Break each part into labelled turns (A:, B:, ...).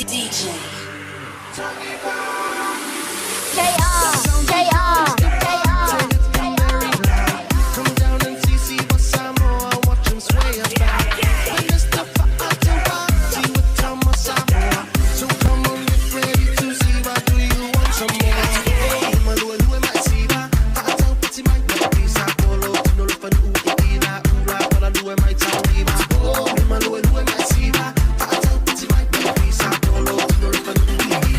A: DJ.
B: Come down and see what Samoa, watch him sway about. When it's the see what Tama Samoa. So come on, get ready to see what do you want some more. Malu might see that. I tell Pity might be a piece of polo. No look for the Uikina, Ura, but I do it might tell me. Oh, Malu might see that. I tell Pity might be a piece of polo. No look for the Uikina.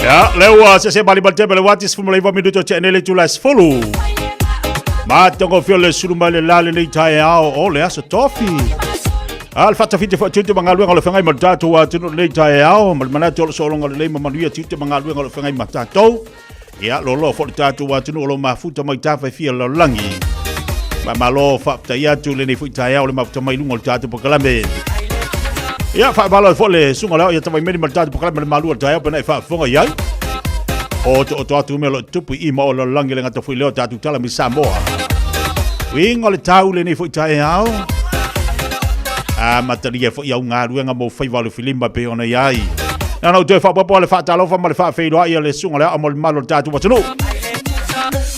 C: Ya, lewa se bali balte bele watis fu mele minuto chenele tulas follow. Ma tongo fiole suluma le lale le tai ao o le aso tofi. Al fata fiti fa tutu mangalu ngalo fengai matato wa tunu le tai ao mana tolo solo ngalo le manuia tutu mangalu ngalo fengai matato. Ya lolo fo tatu wa tunu lo mafuta mai tafa fia lo langi. Ma malo fa taia tu le ni fu tai ao le mafuta mai lungo tatu pokalame. Ya fa balo fo le sunga la ya tawai meni matato pokalame malu tai ao pena fa fonga yai. O to atu me lo tupu I mo lo langi le ngata fu le tatu tala mi Samoa. Wingo le tau le ni fu tai ao. Mataria fo iau ngā ruenga mo whaiwalu filimba pe ona iai. Nana utoi whapapo le whaatalofa ma le whaafeiroa ia le sunga lea amo le malo tātu watanu.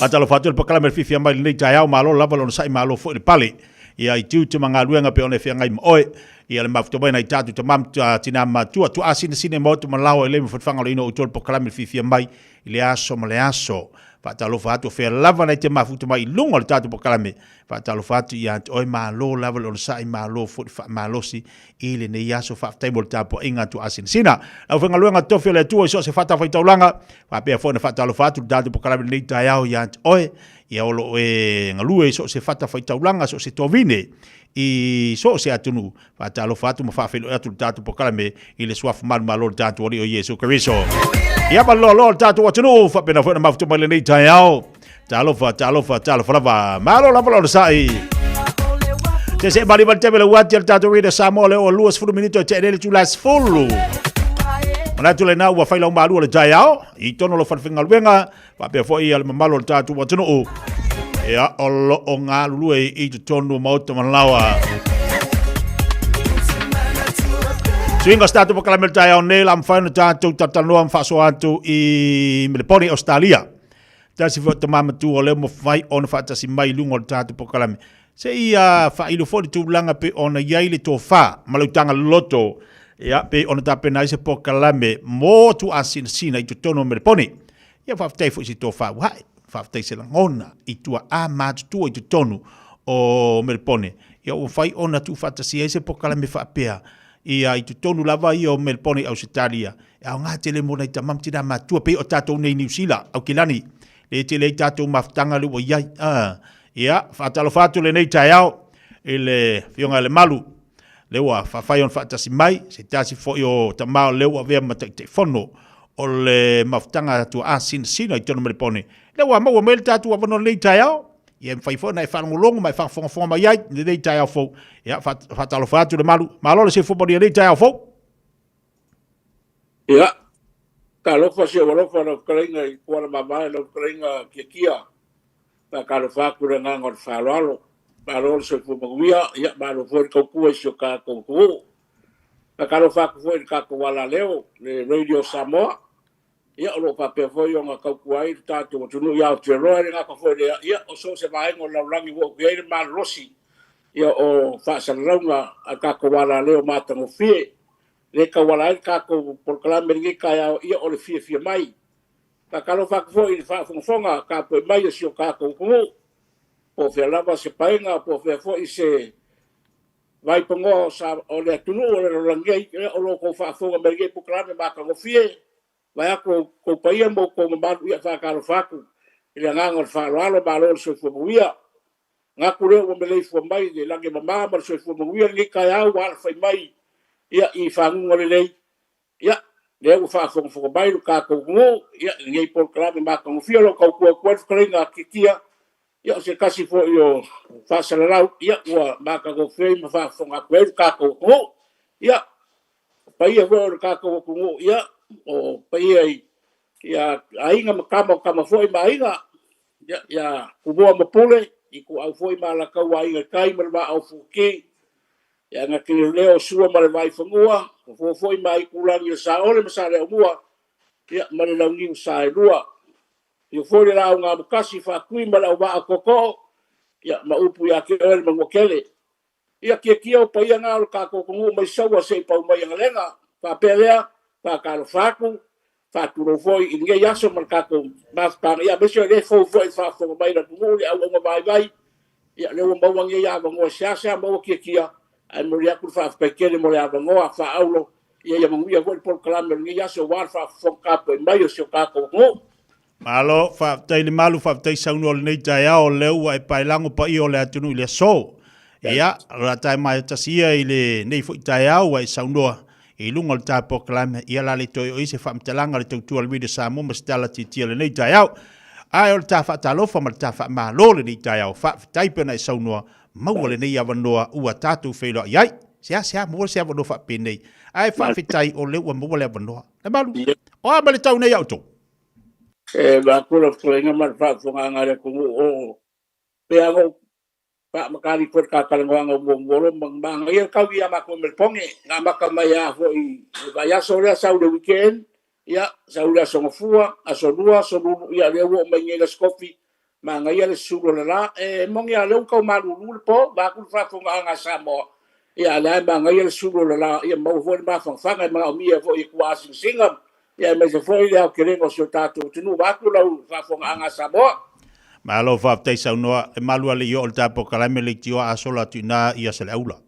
C: Atalo whaatu le pakala me le Fiafia Mai le nei tai au malo lava lo sai malo fo le pale. Ia I tiu te mga ruenga pe ona e whiangai ma oe. Ia le mafutobai nei tātu te mam tina matua tu asine sine mo tu malawa ele me whatwhanga lo ino utoi le pakala me le Fiafia Mai I le aso ma le aso. Whaatalo whaatu whea lava nei te mafutomai lunga le tātu pakala me. Whaatalo whaatu ia oi malo lava lo sai malo fo le malosi I le nei aso whaatai mo le tāpo inga tu asine sina. Lau whenga luenga tofi le tua iso se whata whaitaulanga. Whapea fwona whaatalo whaatu le tātu pakala me nei tai au ia oi. Ia olo e ngalue iso se whata whaitaulanga so se tovine. I so se atunu whaatalo whaatu ma whaafelo atu le tātu pakala me I le swafu malu malo le tātu ori o Yesu Kariso. Ia pa lo le tātu watunu whapena fwena mafutu mai le nei tai au. Talofa lava. Malo lava lo sai. Te se bali balte bele wati al tātu rida Samoa le o luas furu minito te edele tu las fulu. Mana tu le na ua whaila umaru le tai au. I tono lo whanwhinga luenga. Wapea fo I al mamalo le tātu watunu. Ia olo o ngā lue I tu tonu mauta manlawa. Swinga statu pakala me le tai au ne lam whaina tātu tatanua mwhaso atu I Meleponi Australia. Tasi fo te mama tu o leo mo fai ona fatasi mai lungo le tātu pokalame. Se ia whailo fo le tūlanga pe ona iai le tō wha, malautanga loto, ia pe ona tāpena I se pokalame, mō tu asina sina I tu tono Meleponi. Ia whaaftei fo I si tō wha, whai, whaaftei se langona I tua a mātu tua I tu tono o Meleponi. Ia o whai ona tu fatasi I se pokalame whaapea, ia I tu tono lava I o Meleponi au Sitalia. Ia o ngā tele mona I tamam tina mātua pe o tātou nei New Zealand, au Kilani. Le te le tātou maftanga lu o iai. Ia, whaatalo whātu le nei tai au, e le whionga le malu. Lewa, whawhai on whaatasi mai, se tāsi fo o tamao lewa vea matai te whono, o le maftanga tu asin sina I tono Meleponi. Lewa, maua mele tātou awano nei tai au, ia mwhai whona e whanongolongo, mai whanfonga mai iai, le nei tai au fo. Ia, whaatalo whātu le malu. Malo le se whoponi nei tai au fo.
D: Ia. Ka lofa se walofa no karinga I kuala mamai no karinga kia. Ta ka lofa kura ngangor whalalo. Malo se fumaguia, ia malo fwoi kaukua isio ka kaukua. Ta ka lofa kufoi ka kuala leo, le Radio Samoa. Ia olo papea fwoi o ngā kaukua I tātu matunu ia o te roa ngā kufoi lea. Ia o so se maengo laurangi wo kueire malo rosi. Ia o whaasaraunga a ka kuala leo mātango fie. Le ka wala ka ko por kala merge ka ia o le Fiafia Mai ka kalo fa ko I fa fonga ka po mai si o ka ko po fe lava se painga po fe fo I se vai pongo sa o le tunu o le rangai o lo ko fa fonga merge po kala me ma ka fie vai ko paia mo ko ma ia fa ka lo fa ku ile ngangor fa lo ba lo so fo buia nga ku le o me le fo mai de la ke mama ma so fo buia ni ka ya wa fa mai ia I whangunga le lei. Ia, lea ua whaafonga bairu kā kaungu. Ia, ngei por kalame mā kaungu fia lo kau kua kua whakaringa kikia. Ia, o se kasi fo I o whaasalarau. Ia, ua mā kaungu fia ma whaafonga kueru kā kaungu. Ia, paia fo o kā kaungu. Ia, o paia ia ainga makama o kama fo I ma ainga. Ia, kuboa mapule. I ku au fo I ma la kau ainga kai marama au fuki. Ia ngā kiri leo sua ma le vai whangua, fo mai kulangi o sa ole ma sa leo mua, ia ma le lau niu sa e lua. Ia fo le lau ngā mukasi whakui ma lau waa koko, ia ma upu ia ke oere ma ngokele. Ia kia o pa ia ngā lo kā kokongu mai saua se pau mai angalenga, wha pelea, wha kālo whaku, wha turo foi, I ngei aso ma kako mafutanga, ia mesio le fo foi wha mai na kungu, ia au vai, ia leo mauangi ia wangoa siasa, maua kia, ai mo ria ku fa pekele mo ria ngo fa aulo ia manguia foi por kalame ngi aso war fa fonka po mai o se ka ko ngo
C: Malo fa tai le malu fa tai sa no nei tai ao leu ai pai lango pa i o le atunu le so. Ia ra tai mai ta sia i le nei fo tai ao ai sa no i lungo le ta proclame ia la le toi o ise fa mtalanga le tau tua le video Samoa ma stala ti le nei tai ao. Ai o ta fa ta lo fa ma ta fa ma lo le nei tai ao fa tai pe na sa no mau le nei avanoa ua tatu feilo iai. Sia mo se avanoa fa pe nei. Ai fa fitai o le ua mo le avanoa. Le malu. O ma le tau nei auto.
D: ba ko lo flenga mar fa fonga ngare ko o pe ango pa makari por ka kalangwa ngo ngoro mang ia ka wi ama ko melponge ngama ka maya fo i ba ya so le sa le weekend ya sa le so ngofua aso lua so lu ya le wo menye le skofi manga ia le sulo la mong ya le ko malu lu po ba ku fa fonga nga Samoa ya la manga ia le sulo la ia mo fo ma fa nga ma mi fo i kwasi singam ya me se foi ya que rengo so tato tunu ba ku la fa fonga nga Samoa.
C: Malo fa tai sa noa e malu ale yo ta po kala me le tio a sola tina ia se aula.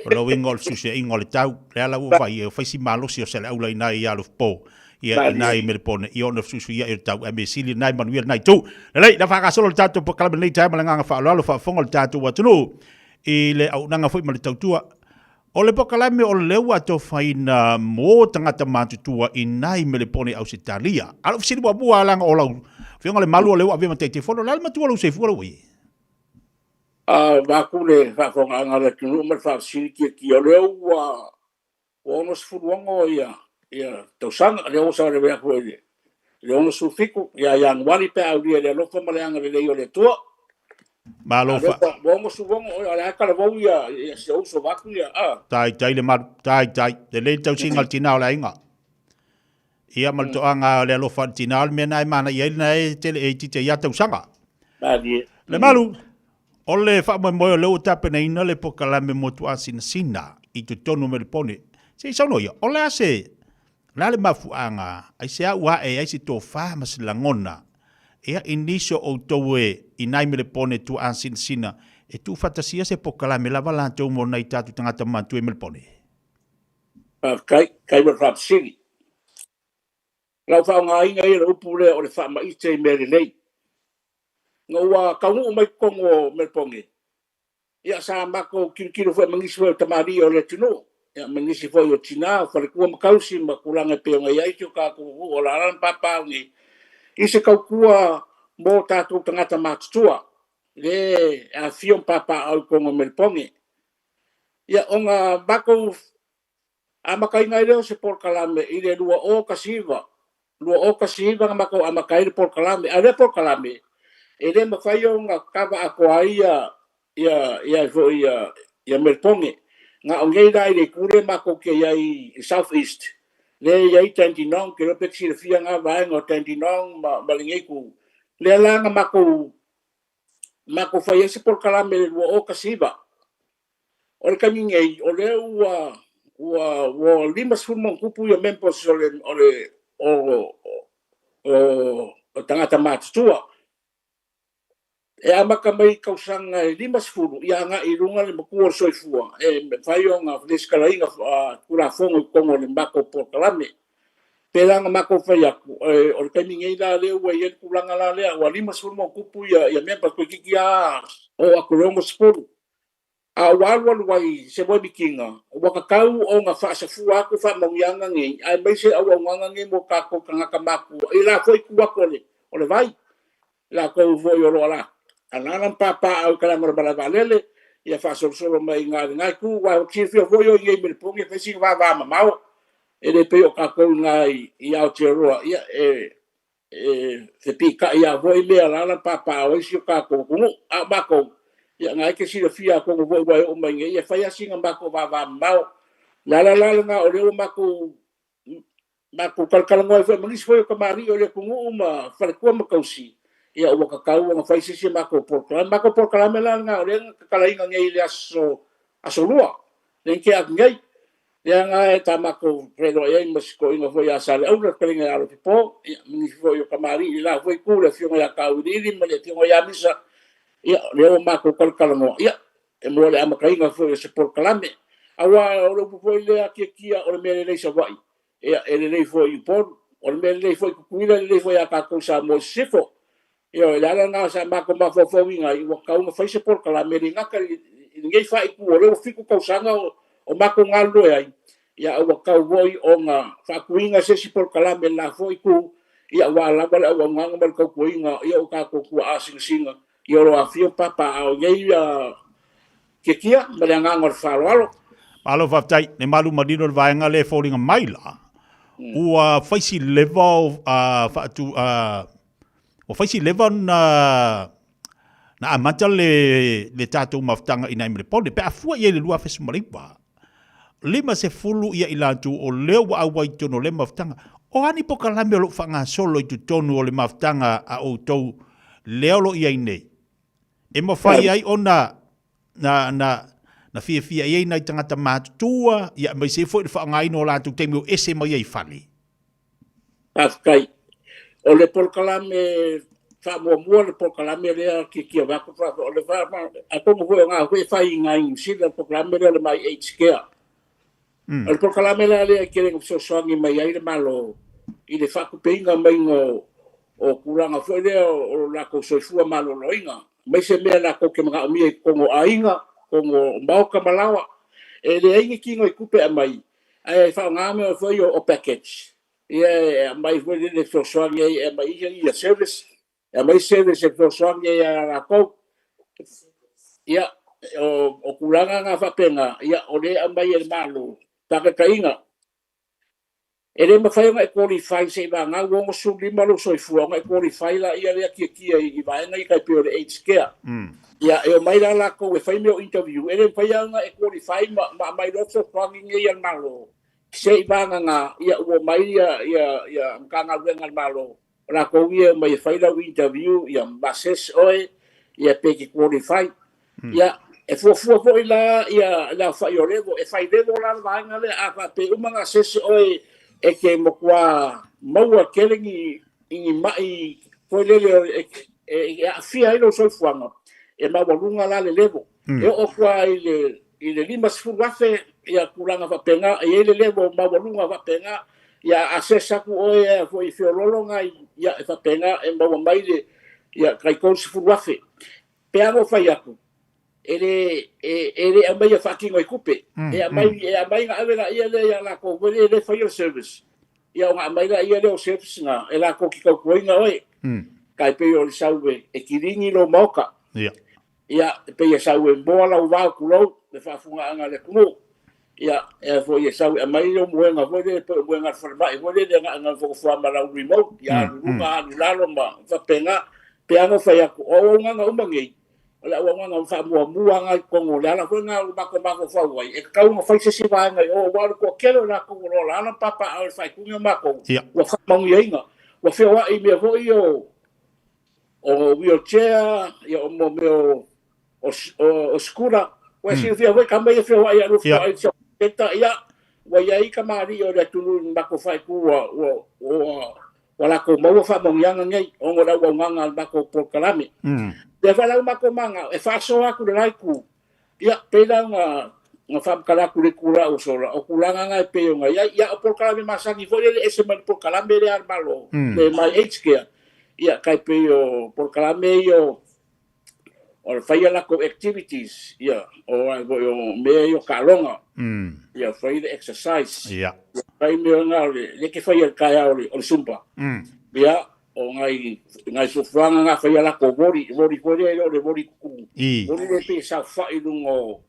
C: Lo wingol su se ingol tau le ala u vai fa si malo si se aula ina ia lo po ia ina i me pone io no su ia e tau e me sili nai manuel nai tu. Le na fa ka solo tato po kala me le tai malanga fa lo fa fongol tato wa tunu i le au nanga foi mal tau tua. O le pokalame o le ua to faina mo tangata matutua i nai me le pone au Italia. Alo fisiri bua langa o lau. Fionga le malu o le ua vima te te fono. Lal matua lau se fuara ui.
D: Ba ku le fa fonga nga le tunu ma fa sili ki o le ua o no sfuruango ia tau sanga le o sa le vea ko le. Le o no sufiku ia wali pe au le lo fa male anga le o le tua.
C: Malo fa.
D: Bongo su bongo o la kala bo ia se o so vaku ia
C: Tai le malu. Tai. Le tau singal tina o la inga. Ia mal to anga le lo fa tina al mena i mana ia na e tele e tite ia tau sanga. Le malu. O le fa mo mo le o tape na ina le pokalame mo tu sina i tu tonu me le pone. Se sa no ia. O le ase. La le mafu anga. Ai se a ua e ai si to fa mas langona. Ea inicio o toue i nai me le pone tu sina e tu fatasia se pokalame lava lantou mo nai tatu tangata mantu e me le pone.
D: Kai ma fa sili. Lau fa nga inga i le upu le o le fa ma ite me le nei. Ngau ka ngu mai kongo me le ponge. Ia sa mako kilo foi mangisi foi tamari o le tunu. Ia mangisi foi o tina fa le kua makausi ma kulanga pe nga ia i ka ko o la ran papa ni. I se kaukua mo tātou tangata mātutua. Le a fion papa au kongo melponge. Ia o ngā mako a makai ngai leo se por kalame i le lua o kasiva. Lua o kasiva ngā mako a makai le por kalame. A le por kalame. E le mawhai o ngā kawa a koa ia melponge. Ngā o ngei rai le kure mako ke iai South East. Le iai Tantinong, ke rope si le fia ngā vaenga o Tantinong, malingeiku. Le alanga mako whai ese por kalame le lua o kasiva. O le kamingei, o le ua lima sfurma kupu ia mempos o tangata mātutua. E amaka mai kausanga e lima sfuru, ia ngā i runga le makua soifua. E whai o ngā whaneskarainga kura fongo kongo le mako por kalame. Pelanga mako whai aku. O le kaimingei la leo ua ien kulanga la lea. Ua lima sfurma kupu ia mempas koe kiki o aku rongo sfuru. A walu wai se moi bikinga. Ua kakau o ngā whaasafua aku wha maungianga ngei. Ai mai se au nganga ngei mo kako kangaka maku. I la foi kuako o le vai. La kou foi o roa la. Ananan papa au kalamara balavalele. Ia whaasolo mai ngai ku. Wa kirfia foi o ngei milipongi. Whesi wa mamau. E le peo kako ngai i Aotearoa. Ia te pika ia foi mea lana papa au isi o kako kungu. A mako. Ia ngai ke sila fia kongo voi wai o mai ngai. Ia whai asinga mako wa mamau. Lala nga o leo mako kalkalangoi foi mangisi foi o kamari o le kungu uma whalekua makausi. Ia ua kakau nga whai sisi mako porkalame. Mako porkalame nga o leo kakalainga ngai le aso lua. Lenke ak ngai. Ia ngai ta mako predo ia masiko inga foi asale. Au na kalinga alo pipo. Ia mangisi foi o kamari. Ia foi kule fionga ia kauriri. Male fionga ia misa. Ia leo mako kalkalango. Ia e mo le amakainga foi se porkalame. awa o le po le kia o le mele le savai e le foi por o le mele foi kuina le foi a ka ko sa mo sifo yo la nga sa ma ko ma fo winga i wa ka uma fai se por kala mele nga ka ngai fa i ku o le fiku ka sanga o ma ko ngalo ai ya o ka voi o nga fa kuinga se si por kala mele la foi ku ia wala wala wa nga mal ko kuinga ia o ka ko ku asing singa yo lo afio papa o ngai ke kia mele nga ngor fa lo
C: Alo whaftai, ne malu marino le vaenga le fōringa mai la. Ua whaisi lewa o whaisi lewa na amata le tātou maftanga ina imre pone. Pe a fua ia le lua whesu maripa. Lima se fulu ia ilantu o leo wa awai tono le maftanga. O ani poka lambe o lo whanga solo i tu tonu o le maftanga a o tau leo lo ia inei. E mawhai ai o na Fiafia Mai nei tangata mātua, ia mai se fwoi whaangai no lātou te meo ese mai ei whale.
D: Afkai. O le polkalame, wha le polkalame rea ki kia wako whako. O le wha, a tongo hoi ngā hoi whai ngai sila polkalame rea le mai HKA. O le polkalame rea kere ngā soangi mai ai le malo i le whako peinga mai o kuranga fwoi rea o lako soifua malo loinga. Mai se mea lako ke mga omia i kongo ainga, kongo mauka malawa e le aingi kingo i kupe a mai ai fa ngame o foi o package ia mai foi le soangi e mai ia service e mai service e soangi a ko ia o kulanga nga fa penga ia o le mai e malu taka kainga ele ma fai nga qualify se ba nga wo so lima lo so fu nga qualify la ia le kia i va nga i kai pe o HK ia e mai la ko e fai meu interview ele fai nga e qualify ma mai lo so fucking ia malo se ba nga ia o mai ia nga nga malo la ko ia mai fai la interview ia bases oi ia pe ki qualify ia e fo ila ia la fai o levo e fai levo la nga le a pe uma ses oi e ke mo kwa maua kelengi i mai foi le e a fia ilo so fuanga e ma volunga la le levo e o kwa ile lima sfuafe ia kulanga va penga e ile levo ma volunga va penga ia asesa ku o e foi fiololonga ia va penga e ma mai le ia kai kon sfuafe pe amo fai aku ele a mai fucking oi kupe e a mai nga avela ia le la ko le fire service ia nga mai la ia le service nga e la ko ki ko nga oi kai pe o saue e kiringi lo moka ia pe ia saue bola o va ku lo le fa funga nga le kuno ia e fo ia saue a mai lo moenga fo le moenga forma e fo le nga fo forma la remote ia lunga la lo ma fa penga pe ano fa ia o nga umangi la wanga fa mua nga kongo la ko nga bako fa wai e ka uma fa se va nga o wa ko kelo la ko lo la papa al fa ku nga ko wa fa mang yenga wa fe wa i me vo o wheelchair o mo meu o skura wa si fe wa ka me fe wa ya lu fa eta ya wa ya i ka mari o le tulu bako fa ku wala ko mo fa mang yang ngai o ngo la wa nga bako por kalame de fala uma komanga e faso aku de laiku ia pela nga fam kala ku le kula o sola o kulanga nga pe nga ia por kala me masangi foi ele ese mal por kala me real malo de mai HK ia kai pe o por kala me yo o fai la co activities ia o me yo kalonga ia fai the exercise ia fai me nga le ke fai el kai o sumpa ia o ngai so franga nga fai la ko bori o le bori ku bori le pe sa fai lungo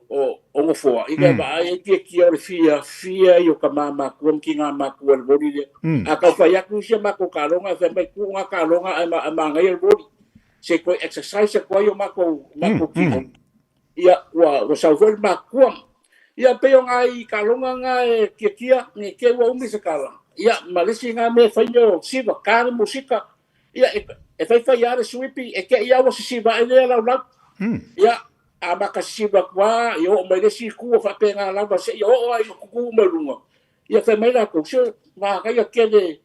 D: o fo i ga ba e ki o fia yo ka mama ku ki nga ma ku el bori le a ka fai ku se ma ko kalonga fa mai ku nga kalonga ma ngai el bori se ko exercise ko yo ma ko ki ia wa sa fo ma ku ia pe ngai kalonga nga ki ni ke wa umi se kala ia malisi nga me fanyo siva kar musika ia e fai ara swipi e ke ia was siva ele la la ia aba ka siva kwa yo me lesi ku fa penga la ba se yo ai ku malunga ia fe me la ko se va ka ia ke le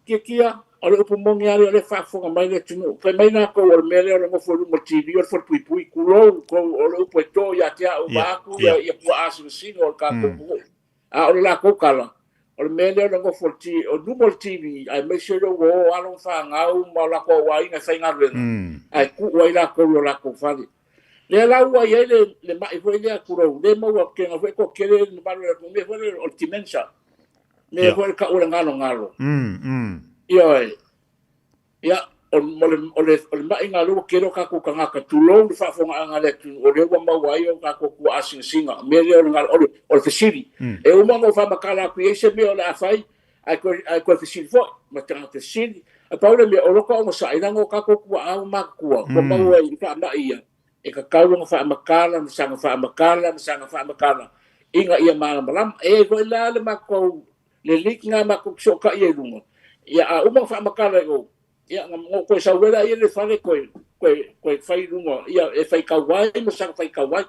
D: kia o o le upumongi ale o le whaafonga mai le tunu. Kai mai nā ko o le mele o le ngofo runga TV o le whapui pui kulou ko o le upo e tō ia te au māku ia pua asina singa o le kākou. A o le la kukala. O le mele o le ngofo o numo le TV ai mai se lo o along whaangau ma o lako o wainga whainga ruenga. Ai ku wai lako o lako whali. Le lau ai le mai foi le kurou. Le mau ke nga foi ko kere no malu le foi o timensa. Me foi ka o ngalo. Ia ia o le mai ngalo kero ka ku kanga ka tulo fa fonga anga le tu o le wa mau ai o ka ku asin singa. Me le ngalo o le fisiri. E o mo fa makala ku ese me o le afai ai ko fisiri foi. Ma tanga fisiri. A paula me o lo ko mo sa ina ngo ka ku a makua. Ko mau ai ka na ia. E ka kaunga whaamakala, sanga whaamakala, inga ia malam, e koe la le mako, le lik ngā mako soka ia runga. Ia a umang whaamakala o, ia ngā koe sauwera ia le whare koe whai runga, ia e whai kawai, ma sanga whai kawai.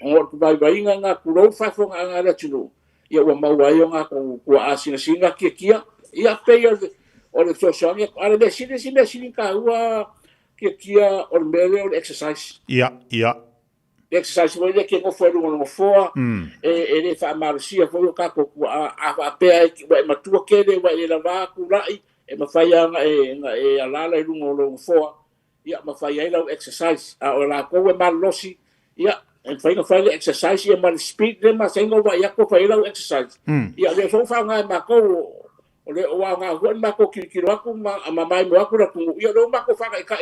D: Ngor kubai inga ngā kurou whafonga ngā ratunu. Ia ua mauai o ngā kua asina singa kia, ia pei o le sosangi, ale me sini ka ua, kia o mele o exercise.
C: Ia.
D: Exercise mo le ke mo foi no foa. E le fa marusia foi o ka ko a pe wa matua ke le wa le lava ku rai e ma fai anga e ala le no foa. Ia ma fai ai lo exercise. A o la ko e malosi. Ia e fai no fai le exercise e ma speed le ma sengo wa ia ko fai lo exercise. Ia le so fa nga ma ko o le o nga ho ma ko kilo aku ma mai mo aku ra ku ia lo ma ko fa ka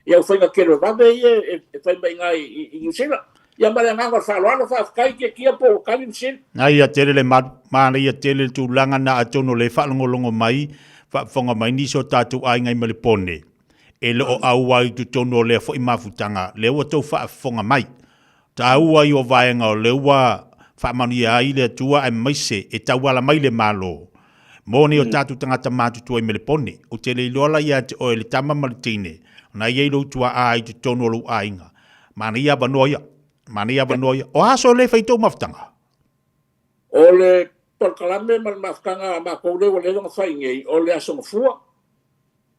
D: ia foi na kero va be e foi bem ai e sila ia mala nga fa lo fa kai ke kia po kalim sin
C: ai ia tele le mana ia tele tu langa na atono le fa longo mai fa fonga mai ni so tatu ai ngai mele pone e lo au ai tu tono le fo imafutanga le o to fa fonga mai ta au ai o vaenga le wa fa mani ai le tua ai maise e tawala mai le malo moni o tatu tangata matu tu ai mele pone o tele lola ia te o le tama maltine na ye lo tua ai tu tono lo ainga mania banoia o aso le feito maftanga
D: o le por kalame mal mafkanga ma ko le lo fai ngai o le aso fua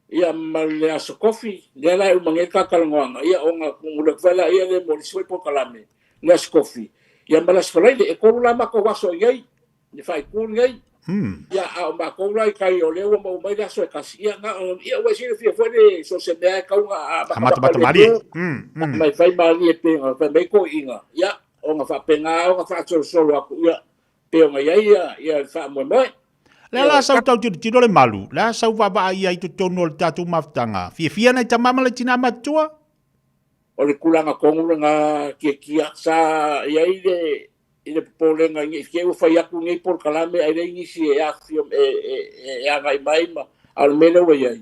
D: ia mal le aso coffee le la u mangeka kalngonga ia o nga ngule fala ia le mo soi por kalame le aso coffee ia malas falaile e ko la ma ko waso ngai ni fai ku ngai ia a ma ko lai kai o le o mo mai aso e kasi ia nga ia wa sine fia foi so se me ka nga
C: mata mari
D: mai fai mali e pe fa me ko inga ia o nga fa penga o nga fa so aku ia pe o nga ia fa mo mai
C: la sau tau tiro le malu la sau va va ia i tu tono tatu maftanga fia na tamama le tina matua
D: o le kulanga kongu nga kia sa ia ile polenga ngi ke u fai aku ngi por kalame ai ngi si e afio e aga mai ma al mele we ai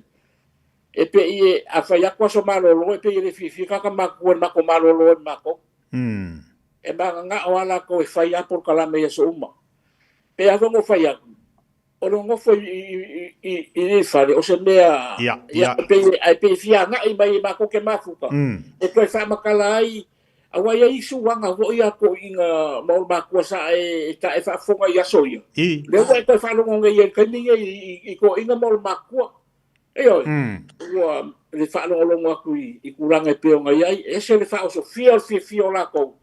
D: e pe i a fai aku so malo lo e pe ile fi ka ma ko malo lo ma ko e ba nga wala ko e fai por kalame e so uma pe a ngo fai aku o ngo foi i fare o se mea
C: ia
D: pe fia nga i mai ma ko ke mafuka e ko fa makala ai awa ia isu wanga ho ia ko inga mau ma ko sa e ta e fa fonga ia soia le wa ko fa lo ngai e kai ninga i ko inga mau ma ko e oi wa le fa lo ngo ku i kuranga pe ngai ai e se le fa o so fia la ko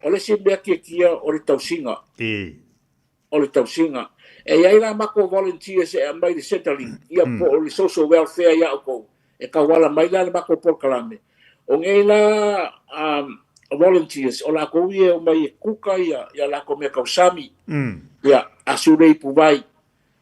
D: o le se be kia o le tausinga o le tausinga e ai la ma ko volunteers e mai de settling ia po o le social welfare ia ko e ka wala mai la ma ko por kalame o ngai la volunteers o la ko ie o mai kuka ia la ko me kausami ia asure i pubai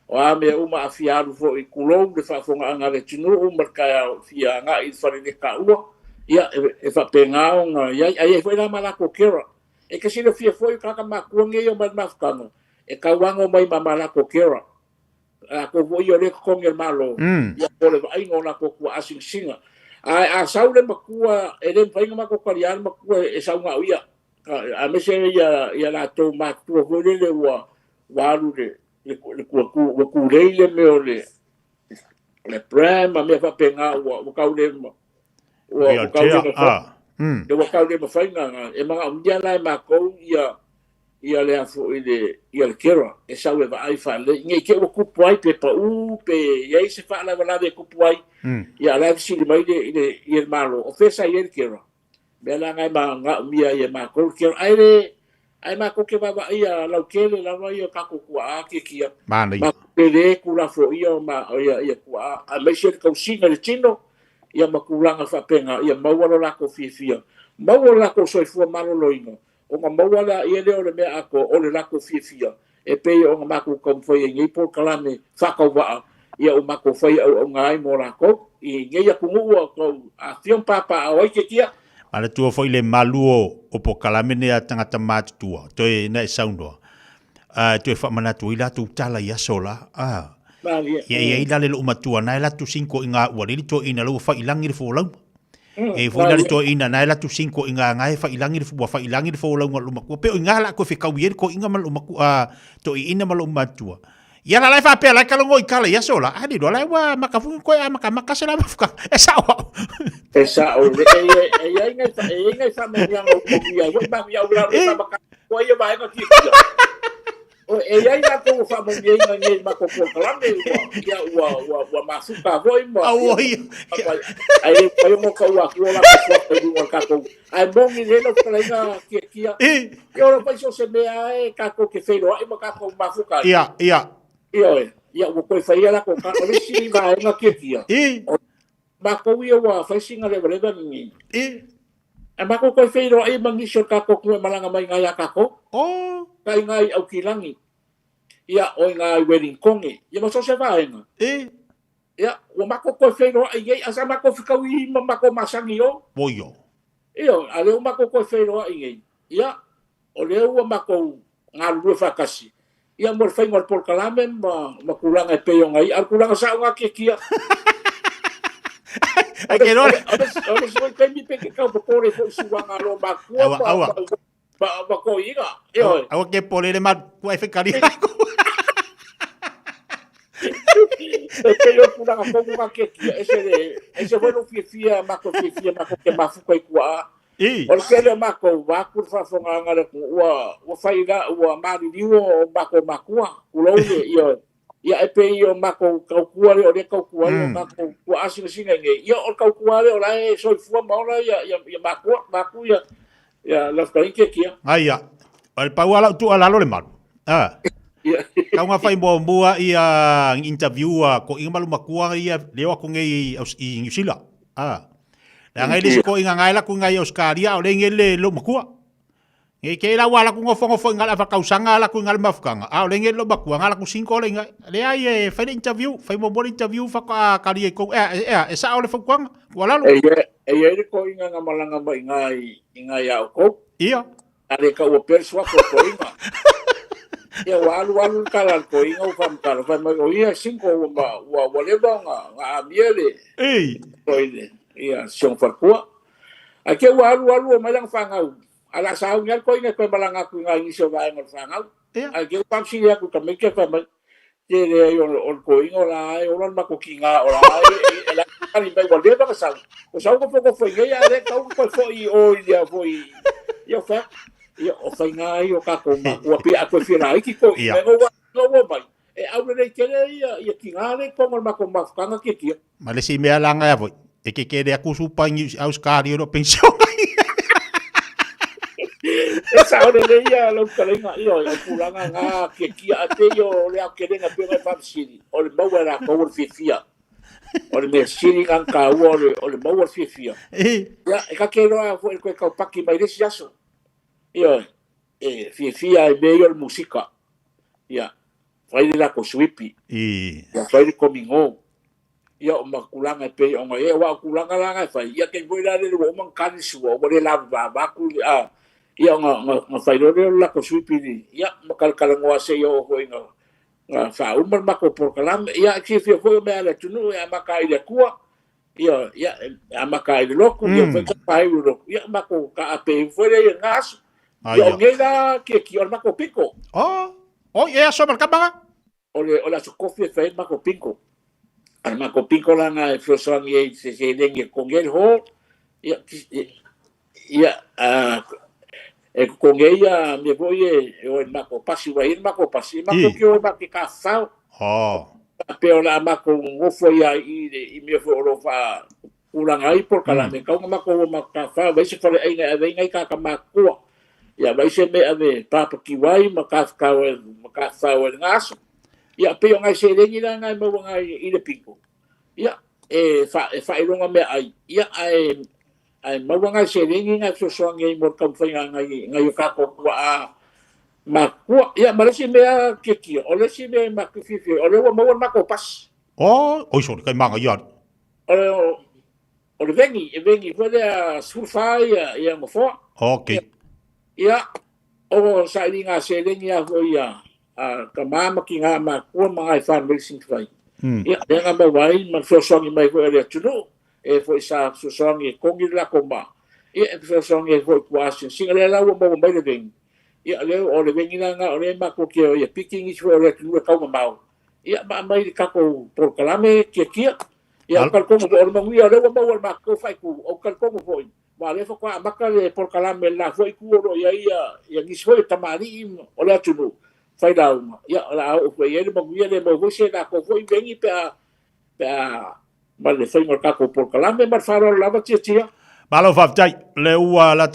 D: o a me uma afiaru fo i kulou de fa fonga anga le tinu o marka fia nga i fare de ka ua ia e fa penga nga ia ai foi la mala ko kera e que se le fia foi ka ma ko nge o mai mafkanga e ka wango mai mala ko kera a ko voi o le ko ngel malo ia pole ai ngona ko ku asin singa a saule makua e le fainga mako karian makua e saunga ia a mese ia la to matu ho le wa walu le ku le me o le prema me fa penga wa ka le wa ka le fainga e manga undia la mako ia ia le afu ia le kera e sau e vai fa le ngai ke o kupu ai pe pa u pe ia se fa la la de kupu ai ia la si le mai de ia malo o fesa ia le kera me la ngai ma nga mia ia ma ko kera ai ma ko ke va ia la kele la va ia ka ko a ke kia ma pe le ku la fo ia ma ia ku a me se ko singa le chino ia ma ku langa fa penga ia ma wala la ko fifia ma wala ko so fu malo loino o nga mawala ia leo le mea ako o le lako fia e pe o nga mako kom foi ngai por kalame whakawaa ia o mako foi o ngai mo lako i ngai a kungua ko a fion papa a oike kia
C: ala tua foi le maluo o po kalame ne tangata mat tua toi na saundo toi fa mana tu ila tu tala ia sola ia ila le lo matua na ila tu 5 inga wa le to ina lo fa ilangi fo lau e foi la to ina na la tu 5 inga ngai fa ilangi fo la ngalo maku pe inga la ko fe ka wier ko inga mal maku to ina mal matua ya la fa pe la kala ngoi kala ya sola adi do la wa makafu ko ya maka sala mafuka esa
D: o e inga fa me yang o ya yo ba ya la maka ko ya ba ko ki o e ai la ko fa mo ngai mako ko kalame ya wa masuka voi mo ai ko mo ko wa ko la ko ko ka ko ai mo ngi le no kala kia yo lo pa so se me ai ka ko ke fero ai mo ka ko masuka
C: ia
D: wo ko fa ia la ko ka o si va nga kia ma ko wi wa fa singa le ni e ma ko fero ai mangi so ka ko malanga mai nga ya ka ko kai ngai au kilangi ia o ngai wedding kongi ia mo so se vai nga ia o mako ko fero ai asa mako fika wi mako masangi o
C: boyo
D: ia ale o mako ko fero ai ia o le o mako ngalu fa kasi ia mo fai ngor por kalame ma kulanga pe yo ngai ar kulanga sa nga kia
C: ai que no
D: o so pe mi pe que ka por fo suanga lo mako ba ko iga
C: awa ke pole le mat ku ai fekari
D: e yo puna ka ko ka ke ese foi no fia mako ke mafu ko ikua o ke le mako va ku fa fonga ngale ku wa fai ga wa mari diwo mako ulo yo ia e pe yo mako ka ku ale o de ka ku ale mako ku asinga singa nge yo o ka ku ale o la e so fu ma ola ya mako ya la fai ke kia
C: aia al pauala tu ala lo le mal ka nga fai mo mua ia interview ko inga malu makua ia leo ko ngai i New Zealand la ngai le ko inga ngai la ko ngai Australia o le ngele lo makua ngai ke la wala ko ngofo ngala fa kausanga la ko ngal mafkanga o le ngele lo makua ngala ko 5 le ngai le ai fai interview fai mo interview fa ka ri ko sa o le fa kwang wala lo
D: e ko inga ngamalanga ba inga ya ko
C: ia
D: ale ka o persua ko inga ia walu kala ko inga o fam kala fa mo ia 5 wa le nga miele ko ia sion fa ko ake walu o malang fangau ala sa ngal ko inga ko malanga ko inga iso ba ngal fangau ake pam si ya ko me ke fa ke le yo ko inga la o ma ko kinga o la la ani ba wa le ba sa o sa ko foi ia le ka ko foi o ia foi ia fa ia o fai ngai o ka ko ma o pe a ko fira ki ko no mai e au le ke ia ki ngale ko ma ko ma ka ki ki
C: ma le si me alanga ya voi e ke de aku supa ni aus kari ro pension
D: esa ora le ia lo ka le ngai o pulanga nga ki ate yo le a ke le nga pe fa siri o le mau era ko fifia o le me siri kan ka o le mau fifia ya e ka ke ro a foi ko ka paki mai desi aso ia Fiafia Mai o musika ia fai la ko swipi ia fai ko mingo ia o makulanga pe o ngai wa kulanga la fai ia ke voi la le o man kan su o le la ba ku ia nga fai lo la ko swipi ia makal kalangwa se yo ho inga fa o man mako por kalam ia ki fi ko me ala tunu ia makai le kua ia makai le loku ia fai lo ia mako ka ape foi le ngas yo ngela ke ki or mako piko
C: ia so markabanga
D: ola so kofi fai mako piko al mako piko la na frosan ye se dengue con el ho ia e ko ngeia me voie e o mako pasi wa ir mako pasi mako ki o maki ka fa pe o la mako ngofo ia i me fo ro fa uranga ai por kala me ka mako maka fa vai se fale ai ngai ka mako ia vai se me ave papa ki wai maka fa ngas ia pe o ngai se rengi la ngai mo ngai i le piko ia fa i longa me ai ia ai mawanga se ringi nga so so ngai mo ka fa ngai ka ko a ma ko ya malesi me kiki o le si me ma fifi o le mo ma ko pas
C: so kai manga ya
D: o le vengi fo le surfa ya mo fo
C: okay
D: ya o sa ringa se ringi a fo ya ka mama ki nga ma ko ma ai fan racing fai ya nga ba wai ma so so ngai mai ko le tunu e foi sa so songi kongi la koma e so songi foi kwasi singa la wo mo mai le veng e le o le veng ina nga o le ma ko ke e picking is for le tu ka mo mau e ba mai ka ko por kalame ke kia e o kal ko mo o mo ia le wo mo ma ko fai ku o kal ko mo foi ma le fo kwa maka le por kalame la foi ku ro ia ni foi tamari o le tu fai da ia la o foi ele mo ia le mo se da ko foi vengi pe ma le fai mo kako por kalame ma faro lava tia
C: malo faftai le ua la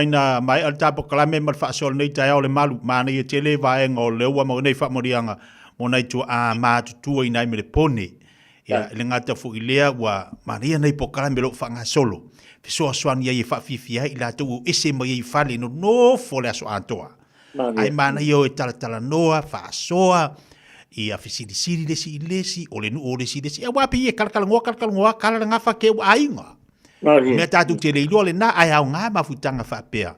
C: ina mai al tapo kalame ma fa sol nei tai ole malu ma nei tele va ngo le ua mo nei fa morianga mo nei tu a ma tu ina me le pone ya le ngata fu ilea wa ma nei po kalame lo fa nga solo fi so swani ye fa fifia ila tu ese mo ye fa le no fo le so antoa ai ma nei o tala noa fa soa ia fisiri lesi o le nu o lesi e wapi e kalkal ngoa kala nga fa ke ainga me tatu te le le na ai au nga mafutanga fa pea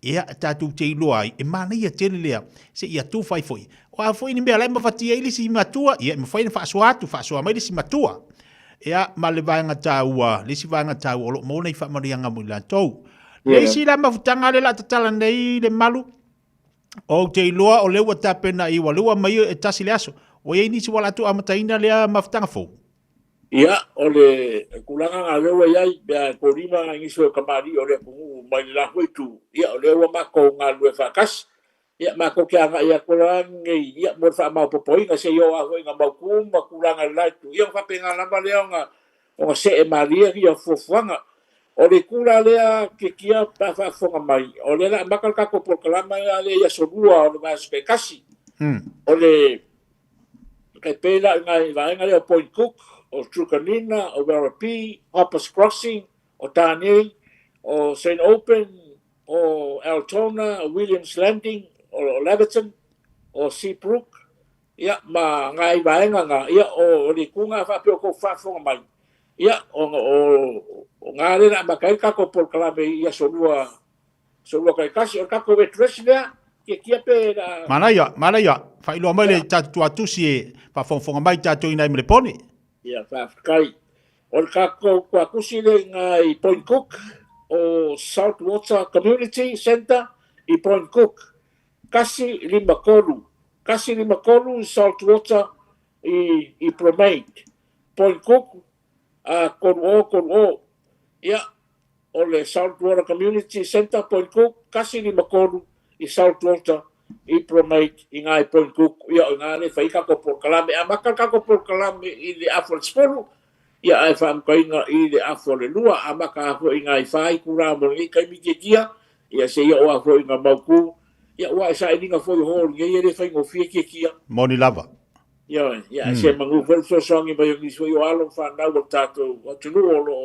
C: ia tatu te lo ai e mana ia te le se ia tu fai foi o a foi ni me la mafati ele si matua ia me foi fa soa mai si matua ia ma le vai nga taua le si vai nga tau o mo nei fa maria nga mo la tou le si la mafutanga le la tatala nei le malu o te iloa o lewa tapena i walua mai e tasi le aso. O ye nisi wala tu amataina lea maftanga fo.
D: Ia, o le kulanga ngā lewa iai, bea korima ngiso kamari o le kungu mai la huitu. Ia, o lewa mako ngā lue whakas. Ia, mako kia ngā ia kurangi, ia, mor wha mau popoi, ngā se yo a hoi ngā mau kuma kulanga laitu. Ia, whape ngā lama lea ngā se e maria ki a fofuanga. O le kula lea ke kia pa whafonga mai. O le la makal kako por kalama le ia sonua o le mai suke kasi. O le kai pēla ngai vaenga lea Point Cook, o Trukanina, o Warapi, Hoppers Crossing, o Tānei, o St. Open, o Altona, o Williams Landing, o Laverton, o Seabrook. Ia, ma ngai vaenga ngā. Ia, o le kunga whapeo ko whafonga mai. Ia, o ngā rena makai kako por kalame ia solua kai kasi, o kako wetresi lea, kia pe na...
C: Mana ia, whailua mai le tatu atusi e whafonga mai tatu ina imre pone.
D: Ia, whafkai. O kako kua kusi le ngai Point Cook, o Saltwater Community Center i Point Cook. Kasi lima kolu Saltwater i Promate. Point Cook, kono. Ia, o le Saltwater Community Center, Point Cook, kasi ni makonu i Saltwater, i Promate, i ngai Point Cook, ia o ngā le whai kako por kalame, a makal kako por kalame i le afo le spolu, ia ai whaamkainga i le afo le lua, a maka afo i ngai whai kura mo ngai kai mike kia, ia se ia o afo i ngā mauku, ia ua e sa e ninga fo i hōru, ngai le whai ngofia kia.
C: Moni lava.
D: Ia, se mangu whai songi mai o ngiswa i o alo whanau o tātou, o tunu o lo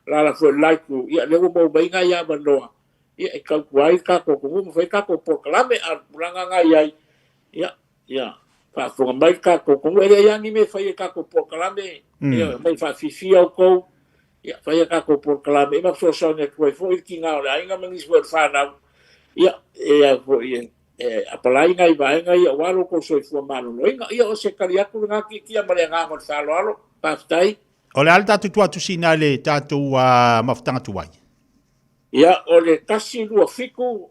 D: lala fo laiku, ia lewo mo mai ngai ia manoa. Ia e kau kuai kako, kungu whai kako por kalame a puranga ngai ai. Ia, whafonga mai kako, kungu ere iangi me whai kako por kalame, ia mai whawhifia o kou, ia whai kako por kalame, ima whosonga kuai fo i ki ngā ore, ainga mangiswa whanau. Ia, fo ia, apalai ngai vaenga ia waro ko soi fua malolo. Ia o se kariaku ngā kia mare ngā ngon whalo alo, paftai.
C: O le ala tatu tuatu sina le tatu mafutanga tuwai.
D: Ia, o le kasi lua fiku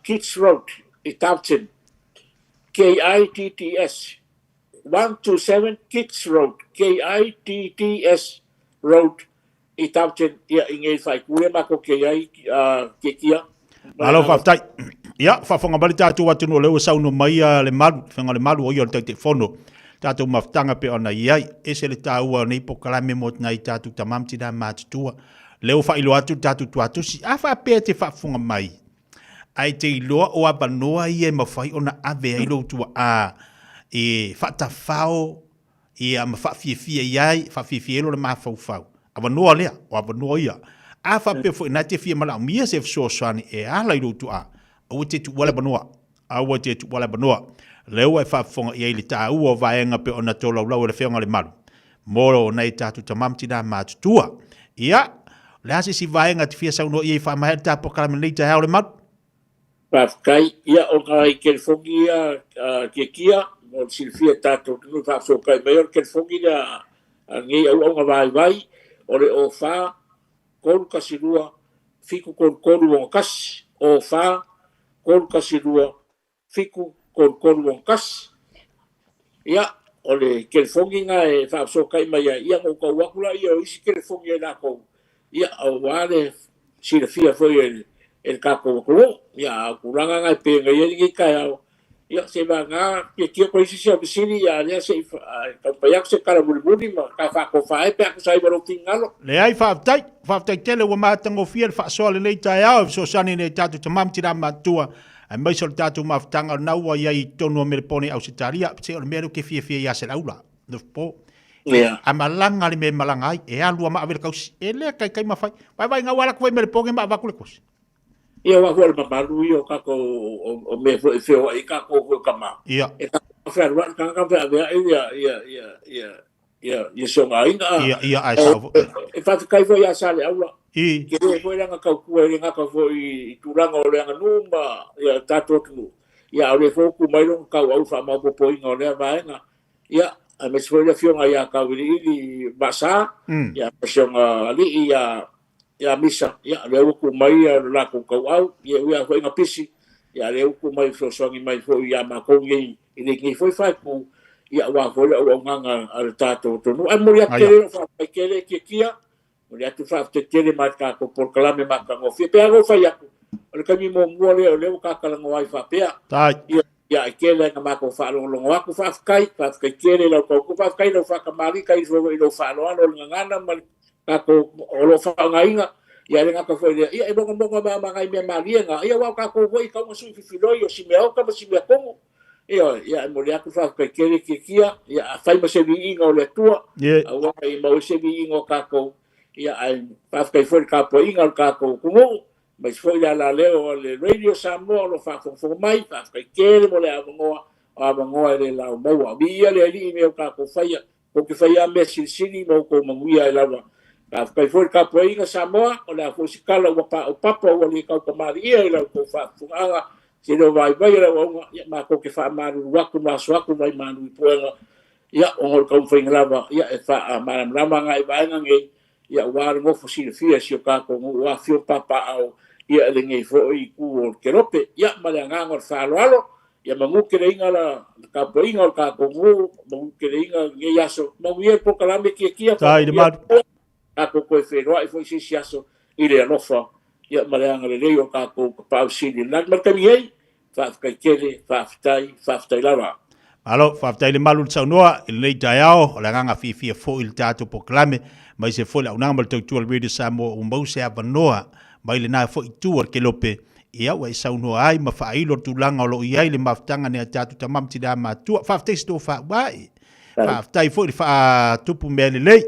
D: Kitts Road i Taupton. Kitts. 127 Kitts Road. Kitts Road i Taupton. Ia ingei whai kure mako ke ai ke kia.
C: Malo faftai. Ia, whafonga bali tātou watu no leo sau no mai le malu, whenga le malu o i o le te whono. Tātou mawhtanga pe ona iai, ese le tāua nei po kalame mo tina i tātou tamamti nā mātutua. Leo whailo atu tātou tuatusi, a whapea te whafonga mai. Ai te iloa o abanoa i e mawhai ona ave ai lo tua a e whatawhao e a mawhawhiawhia iai, whawhiawhia lo le mawhauwhau. Abanoa lea, o abanoa ia. A whapea fo ina te whia mala umia se fsoaswani e ala i lo tua a. Awa te tu wale banoa. Awa te tu wale banoa. Leo e whafonga i eili tā ua vaenga pe ona tō lau le whionga le malu. Moro nei tātu tamamti nā mātutua. Ia, le hasi si vaenga te whia sauno i e whamahe tā pokalame nei tā hao le malu.
D: Pafkai, ia o ngai kelfongi kia, o silfia tātou tunu whafsokai, mai o kelfongi ngi au ngā vai, o le o wha, koru kasirua, fiku koru o kasi, o wha, koru kasirua, fiku koru o kasi. Ia, o le kelfongi ngā e whafsokai mai ia ngō kau wakula, ia o isi kelfongi e nā kou. Ia, au wāle, silfia foi el kako ko ya kuranga ngai pe ngai ngi kai au ya se va nga que ko isi se bisini ya se ka payak se kara bulbuli ma ka fa ko fa e pe ko sai baro tingalo
C: le ai fa tai tele wa matango fiel fa so le nei tai au so sani ne tatu tamam tira matua ai mai so tatu maftanga na wa ya i tonu me pone au sitaria se o mero ke fie ya se laula no po
D: ya
C: amalanga le me malanga e alu ma aver kaus ele kai ma fai vai nga wala ko me pone ma va ko kos.
D: Ia wa hol mamalu yo kako o me feo ai kako ko kama.
C: Ia.
D: E ka fa wa ka ia so ngai na.
C: Ia ai sa.
D: E fa kai fo ya sale aula.
C: I.
D: Ke fo nga ka ku e nga ka fo i turanga o le nga numba ia tato tu. Ia o le fo ku mai lo ka au fa ma po inga o le va nga. Ia a me so le fio nga ya ka wi basa. Ia so nga ali ia misa ia le ku mai la ku kau au ia foi nga pisi ia le ku mai fo so ngi mai fo ia ma ko ngi ni foi fa ku ia wa fo le o nganga al tato to no mo ia ke fa ke le ke kia mo ia tu fa te le ma ka ko por kalame ma ka ngo fi pe go fa ia le ka mi mo le ka ka ngo ai fa pe ia ke le nga ma ko fa lo ngo ku fa kai ke le lo ko fa kai lo fa ka mari kai so lo fa lo ngana ma ka ko o fa ngainga ia le ngaka foi ia e bongo ba ngai me maria nga ia wa ka ko foi ka mo su filoi o si me o ka mo si me kongo ia mo le aku fa ka ke kia ia fai mo se vi inga o le tua a wa i mo se vi inga ka ko ia ai fa ka foi ka po inga ka ko kumo mas foi la leo le radio Samoa lo fa fo mai fa ka ke mo le a le la mo wa bi ia le li me ka ko fai ko ke fai a me sili mo ko mo ia la ka kai foi ka poinga Samoa o la fo sikala o papa o le ka ko maria ila ko fa funga se no vai la o ma ko ke fa maru wa ko ma so ko vai manu poenga ia o ko foi ngrava ia e fa maram rama ngai vai ngai ia wa ngo fo silfia si ka ko wa fio papa au ia le ngai fo i ku o kerope ia ma le ngangor fa lo ia mangu ke inga la ka poinga ka ko mo ke inga ngai aso mo ia po kalame ki
C: tai de
D: ako ko fe ro ai foi si aso ile alofa ia maleanga le leo ka ko pa sini na markami ai fa kele fa ftai lava
C: alo fa ftai le malu tsa noa le taiao la nganga fi fo il tato proclame mai se fo la unanga mal tu al video samo un bau se avanoa mai le na fo tu ke lope ia wa sa no ai ma fa ilo tu langa lo ia le maftanga ne tato tamam tida ma tu fa ftai sto fa bai fa ftai fo fa tupu mele le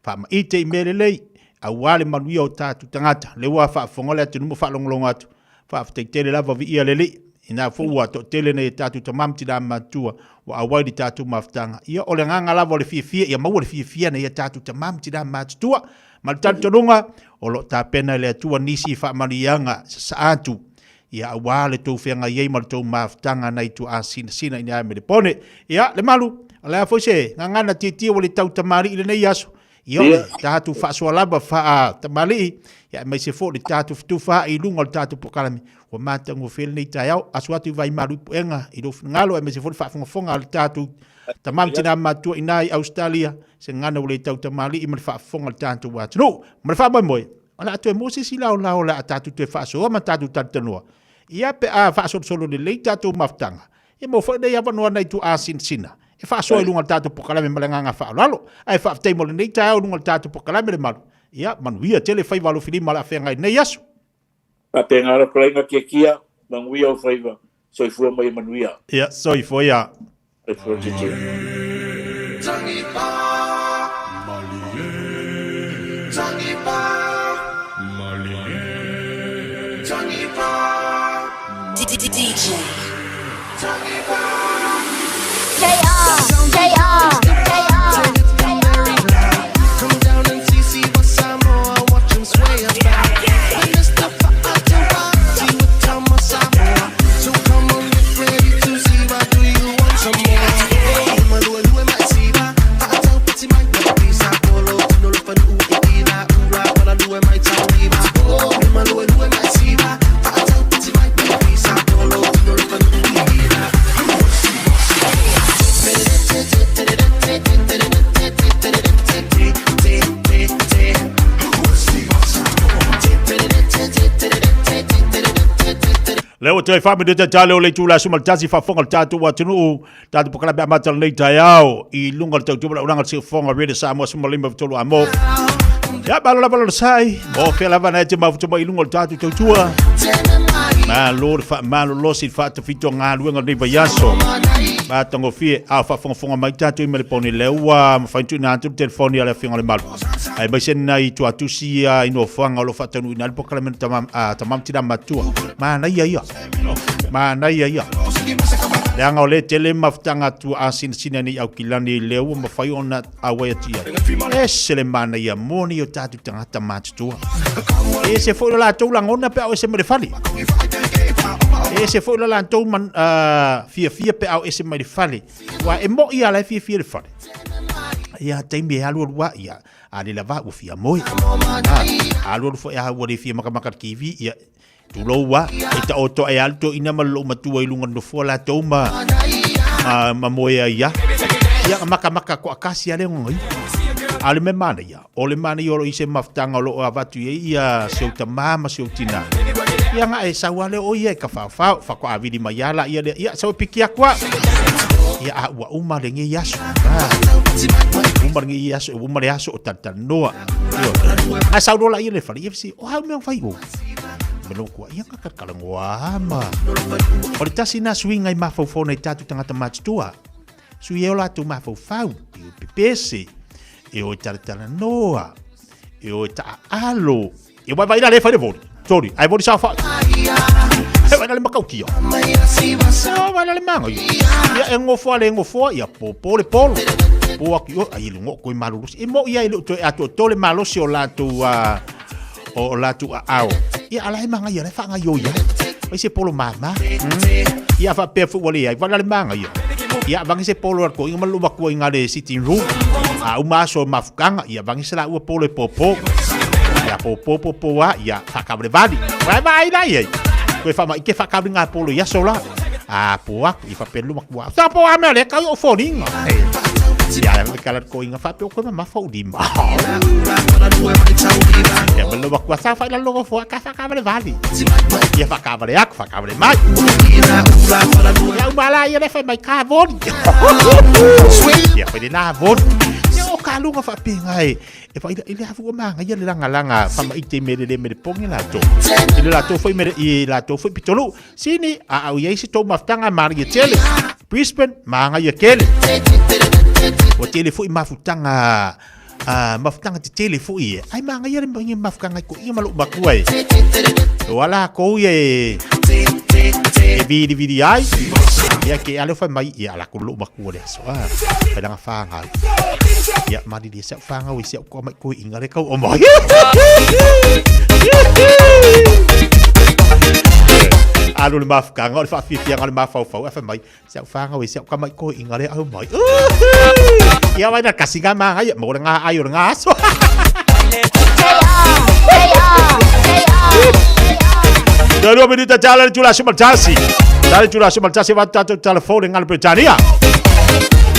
C: fa ma ite melelei a wale manuia o tatu tangata le wa fa fongola atu numu fa longolonga atu fa tele lava vi ia lele ina fo wa to tele ne tatu tamam tida matua wa awai tatu maftanga ia ole nganga lava le fie ia mau le fie na ia tatu tamam tida matua mal tatu longa o lo ta pena le tua nisi fa marianga sa atu ia wale to fenga ye mal to maftanga na itu asin sina ina me le pone ia le malu ala fo se nganga na titi o le tau tamari ile nei aso Yo, tatu fa swalaba fa tamali ya mai se fo de tatu tu fa I lunga tatu pokalami o mata ngo fel nei taiao aswatu vai maru enga I do ngalo mai se fo fa fonga tatu tamam tina matu inai Australia se ngana ule tau tamali I fa fonga tatu wat no ma fa mai moi ala to mo se sila la tatu te fa so ma tatu tatu no ia pe a whaasolo le tātou maftanga. E mo whai nei awanua nei tu a sina. E whaasoa i lunga tātou pokalame malanganga whaalalo. Ai whaafutei mo le nei tāo lunga tātou pokalame le malu. Ia, manuia tele whai walu whilima la whengai nei asu.
D: Pa te ngara kolenga kia, manuia o whaiva. Soifua mai manuia.
C: Ia, soifua ia.
D: Soifua titi.
A: DJ.
B: Come down and see what Samoa, watch him sway about. And Mr. Fiafia with Samoa. So come on, get ready to see what do you want some more. Who am I see that? I tell Pitsy my baby, Sapolo, no look for Uikina, Ura, what I do am I tell me about. Oh, who am I see that? I tell Pitsy my baby, Sapolo, no look for Uikina.
C: Leo te whame de te tale o le tūla sumal tasi whafonga le tātou wa tunu tātou pokala bea matala nei tai au i lunga le tautuma la uranga le whafonga rede Samoa sumal lima vitolu amo. Ia bala bala sai o whela vana e te mawutuma i lunga le tātou tautua. Ma lor fa malo losi fa te fito ngā luenga nei vaiaso. Ma tango fie a whafonga mai tātou i mele poni leua ma whaintu ina antu telefoni ala whinga le malu. Ai mai sena i tua tusi i no whanga o lo whatanu ina le pokala mena tamam tina matua. Ma na ia. Mana ia. Leanga o le tele maftanga tu a sina ni au kilani leu ma fai ona awa tia. Esele mana ia moni o tatu tangata matua. E se foi la tau langona pe au se me fali. E se foi la tau man Fiafia pe au se me fali. Wa e mo ia la Fiafia le fali. Ia taimi alu wa ia. Ali lava u fia moi. Alu fo ia wa le fia makamaka kivi ia. Tuloa e ta oto e alto ina malo matua i lunga no fola toma ma moya ia maka ko akasi ale ngai ale me mana ia ole mana i oro ise maftanga lo avatu ia se uta mama se utina ia nga e sawale o ia ka fa ko avidi mayala ia sa pikia kwa ia wa uma le ngi yasu uma ngi yasu uma le yasu o tatanoa a saudola ia le fali fc o ha me fai go Belum kuat yang kakak kalau ngama. Kalau tak sina swing ai mafau nei tatu tangata match tua. Suiola tu mafau e o PPC. E o tara noa. E o ta alo. E vai lá le fai vol. Sorry, ai vol sa fa. E vai lá le macau kio. Vai lá le mango. Ya ngofo ya popo le polo. Po aqui ai lungo ko malus. E mo ia ile to ato tole malos o la tu o la tu ao. Ia ala manga ia le fanga yo ia. Ai se polo mama. Ia fa pe fu wali ai vala le manga ia. Ia bangi se polo ko inga malu ko inga le sitting room. A uma so mafkanga ia bangi se la u polo popo. Ia popo wa ia fa kabre vali. Vai lá ia. Ko fa ma ke fa kabre nga polo ia so la. A po aku i fa pelu makwa. Sa po a me le ka yo foninga. Ya le kala ko inga fa pe ko ma fa udima. Ya belum aku sa fa la logo fo ka fa kabre vali. Ya fa kabre ak fa kabre mai. Ya umala ya le fa mai ka von. Ya fa dina von. Ya o ka lunga fa pingai. E fa ile hafu manga ya le langa fa mai te me pongi la to. Ile la to foi me i la to foi pitolu. Sini a au ye si to maftanga mari tele. Brisbane manga ya kele. O tele foi mafutanga mafutanga te tele foi ai manga ia le mafutanga ko ia malu bakuai wala ko ye vidi ai ia ke ale fa mai ia la ko lu bakuai so pedang fanga ia madi dia sa fanga wi siap ko mai ko ingale kau o mai alu le mafutanga o fa fifia ngal mafau fa mai siap fanga wi siap ko mai ko ingale au mai ia vai na kasinga manga ia mo nga ayo nga so Dua menit jalan jula semaltasi. Dari jula semaltasi waktu tu telefon dengan Britania.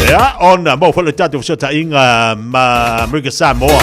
C: Ya, on mau follow jatuh serta ingat mereka Samoa.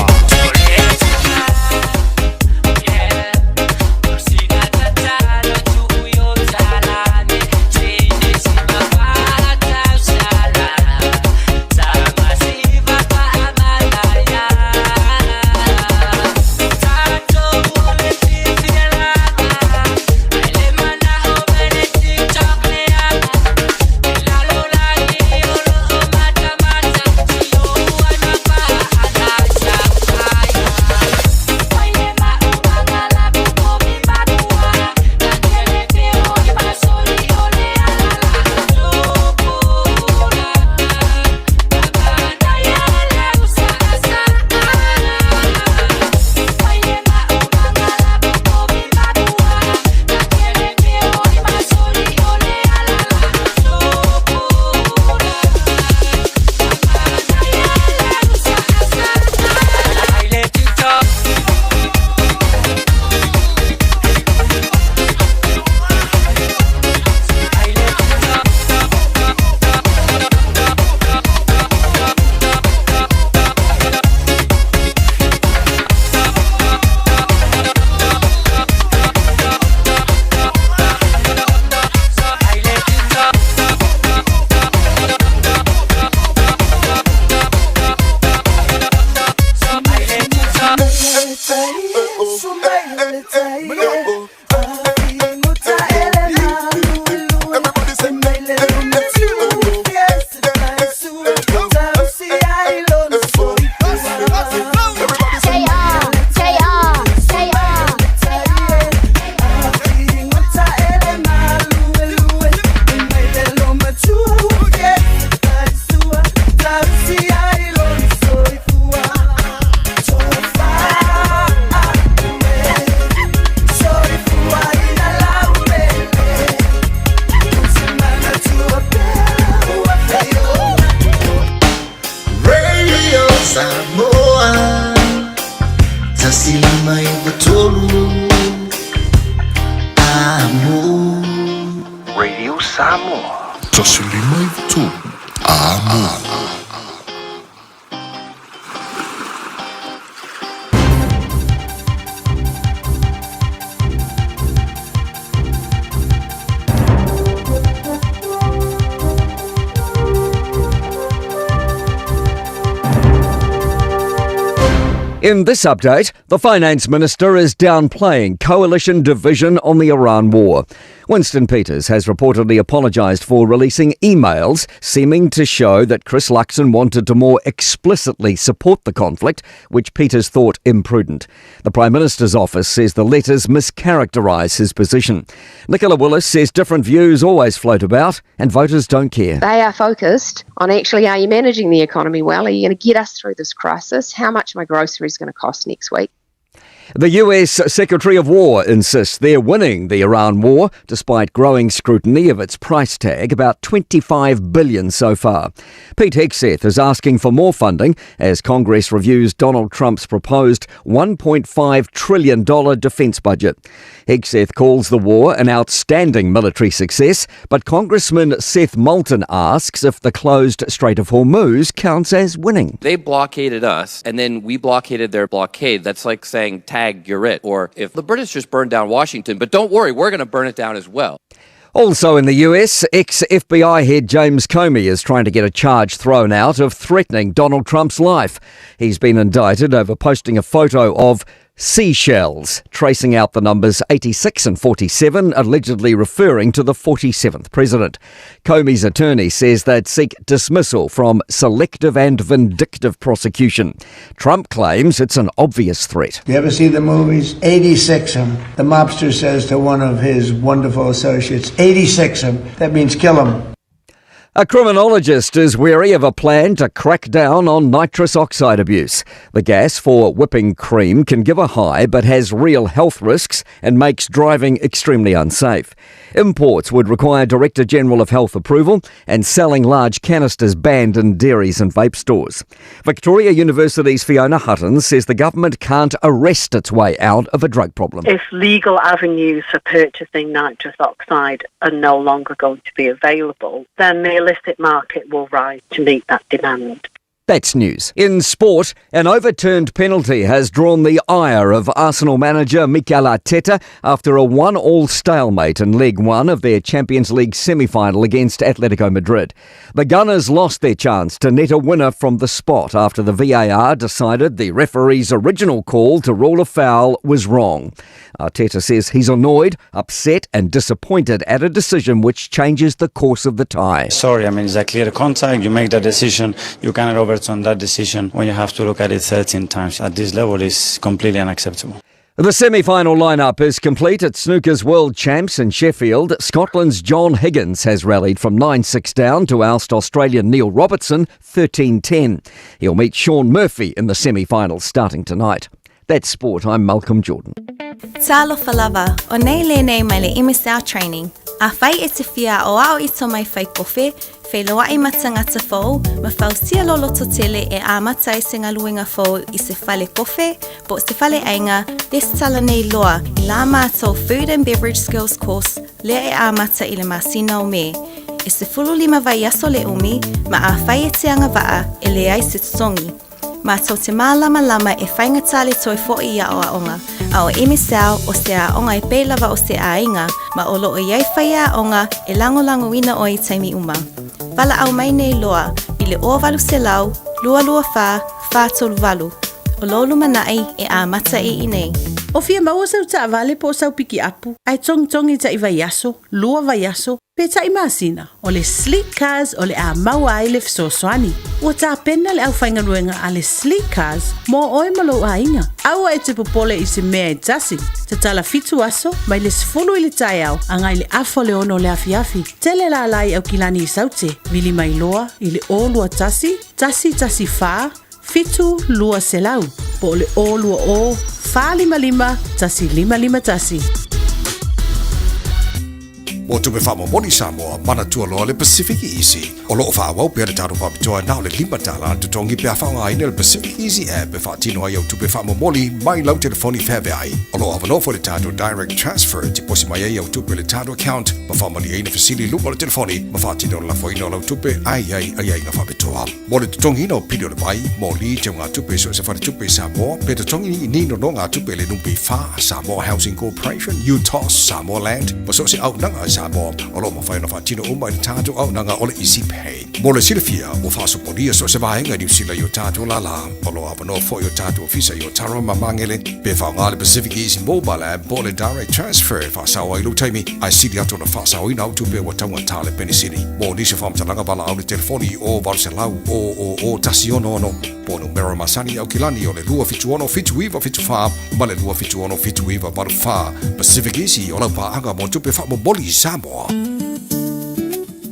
B: Samoa, tasili mai batolu, amo.
E: Radio Samoa.
F: Tasili mai batolu, amo.
G: In this update, the Finance Minister is downplaying coalition division on the Iran war. Winston Peters has reportedly apologised for releasing emails seeming to show that Chris Luxon wanted to more explicitly support the conflict, which Peters thought imprudent. The Prime Minister's office says the letters mischaracterise his position. Nicola Willis says different views always float about and voters don't care.
H: They are focused on actually, are you managing the economy well? Are you going to get us through this crisis? How much my groceries going to cost next week?
G: The US Secretary of War insists they're winning the Iran war, despite growing scrutiny of its price tag, about $25 billion so far. Pete Hegseth is asking for more funding as Congress reviews Donald Trump's proposed $1.5 trillion defence budget. Hegseth calls the war an outstanding military success, but Congressman Seth Moulton asks if the closed Strait of Hormuz counts as winning.
I: They blockaded us, and then we blockaded their blockade. That's like saying, tag, you're it. Or if the British just burned down Washington, but don't worry, we're going to burn it down as well.
G: Also in the US, ex-FBI head James Comey is trying to get a charge thrown out of threatening Donald Trump's life. He's been indicted over posting a photo of seashells, tracing out the numbers 86 and 47, allegedly referring to the 47th president. Comey's attorney says they'd seek dismissal from selective and vindictive prosecution. Trump claims it's an obvious threat.
J: You ever see the movies? 86 'em. The mobster says to one of his wonderful associates, 86 'em. That means kill 'em.
G: A criminologist is wary of a plan to crack down on nitrous oxide abuse. The gas for whipping cream can give a high but has real health risks and makes driving extremely unsafe. Imports would require Director General of Health approval and selling large canisters banned in dairies and vape stores. Victoria University's Fiona Hutton says the government can't arrest its way out of a drug problem.
K: If legal avenues for purchasing nitrous oxide are no longer going to be available, then the illicit market will rise to meet that demand.
G: That's news. In sport, an overturned penalty has drawn the ire of Arsenal manager Mikel Arteta after a 1-1 stalemate in Leg 1 of their Champions League semi-final against Atletico Madrid. The Gunners lost their chance to net a winner from the spot after the VAR decided the referee's original call to rule a foul was wrong. Arteta says he's annoyed, upset and disappointed at a decision which changes the course of the tie.
L: Sorry, it's a clear contact. You make that decision. You cannot overturn that decision when you have to look at it 13 times. At this level, is completely unacceptable.
G: The semi-final lineup is complete at Snooker's World Champs in Sheffield. Scotland's John Higgins has rallied from 9-6 down to oust Australian Neil Robertson 13-10. He'll meet Sean Murphy in the semi-finals starting tonight. That's sport. I'm Malcolm Jordan.
M: Talofa lava, o nei le nei mai le imisau training. A whai e te whia o ao ito mai whai kofe, whai loa i matanga te whau, ma whau sia lolo to tele e a mata i singa luinga whau i se whale kofe, bo se whale ainga, des tala nei loa i la mātou Food and Beverage Skills course, lea e a mata i le masina o me. E se fulu lima vai aso le umi, ma a whai e te anga waa e le ai se tutongi. Mātou te mālama e whaingatale toi fo'i ia o aonga, a o emisau o se aonga e pēlawa o se ainga, ma o loo iai whai aonga e lango ina o i taimi uma. Wala au mai nei loa, i le ovalu se lau, lua wha tolu walu. O lolu manai e a mata i nei.
N: O fia maua sau ta vale po sau piki apu. Ai tongi ta iwa yaso, lua va yaso. Pe ta imasina, o le sleek cars o le a maua ai le fisoswani. Ua ta pena le au whainga ruenga a le sleek cars, mo oe malo a inga. Aua e te popole i se mea e tasi. Te tala fitu aso, mai le sifulu i le tai au, angai le afo le ono le afiafi. Tele la lai au kilani i saute, vili mai loa, i le o lua tasi fa, fitu lua selau. Po le o lua o, fa lima, tasi lima tasi.
O: O tupe whamo moni Samoa, mana tua loa le Pacific Easy. O loo whawau pia le tāru whapitoa nao le limatala tu tongi pia whaunga aina le Pacific Easy app e whaatino ai au tupe whamo moni mai lau telefoni Fiafia ai. O loo awanofo le tāru direct transfer ti posi mai ai au tupe le tāru account ma whamali aina fasili lupa le telefoni ma whaatino la whaino lau tupe ai nga whapitoa. Mo le tutongi ino pidio le mai, mo li te ngā tupe so se whare tupe Samoa, pe tutongi nino no ngā tupe le numpi wha Samoa Housing Corporation, UTOS, Samoa Land, ma so se au nanga Samoa, o lo mawhaina whaatino umai le tātu au nanga o le Easy Pay. Mo le silifia, o whaasoporia so se wahenga New Zealand yo tātu la la, o lo awano fo yo tātu ofisa yo tara mamangele, pe whaunga le Pacific Easy Mobile app, po le direct transfer, whaasawa ilu taimi, ai sili ato na whaasawa ina au tupe wa taunga tāle penisini. Mo nisi whamtalanga wala au le telefoni o Valselau, o tasi ono, po numero masani au kilani o le lua fitu ono fitu iwa fitu wha, ma le lua fitu ono fitu iwa waru wha, Pacific Easy o lau paanga mo tupe wha mo boli Samoa.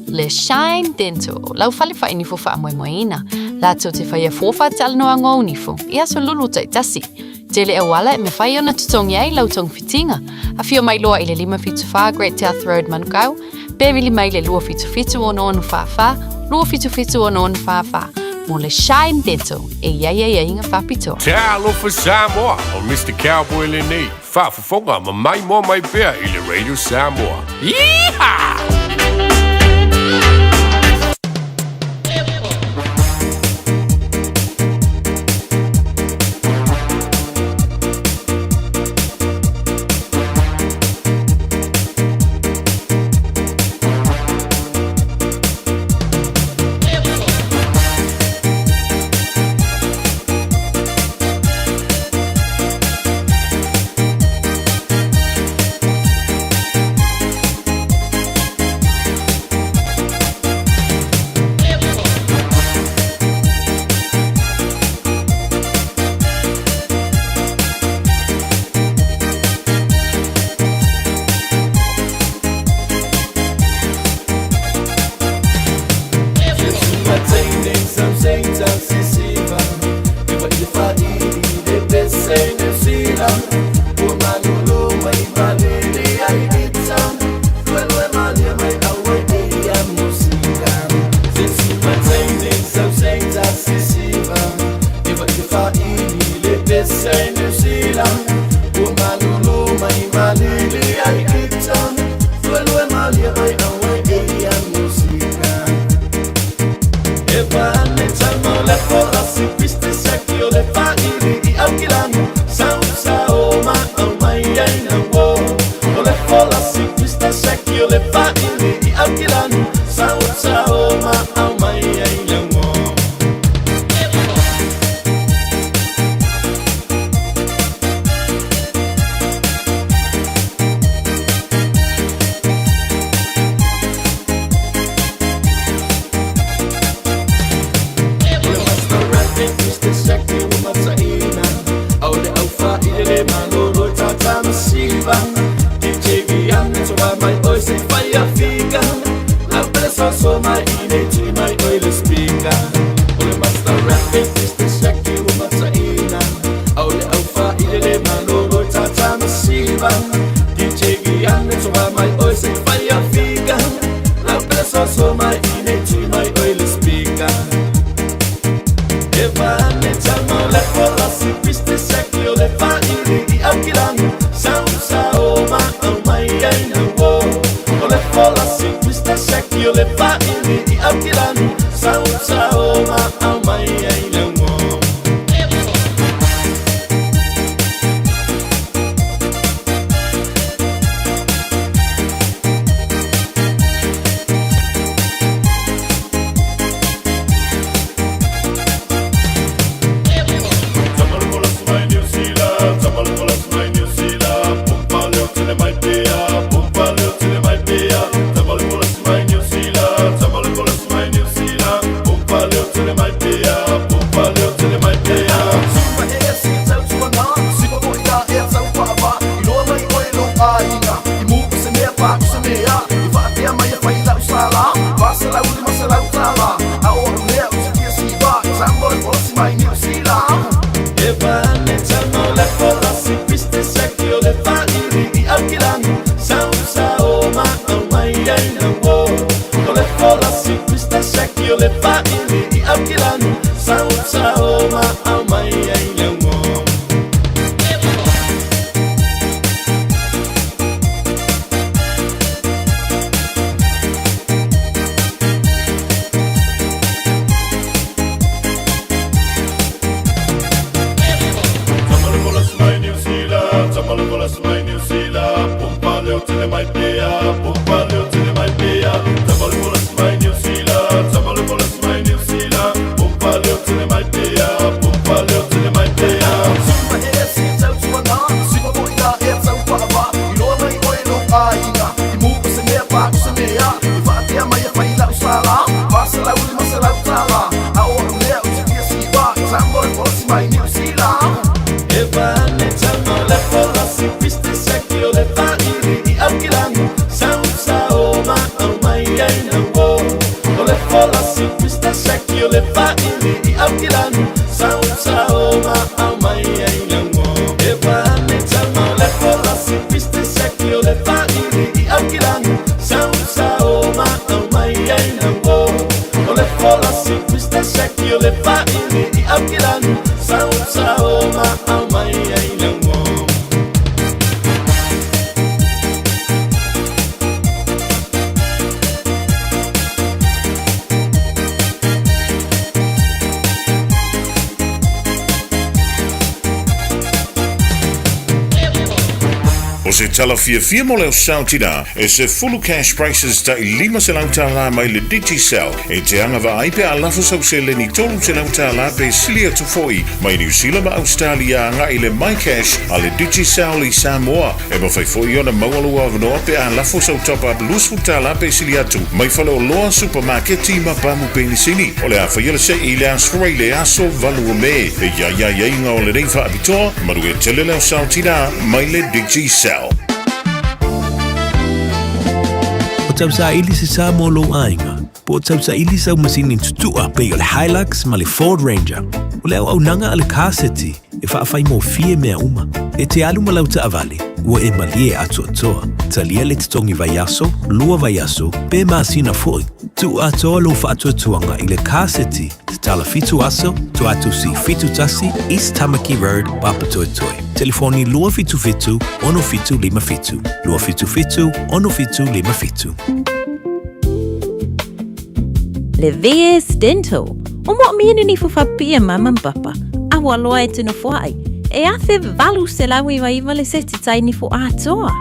P: Le Shine Dental, lau whale wha inifo wha moemoeina. Lato te whaia fōwha te alanoa ngō unifo, ia so lulu tai tasi. Te le awala me whai ona tutongi ai lau tong fitinga. A whio mai loa i le 5 Great South Road Manukau, bevili mai le lua fitu ono onu wha, lua fitu ono onu wha. Mo le Shine Dental, e ia inga whapitoa.
Q: Te alofa Samoa, o Mr. Cowboy le nei. Whaafafonga ma mai mo mai pēr i le Radio Samoa. Yeehaw!
R: bolas mai New Zealand, pompa leo tele mai pea, pompa leo tele mai pea. Tamale bolas mai New Zealand, tamale bolas mai New Zealand, pompa leo tele mai pea, pompa leo tele mai pea. Simba e si tau tuana, simba boina e tau paava, ilona I oe no ainga, I muku se mea paku se mea, I Fiafia Mai e whaila usala, Vasalau I masalau tala, a ora mea o te kia siwa, tamale bolas mai New Zealand. E vane tamale bolas I piste sekio le whairi I aukilangu, sausa o ma au mai ai na wo. O le bolas I piste sekio le whairi I aukilangu, sausa o ma au mai ai na wo. E vane tamale bolas I piste sekio le whairi I aukilangu, sausa o ma au mai ai na wo. O le bolas I piste sekio le whairi I aukilangu, sausa o ma au mai ai na wo.
C: O se tala Fiafia mo leo sautina, e se fulu cash prices ta I 5 lauta la mai le Digicel, e te anga va aipe a lafo sau se le ni tolu se lauta la pe silia tu foi, mai New Zealand ma Australia nga I le mai cash a le Digicel I Samoa, e ma fai foi ona maualua avanoa pe a lafo sau topa lusu ta la pe silia tu, mai fale o loa supermarket ma pamu penisini, o le a fai ele se I le asfrei le aso valu o me, e ya inga o le reifa abitoa, maru e tele leo sautina, mai le Digicel.
S: O tau sa ili se sa mo lo ainga. Po o tau sa ili sa masini tutua pe o le Hilux ma le Ford Ranger. O le au nanga ale kaseti e whaafai mo fie mea uma. E te alu ma lau ta avale, ua e malie atu atoa. Talia le titongi vaiaso, lua vaiaso, pe maasina foi. Tu atoa lo whaatuatuanga I le kaseti, te tala fitu aso, tu atu si fitu tasi, East Tamaki Road, Papatoetoe. Telefoni lua fitu fitu, ono fitu lima fitu. Lua fitu fitu, ono fitu lima fitu.
T: Le VS Dental. O mo mienu ni fufapia mama papa. Awa loa e tino fuai. E athe valu se lawi wa iwa le seti tai ni fu atoa.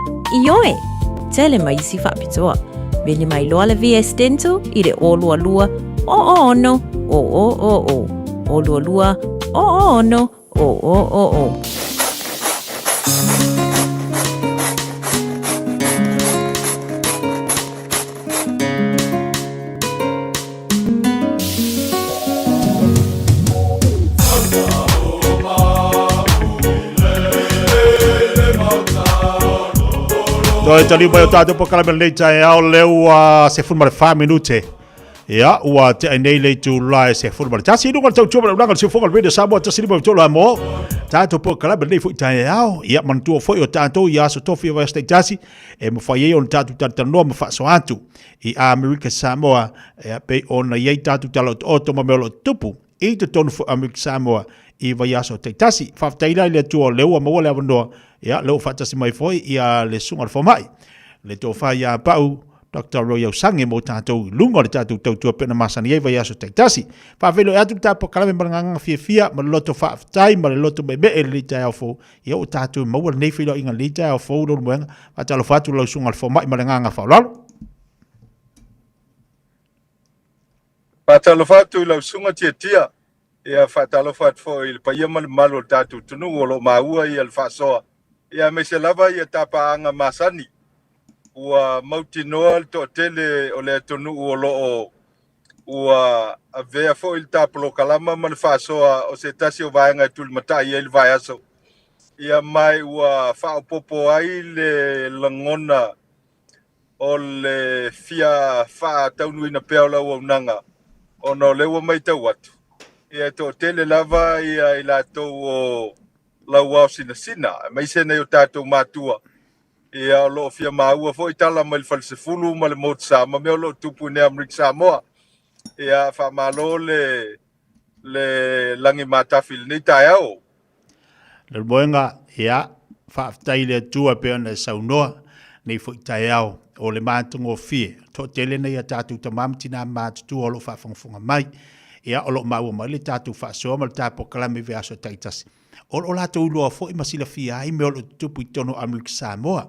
T: Ioe. Tele mai si fapitoa. Veni mai loa le VS Dental I le o lua lua. O ono. O. O lua lua. O ono. O.
C: Toi tali mai o tātou pakalame nei tai au leu se fun mare 5 minute. Ia, ua te nei le tu lai se fun mare. Tasi nunga tau tuma nanga se fonga video Samoa tasi ni mai tola mo. Tātou pakalame nei fu tai au. Ia mantua foi o tātou ia so tofi wa stai tasi e mo fai on tātou tātou mo fa so atu. I America Samoa e pe ona ia tātou talo o ma melo tupu. I te tonu fu America Samoa I vai aso te tasi. Whaftaila le tua leua maua le avanoa. Ia, leo fatasi mai foi ia le sunga le fomai. Le tō whai a pau, Dr. Royal Sange mo tātou lunga le tātou tautua pena masani ei vai aso te tasi. Whawhelo e atu tāpo kalame maranganga Fiafia, ma le loto whaftai, ma le loto me e le litai au fō. Ia o tātou maua le neifilo inga litai au fō, lor muenga, atalo whatu lau sunga le fomai maranganga whaulalo.
U: Patalo whatu lau sunga tia. Ia whatalo whatu fo I le paia malo tātou tunu o lo maua I al whasoa. Ia me se lava ia tapaanga masani. Ua mauti noa to tele o le tonu o lo ua avea fo il tapolo kalama man whasoa o se tasi o vaenga tul matai il vaiaso. Ia mai ua whao popo ai le langona o le fia wha taunuina peola o nanga. O no lewa mai tau atu. Ia to tele lava ia ila to o lau au sina. Mai sena yo tātou mātua. Ia o lo fia maua fo itala mai falsefulu ma le mot sama me o lo tupu ne Amerika Samoa. Ia wha malo le langi matafil ni tai au.
C: Le moenga ia whaftai le tua pe ana saunoa nei fo itai au o le mātungo fie. To tele nei a tātou tamamtina mātutu o lo whafonga mai. Ia o lo maua mai le tātou whasoa ma le tāpo kalame ve aso taitasi. O lātou loa fo i masila fia ai me o lo tupu i tono Amerika Samoa.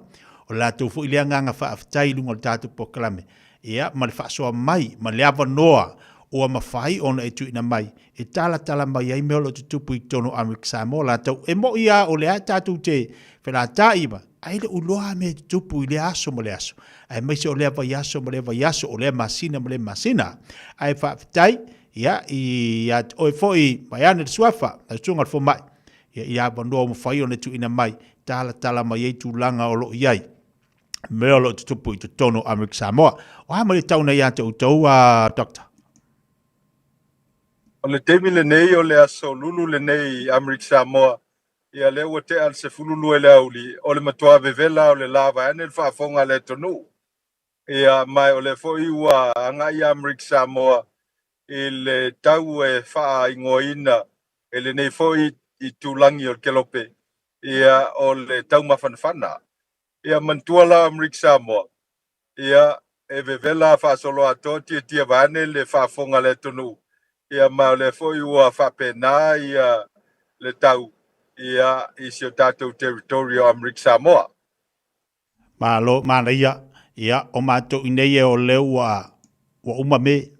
C: O lātou fo i lea nganga whaafitai lunga le tātou pokalame. Ia, ma le whaasoa mai, ma le awa noa o mawhai ona e tuina mai. E tala mai ai me o lo tupu i tono Amerika Samoa lātou. E mo ia o lea tātou te whenata iwa. Ai le uloa me tupu i le aso mo le aso. Ai mai se o lea vai aso mo le vai aso, o lea masina mo le masina. Ai whaafitai, ia, ia oe fo i mai ane le suafa, na sunga fo mai. Ia bandoa mo whai o ne tuina mai, tala mai ei tūlanga o lo iai. Mea lo tupu i te tono Amerika Samoa. O hama le tauna ia te utau a doktor.
U: O le temi le nei o le aso lulu le nei Amerika Samoa. Ia le ua te al se fululu e le auli. O le matua vevela o le lava ane le whaafonga le tonu. Ia mai o le foi ua anga i Amerika Samoa. I le tau e wha ingoina. E le nei foi i tūlangi o le kelope. Ia o le tau mawhanawhana. Ia mantua la Amerika Samoa. Ia e vevela whaasolo ato tia vane le whaafonga le tonu. Ia mai le foi ua whapena ia le tau. Ia i sio tātou territorio Amerika Samoa.
C: Malo, mana ia, o mātou inei e o leo wa umame.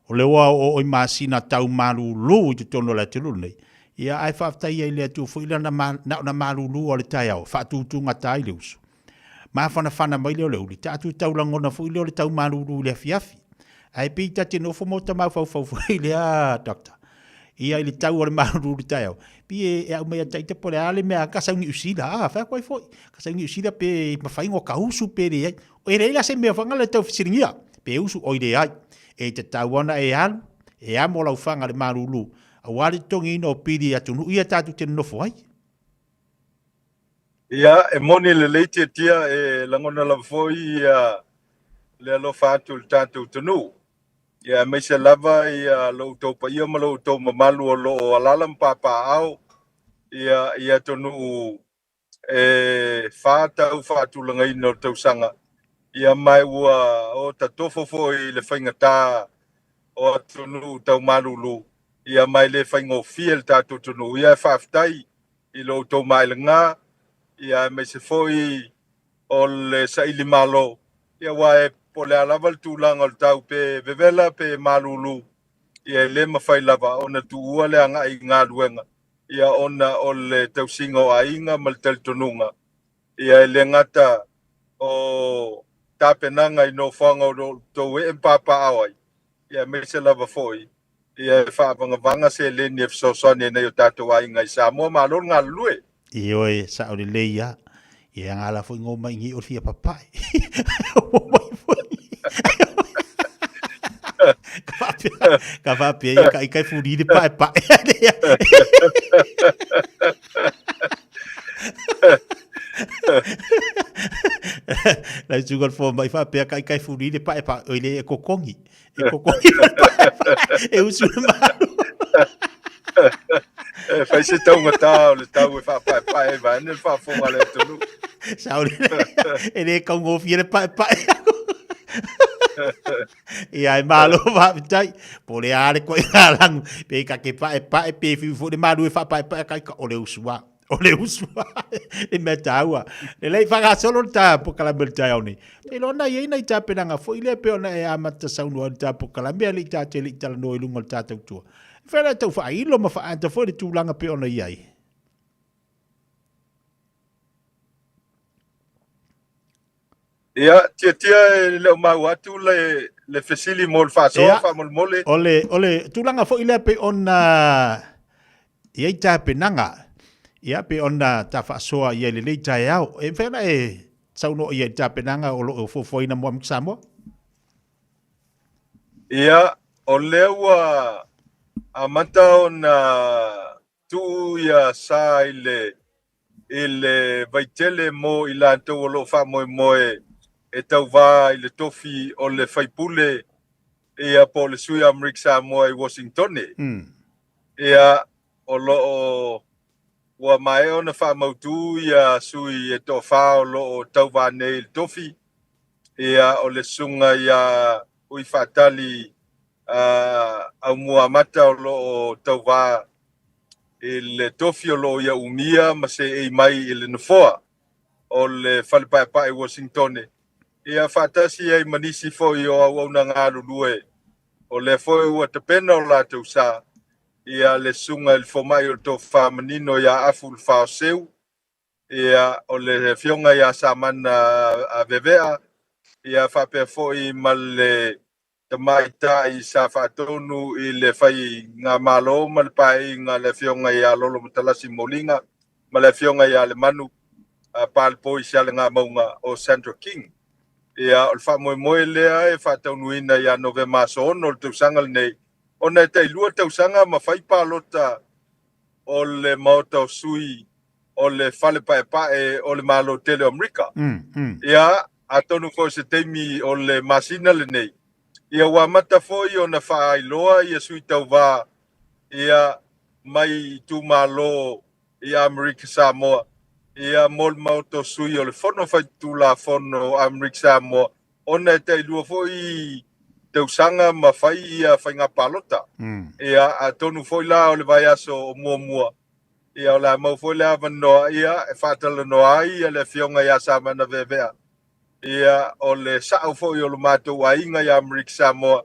C: O leo o masina tau marulu i te tono la te lulu nei. Ia ai whaftai ai lea tu fuila na marulu o le tai au, whaatutunga tai le usu. Maa whana mai leo leo li, tātu tau langona fuila o le tau marulu le fiafi. Ai pita te nofo mota mau fau fuila, doktor. Ia ili tau o le marulu le tai au. Pi e au mea taita pole ale mea kasaungi usila, whea koe foi. Kasaungi usila pe mawhaingo ka usu pe re ai. O e reila se mea whangala tau fisiringia, pe usu oire ai. E te tauana e alu, e amo lau whanga le marulu. A wale tongi ino piri atunu, ia tātu te nofo ai.
U: Ia, e moni le leite tia e langona la foi ia le alo fatu le tātou tunu. Ia meise lava ia lo tau pa ia ma lo tau mamalu o lo alalam papa au. Ia tonu e whātau fatu langa ino tau sanga. Ia mai ua o ta tofo foi le whaingata o tunu tau marulu. Ia mai le whaingo fiel tātou tunu. Ia e whaftai i lo tau mailanga. Ia me se foi o le saili malo. Ia wae po le alaval tūlanga o tau pe vevela pe malulu. Ia le mawhai lava ona tu ua le anga i ngā ruenga. Ia ona o le tausingo a inga mal tel tonunga. Ia le ngata o tapenanga i no whanga o tau e mpapa awai. Ia me se lava foi. Ia whaavanga se le ni efsosone nei o tātou a inga i Samoa malor ngā lue.
C: I oe sa o le leia, i angala fo ngō mai ngi o fia papai. Ka whapia ia ka ikai furi de pae pae. Lai sugar fo mai whapia ka ikai furi de pae pae. Oile e kokongi. E kokongi pae pae. E usu maru.
U: Fai se tau ngata o le tau e whapai pae vai ne whafonga le tunu.
C: Sauri, e le kau ngōwhia le pae pae. Ia e malo whapitai, po le are koe ngā langu, pe ka ke pae pae, pe whiwho le maru e whapai pae kai ka o le usua. O le usua, e mea tāua. Le lei whangasolo le tā po kalamea le tai au nei. Te lona i eina i tā penanga, fo i le pe ona e amata saunua le tā po kalamea le i tā te li tala no i lunga le tā tautua. Whera tau whailo ma whaanta fo le tūlanga pe ona iai.
U: Ia, tia le o mau atu le fesili mo le whasoa, wha mole.
C: Ole, tūlanga fo i le pe ona iai tā penanga. Ia pe ona ta whaasoa iai le lei tai au. E whera e sauno iai tā penanga o lo fofoina mo am Samoa?
U: Ia, o lewa a mata o na tu ia sa ile vaitele mo ila tau o lo wha moe e tau wā i le tofi o le whaipule ia po le sui Amerika Samoa i Washington. Ia o lo o ua mai o na wha mautu ia sui e to wha o lo o tau wā nei le tofi. Ia o le sunga ia ui whatali au mua mata o lo o tau wā le tofi o lo ia umia ma se e mai le nofoa o le whalepaepae Washington. Ia whaatasi ai manisi foi o au na ngāru lue o le foi ua te pena o lātou sā. Ia le sunga il fomai o tō whamanino ia afu le whaoseu. Ia o le fionga ia samana a vevea. Ia whapea foi ma le tamaita i sa whaatonu i le whai ngā malo ma le pai ngā le fionga ia lolo matalasi molinga. Ma le fionga ia le manu palpo i sia le ngā maunga o Central King. Ia o le whamoemoe lea e whaataunuina ia nove maso ono le tausanga le nei. Ona e tei lua tausanga ma whai palota o le maota o sui o le whale pae o le malo tele Amerika. Ia atonu ko se teimi o le masina le nei. Ia wa mata foi o na whaailoa ia sui tau wā. Ia mai tu malo ia Amerika Samoa. Ia mol maoto sui o le fono whai tula fono Amerika Samoa. Ona e tei lua foi tausanga ma whai ia whai ngā palota. Ia atonu foi la o le vai aso o mua. Ia o la mau foi la vanoa ia e whatala noa ia le fionga ia samana vevea. Ia o le sao foi o le mātou ainga ia Amerika Samoa.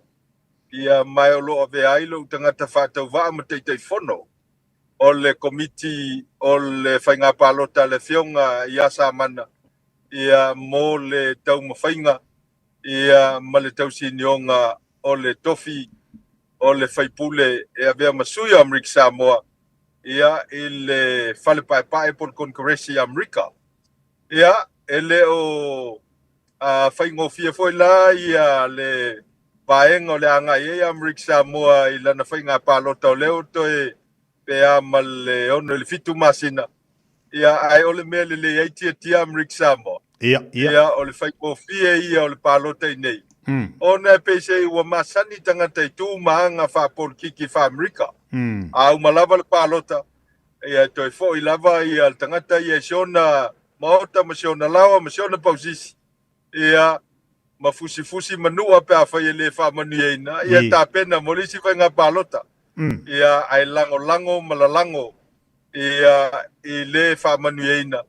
U: Ia mai o loa vea ilo tangata whatau waa ma teitei fono. O le komiti o le whainga palota le fionga ia samana. Ia mo le tau mawhainga. Ia ma le tau sinionga o le tofi o le whaipule e vea masui Amerika Samoa. Ia i le whale pae por Kongresi Amerika. Ia ele o whaingofia foi la ia le paenga o le anga ia Amerika Samoa i lana whainga palota o leo toe pea ma le ono le fitu masina. Ia ai ole mea le aitia Amerika Samoa. Ia o le whaingofia ia o le palota i nei. Ona pe se ua masani tangata i tū maanga whapol kiki wha Amerika. Au malava le palota. Ia toi fo i lava ia le tangata ia siona maota ma siona lawa ma siona pausisi. Ia ma fusi manua pe a whai le whamanu eina. Ia tā pena molisi whai ngā palota. Ia ai lango malalango. Ia i le whamanu eina.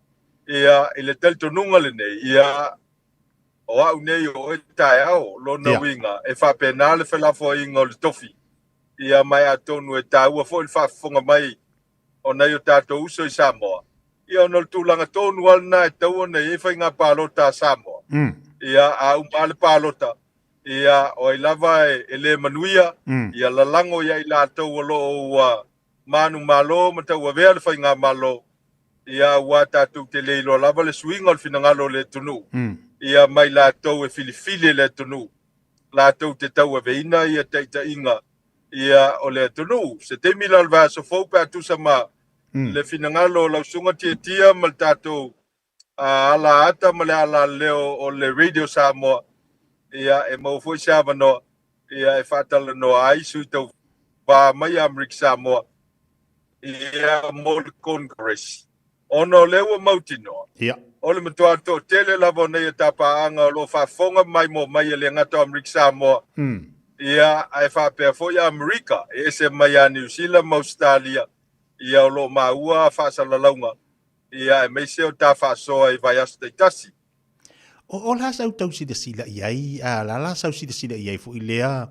U: Ia i le teltonunga le nei. Ia o au nei o e tae au lona winga. E whapena le whelafo inga o le tofi. Ia mai atonu e tāua fo i whafonga mai. O nei o tātou uso i Samoa. Ia ono le tūlanga tonu alna e tau nei e whai ngā palota Samoa. Ia a umale palota. Ia o i lava e le manuia. Ia lalango ia i lātou alo o manu malo ma tau a vea le whai ngā malo. Ia ua tātou te leilo lava le swinga o le finangalo le tunu. Ia mai lātou e filifili le tunu. Lātou te tau a veina ia teita inga. Ia o le tunu. Se te mila alva so fau pe atu sama le finangalo lau sunga tia mal tātou ala ata ma le ala leo o le radio Samoa. Ia e mau fui siava no. Ia e whatala no ai sui tau wā mai Amerika Samoa. Ia mo le Congress. Ono lewa mautino. O le matua to tele lavo nei e tapaanga o lo whafonga mai mo mai e le ngata Amerika Samoa. Ia ai whapea fo ia Amerika. E se mai a New Zealand ma Australia. Ia o lo maua whasalalaunga. Ia e meise o ta whasoa i vai asu teitasi.
C: O la sau tau si de sila iai, la sau si de sila iai fo i lea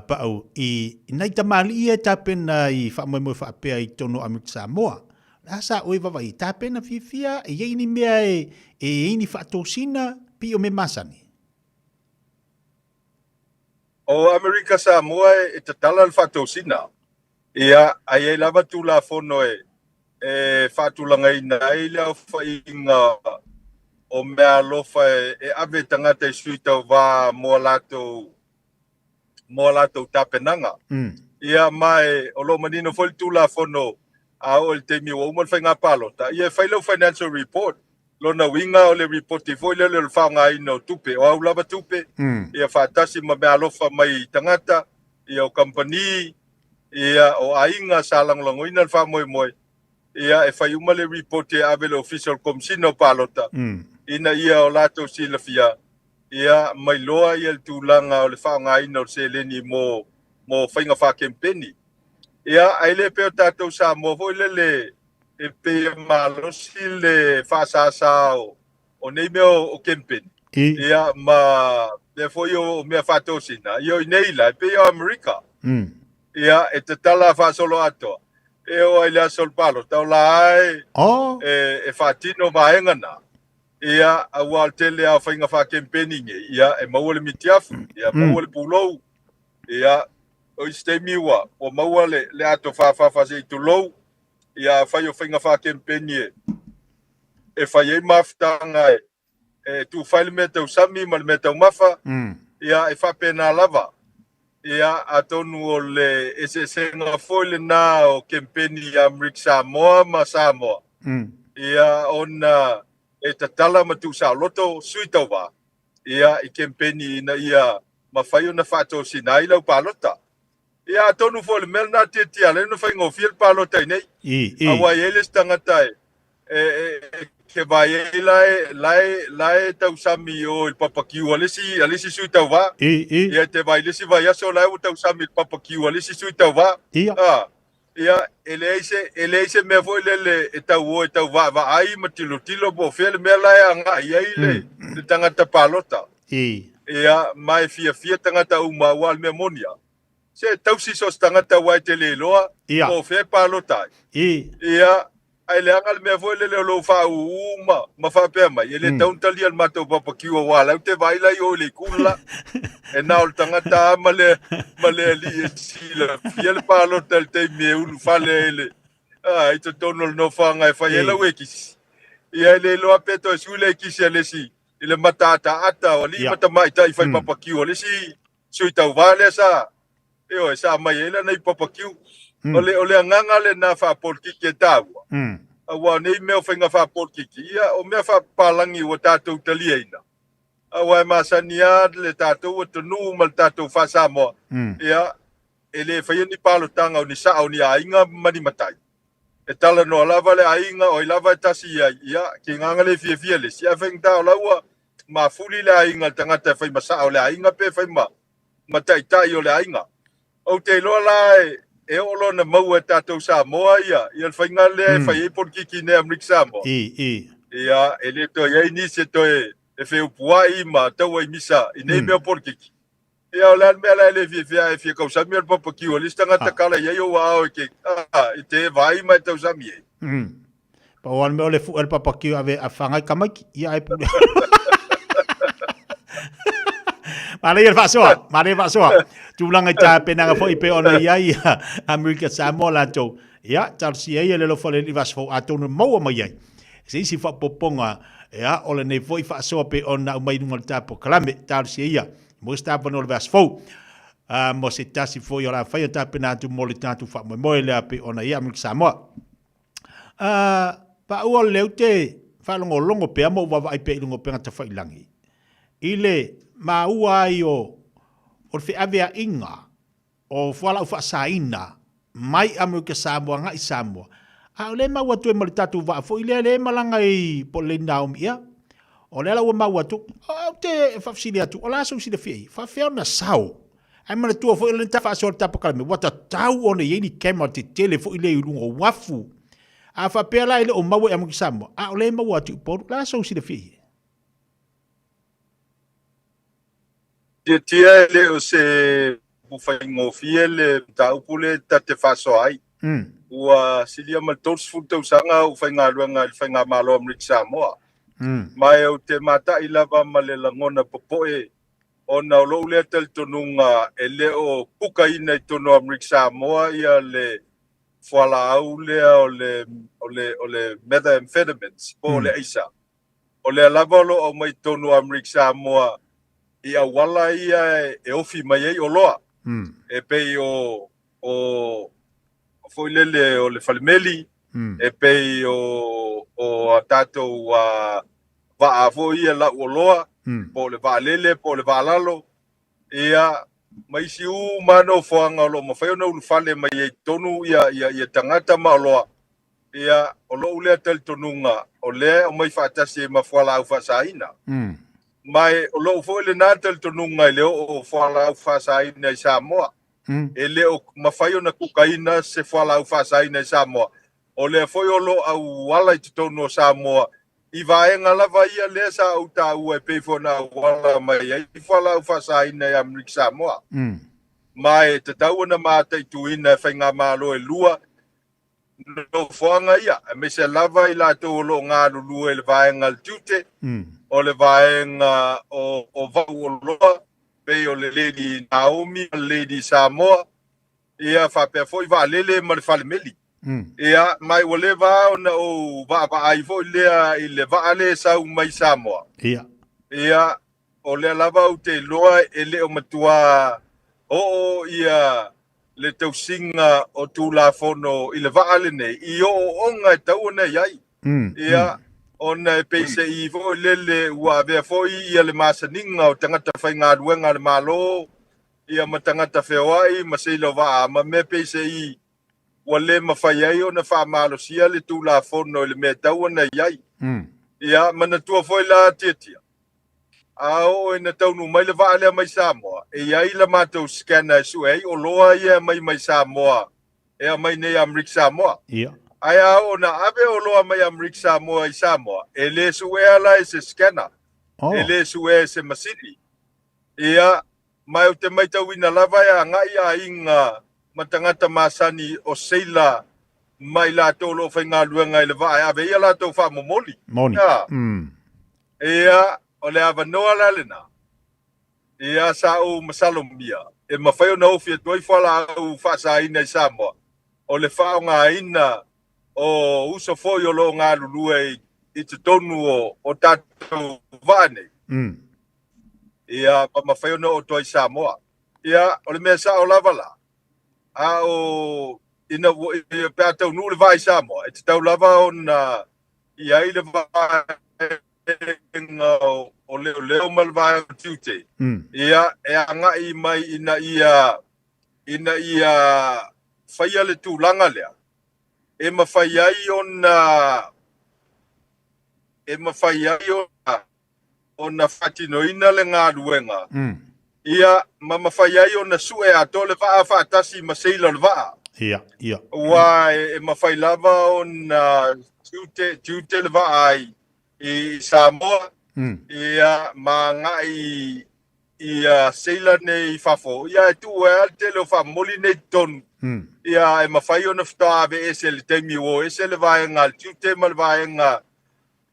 C: pau i nai tamali ia tapena i whamoe whapea i tono Amerika Samoa. La sa oi vava i tapena fifia e iei ni mea e iei ni whaatosina pi o me masani.
U: O Amerika Samoa e tatala le whaatosina. Ia ai e lava tu la fono e whaatulanga i nai leo whainga o mea lofa e ave tangata i sui tau wā mua latou tapenanga. Ia mai o lo manino foi tu la fono a o te mi o mo whainga palota. Ia whailau financial report. Lona winga o le report i foi le whaunga i no tupe. O au lava tupe. Ia whaatasi ma mea lofa mai tangata. Ia o company. Ia o ainga sa langlango ina whamoe. Ia e whai uma le report e ave le official comsino palota. Ina ia o lato sila fia. Ia mai loa ia le tūlanga o le whaunga ina o se leni mo whainga wha kempeni. ia ai le pe tatou Samoa foi le e pe malosi le whaasasa o nei mea o kempeni. Ia ma le foi o mea whatosina. Ia i nei la pe o Amerika. Ia e te tala whaasolo atoa. E o ai lea solpalo. Tau la ai e whatino maengana. Ia a wal tele a whainga wha kempeni nge. Ia e maua le mitiafu. Ia maua le pulou. Ia o stay miwa. O maua le ato wha se i tulou. Ia whai o whainga wha kempeni e whai e maftanga e tu whai le me tau sami ma le me tau mafa. Ia e whapena lava. Ia atonu o le e se senga foi le nā o kempeni Amerika Samoa ma Samoa. Ia ona e tatala ma tu sa loto sui tau wā. Ia i kempeni na ia ma whai o na whato sinai lau palota. Ia atonu foi le mel nā tia le no whai ngofia le palota i nei. Awa i eles tangata ke vai lai tau sami o il papakiu alisi sui tau wā. Ia te vai lisi vai aso lai o tau sami il papakiu alisi sui tau wā. Ia eleise mea foi le e tau wā ai ma tilo bo fele mea lai anga ia le tangata palota. Ia mai fia tangata uma wal mea monia. Se tau sisos tangata wai te le loa bo fe palota. Ia ai le angal me foi le lo fa uma ma fa pe mai ele tau tali al mato papa ki o wala te vai la yo le kula e na o tangata male li sila fiel palo tel te me un fa le ai to tono no fa ngai fa ele wekis ia le lo apeto su le kisi le si ile matata ata o li mata mai tai fa papa ki o le si sui tau vale sa e o sa mai ele nei papa ki ole anganga le na fa por ki ke tau. Awa nei mea whainga wha por ki ki. Ia o mea wha palangi o tātou talia ina. Awa e masania le tātou o tunu ma le tātou wha Samoa. Ia e le whaiani palo tanga o ni sa o ni ainga mani matai. E tala no lava le ainga o i lava e tasi ia ki nganga le fia le. Sia whainga o laua ma fuli le ainga tangata whai masa o le ainga pe whai matai tai o le ainga. O te loa lai e olo na mau e tātou Samoa ia i al whainga lea e whai e por kiki ne Amerika Samoa. Ia e le to iei ni se to e wheu pua i ma tau ai misa i nei mea por kiki. Ia o lean mea le fia e fia kausami al papa kiwa listanga takala iei o wao e ke i te vai mai tau sami e.
C: Pa oan mea o le fu al papa kiwa ave a whangai kamaiki ia e pule. Mare il fasoa. Tu langa ta penanga fo ipe ona ia Amerika Samoa la to. Ia tal si ia le lo fo le vas fo atonu mo ma ia. Si fa poponga ia o le nei foi fasoa pe ona mai nunga ta po klame tal si ia. Mo sta pa no le vas fo. Mo se tasi fo ia la fa ta pena tu mo le tatu fa mo le pe ona ia Amerika Samoa. Pa o le te fa longo pe mo va vai pe longo pe ta fa ilangi. Ile ma ua i o fe avea inga o whala u whaasaina mai Amerika Samoa ngai Samoa. A o le maua tu e maritatu wa fo ile le malanga i po le naum ia. O le ala ua maua tu o te whafsili atu o la so si le fie. Whafeo na sao. Ai mana tua fo ile ta whaasora tapa kalame. Wata tau o ne yeni kema te tele fo ile i lungo wafu. A whapea la ile o maua i Amerika Samoa. A o le maua tu poru la so si le fie.
U: Tia le o se ufaingofia le taupule tate faso ai. Ua silia mal tors futa usanga ufainga luanga ufainga malo Amerika Samoa. Mai o te mata i lava ma le langona popoe ona o lou lea tel tonunga e le o puka ina i tono Amerika Samoa ia le whala au lea o le methamphetamines po le aisa. O le lava lo o mai tono Amerika Samoa ia wala ia e ofi mai ei o loa. E pei o foi lele o le falimeli, e pei o tatou va avo ia la o loa, po le va lele, po le va lalo, ia mai si u mano foanga lo ma fai no fale mai ei tonu ia tangata ma loa. Ia o lo ule tel tonunga o le o mai fatasi ma foala au fasaina. Mai o lo foi le natal tonunga le o fala fasaina i Samoa. e le o mawhai o na kukaina se whala au whasaina i Samoa. O le foi o lo au wala i tonu o Samoa. I vaenga lava ia le sa au ta ua e peifona wala mai ai i whala au whasaina i Amerika Samoa. Mai te tau na mata i tuina e whainga malo e lua. No whanga ia, me se lava i la tō lo ngā lulu e le vaenga le tute. O le vaenga o vau o loa. Pe o le Lady Naomi, Lady Samoa. Ia whapea foi va lele ma le whale meli. Ia mai o le va ona o va ai foi lea i le va ale sau mai Samoa. Ia o le lava o te loa e le o matua o ia le tausinga o tula fono i le va ale nei. I o onga e tau ona iai. Ia ona e peise i foi lele ua vea foi ia le masaninga o tangata whainga ruenga le malo. Ia matangata whewai ma seilo va ma me peise i wa le mawhai ai o na whamalo sia le tula fono le me tau ana iai. Ia mana tua foi la tiatia. Ao e na taunu mai le vaale mai Samoa. E iai la mātou skana e su ei o loa ia mai Samoa. E mai nei Amerika Samoa. Ai ao na ave o loa mai Amerika Samoa i Samoa. E le su e ala e se skana. E le su e se masini. Ia mai o te mai tau ina lava ia ngai a inga matangata masani o seila mai la tolo whainga luenga i le vae ave ia la tau wha momoli. Ia o le ava noa la lena. Ia sa o masalomia. E mawhaio na ofia tuai whala au whasa ina i Samoa. O le whao ngā ina o uso foi o lo ngā lulue i te tonu o tātou vāne. Ia pa mawhaio na o tuai Samoa. Ia o le mea sa o lava la. A o ina pēr tau nu le vai Samoa. E te tau lava o na ia i le vai o leo ma le vai o tiute. Ia e anga i mai ina ia whaia le tūlanga lea. E mawhai ai o na whatinoina le ngā ruenga. Ia mawhai ai o na sue ato le vaa whaatasi ma seila le vaa. Wa e mawhai lava o na tiute le vaa ai i Samoa. Ia ma ngai ia seila nei fafo. Ia e tu e te leo wha moli nei tonu. Ia e mawhai o na whta ave ese le teimi o ese le vaenga le tiute ma le vaenga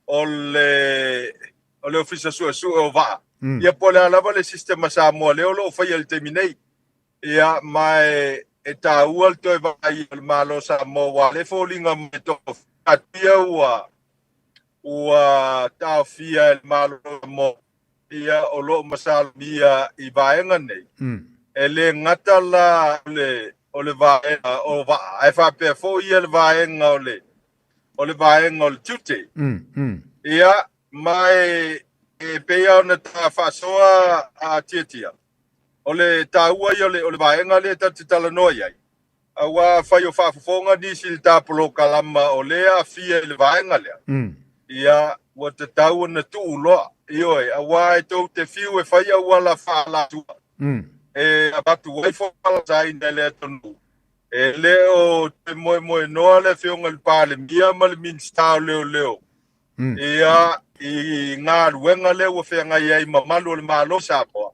U: o le ofisa sue o vaa. Ia po le alava le sistema Samoa leo lo whai le teimi nei. Ia mai e tā ua le toi vai le malo Samoa wa le fōlinga me to atia ua tau fia le malo mo. Ia o lo masalmia i vaenga nei. E le ngata la o le vaenga o vaa. E whapea fō ia le vaenga o le vaenga o le tute. Ia mai e pea ona tā whasoa a tiatia. O le tā ua i o le vaenga le tati tala noa iai. A wā whai o whafufonga nisi le tā polo kalama o lea fia i le vaenga lea. Ia ua te tau na tuu loa. Ioi, a wā e tau te fiu e whai a wala whala tua. E abatu waifo wala zaina le tonu. E leo te moe noa le whionga le pāle mia ma le minstau leo. Ia i ngā ruenga leo wa whianga iai ma malu le malo Samoa.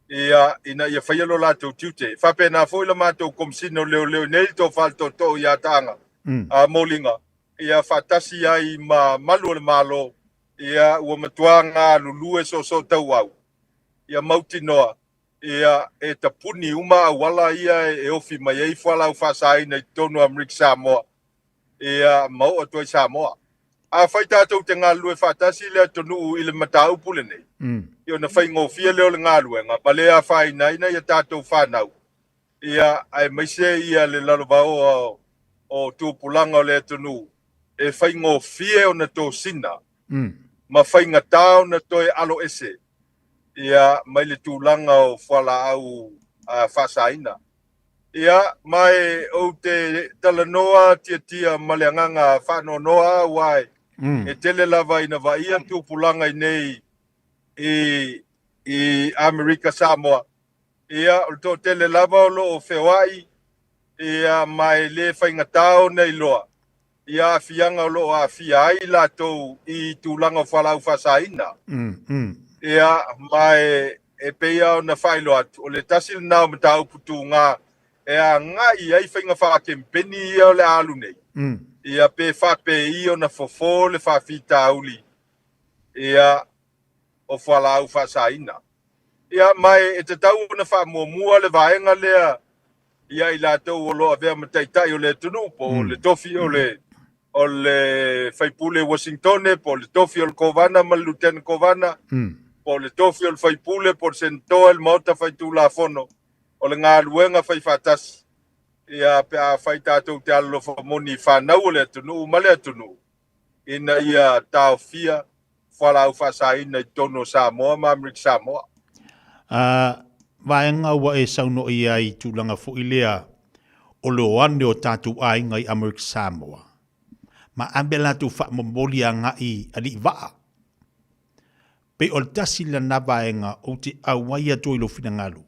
U: Ia ina ia whaialo la tau tiute. Whape nā fwoi la mātou komsino leo nei tō whalto tō ia tanga. A molinga. Ia whatasi ai ma malu le malo. Ia ua matua ngā lulue so tau au. Ia mauti noa. Ia e tapuni uma wala ia e ofi mai ei whala au whasai nei tonu Amerika Samoa. Ia mau atuai Samoa. A whai tātou te ngā lue whatasi lea tonu i le matau pule nei. Ia na whai ngofia leo le ngā lue ngā palea whai naina ia tātou whanau. Ia ai maise ia le lalovao o tūpulanga o lea tonu. E whai ngofia o na tō sina. Ma whai ngatau na toi alo ese. Ia mai le tūlanga o whala au whasaina. Ia mai o te talanoa tia maleanganga whano noa wai. E tele lava ina vaia tūpulanga i nei i Amerika Samoa. Ia o to tele lava o lo o Fewai. Ia mai le whaingatao nei loa. Ia fianga o lo a fia ai latou I tūlanga whalau whasaina. Ia mai e peia o na whailo atu. O le tasil nao matau putu ngā. Ea ngai ai whainga whakempeni ia o le alu nei. Ia pe whape I o na fofo le whawhita auli. Ia o whalau whasaina. Ia mai e te tau na whamua le vaenga lea. Ia I latou o loa vea mataitai o le tunu po le tofi o le whaipule Washington po le tofi o le Kovana ma Lieutenant Kovana po le tofi o le whaipule po le sentoa le mauta whaitu la fono o le ngā luenga whaifatasi ia pe a whaitatou te alo whamoni whanau o le tunu ma le tunu ina ia tau fia whalau whasaina I tono Samoa ma Amerika Samoa.
C: Vaenga wa e sauno ia I tūlanga fuilea o leo ane o tātou ainga I Amerika Samoa. Ma ambela tu wha momboli a ngai ali waa. Pe o tasi la na vaenga o te awaia toi lo fina ngalu.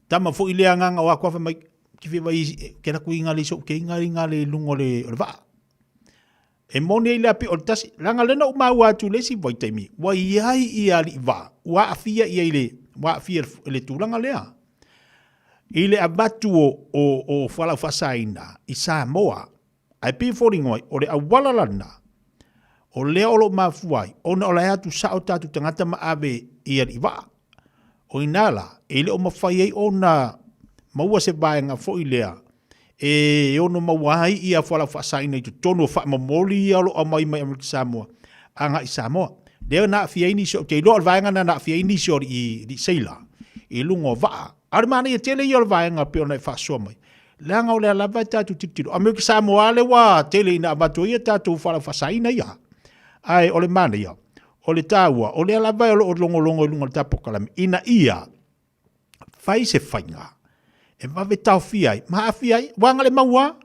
C: Tama fuilea nganga wa kwa mai kiwe vai kera kui ngali so ke ngali lungo le waa. E mone ila pe o tasi langa lena o mau atu lesi vai taimi. Wa iai I ali waa. Wa afia ia ile wa fia le tūlanga lea. Ile abatu o whala whasaina I Samoa, ai pīwhoringoi o le awalalana, o lea olo mafuai, o na o le atu sa o tatu tangata maawe I ariwa. O inala, ile o mawhai ei o na maua se vaenga fo I lea, e ono mawai I a whala whasaina I tu tono wha mamoli I alo a mai Amerika Samoa, anga I Samoa. Leo na fia ini so te lo vaenga na fia ini so I seila I lungo va ar mana ia tele I vaenga pe ona fa so mai langa o le lava tatu titiro Amerika Samoa le wa tele ina bato ia tatu fa saina ia ai o le mana ia o le taua o le lava o longo lungo tapo kalami ina ia fai se fainga e va vetau fiai ma fiai wanga le maua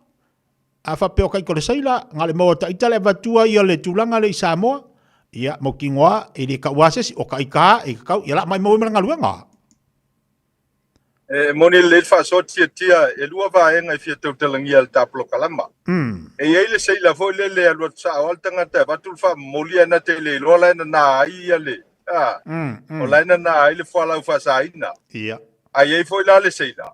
C: a fa pe o kai ko le seila ngale maua ta itale batua ia le tulanga le Samoa ia mo kingoa e le kawase o kai ka e ka ia la mai mo manga luenga
U: e moni le fa so tia e lua vaenga I fia tau talangi al taplo kalama e ele sei la vo le lo sa al tanga te batul fa molia na te le lo la na ai ale o la na ai le fa la fa sa ina
C: ia
U: ai e foi la le sei la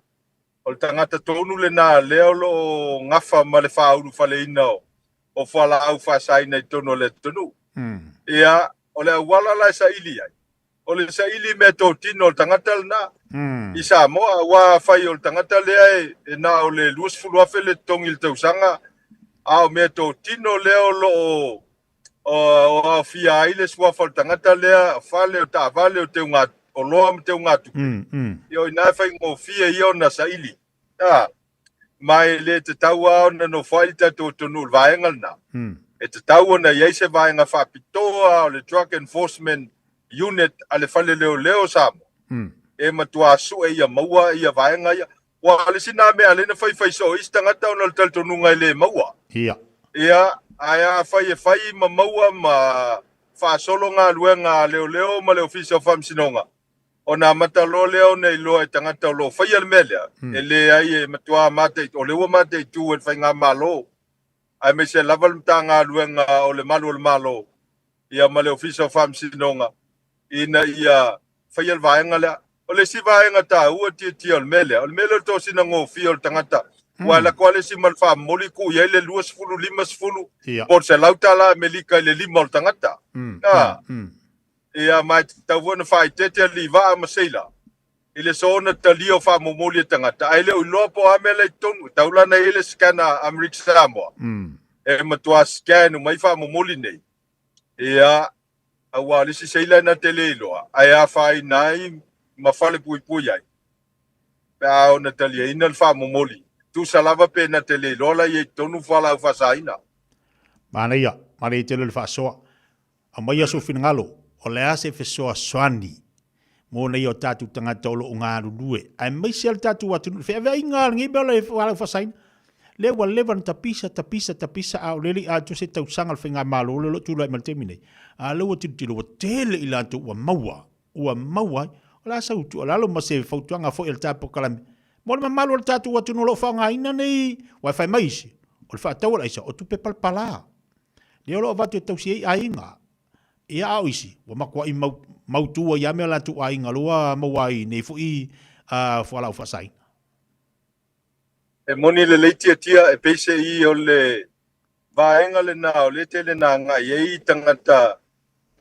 U: o tanga te tonu le na le lo ngafa ma le fa u fa le ina o fa la au fa sa ina tono le tonu ia o le wala la sa ili ai o le sa ili me to tino tangata na I Samoa wa fai o tangata le e na o le luas fulu afe le tongil tausanga a o me to tino le o lo o fia ai le swa fal tangata le fa le o ta vale o te unga o loa me te unga tu io ina fai mo fia io na sa ili mai le te taua na no fai ta to nul vaengal na e te tau na iei se vaenga whapitoa o le Drug Enforcement Unit a le whale leo Samoa. E matua su e ia maua ia vaenga ia. Wa le sina mea le na whai so ista ngata o na le taltonunga i le maua.
C: Ia.
U: Ia, aia whai ma maua ma whaasolo ngā luenga leo ma le ofisa o whamsinonga. O na matalo leo nei loa e tangata o lo whai al melea. E le ai e matua mate, o lewa mate tu e whai ngā malo. Ai me se laval mta ngā luenga o le malo. Ia ma le ofisa o whamsinonga. Ina ia whai al vaenga lea. O le si vaenga ta ua tia al melea. O le melea to sina ngō fia o tangata. Wa la kwale si mal fa moli ku ye le luas fulu limas fulu por se lauta la melika le lima tangata ia mai ta wona fa tete li va ma seila ile sona talio fa moli tangata ai le lo po amele ton taula na ile skana Amerika Samoa e matua scan mai fa moli nei ia awali si seila na telelo ai a fa nai ma fale pui ai pa ona talia ina fa moli tu salava pena tele lola ye tonu fala fasaina
C: mana ia tele fasoa a mai aso finngalo o le ase fesoa swani mo nei o tatu tanga tolo unga lue ai mai sel tatu atu fe inga ngi bele fala fasaina le wa levan tapisa a leli a tu se tau sangal finga malo lo tu lai maltemine a lo tu tilo tele ila tu wa maua la sa utu la lo ma se fautuanga fo el tapo kalame mo le malo le tatu atu no lo fanga ina nei wa fai mai si o le fa tau la isa o tu pe palpala le lo va te tau si ainga ia au isi wa makwa i mau tua ia me la tu ainga loa mawai nei fo i fo la fa sai
U: e moni le leitia tia e pese i o le vaenga le na o le tele na nga i tangata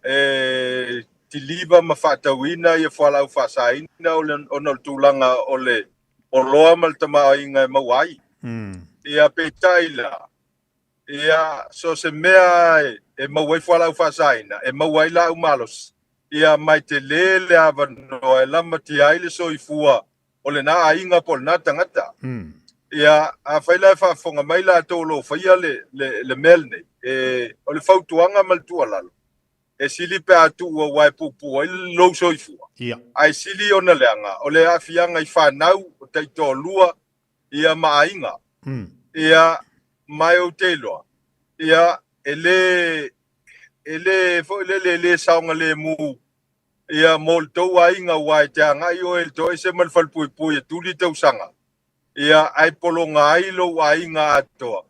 U: e tiliva ma fatawina ia fala fa saina o le ono tulanga o le o loa mal tama inga mawai ia petaila ia so se mea e mawai fala fa saina e mawai la umalos ia mai te lele ava no e lama ti aile so i fua o le na ainga pol na tangata ia a faila fa fonga mai la to lo faia le melne e o le fautuanga mal tualalo e sili pe atu ua wai pupu ai lo so i fua ai sili ona leanga o le afianga i whanau o teito lua ia maainga ia mai o teiloa ia ele saunga le mu ia molto ainga wai te anga i o el to ese mal fal pui pui tuli tau sanga ia ai polonga ai lo ainga atoa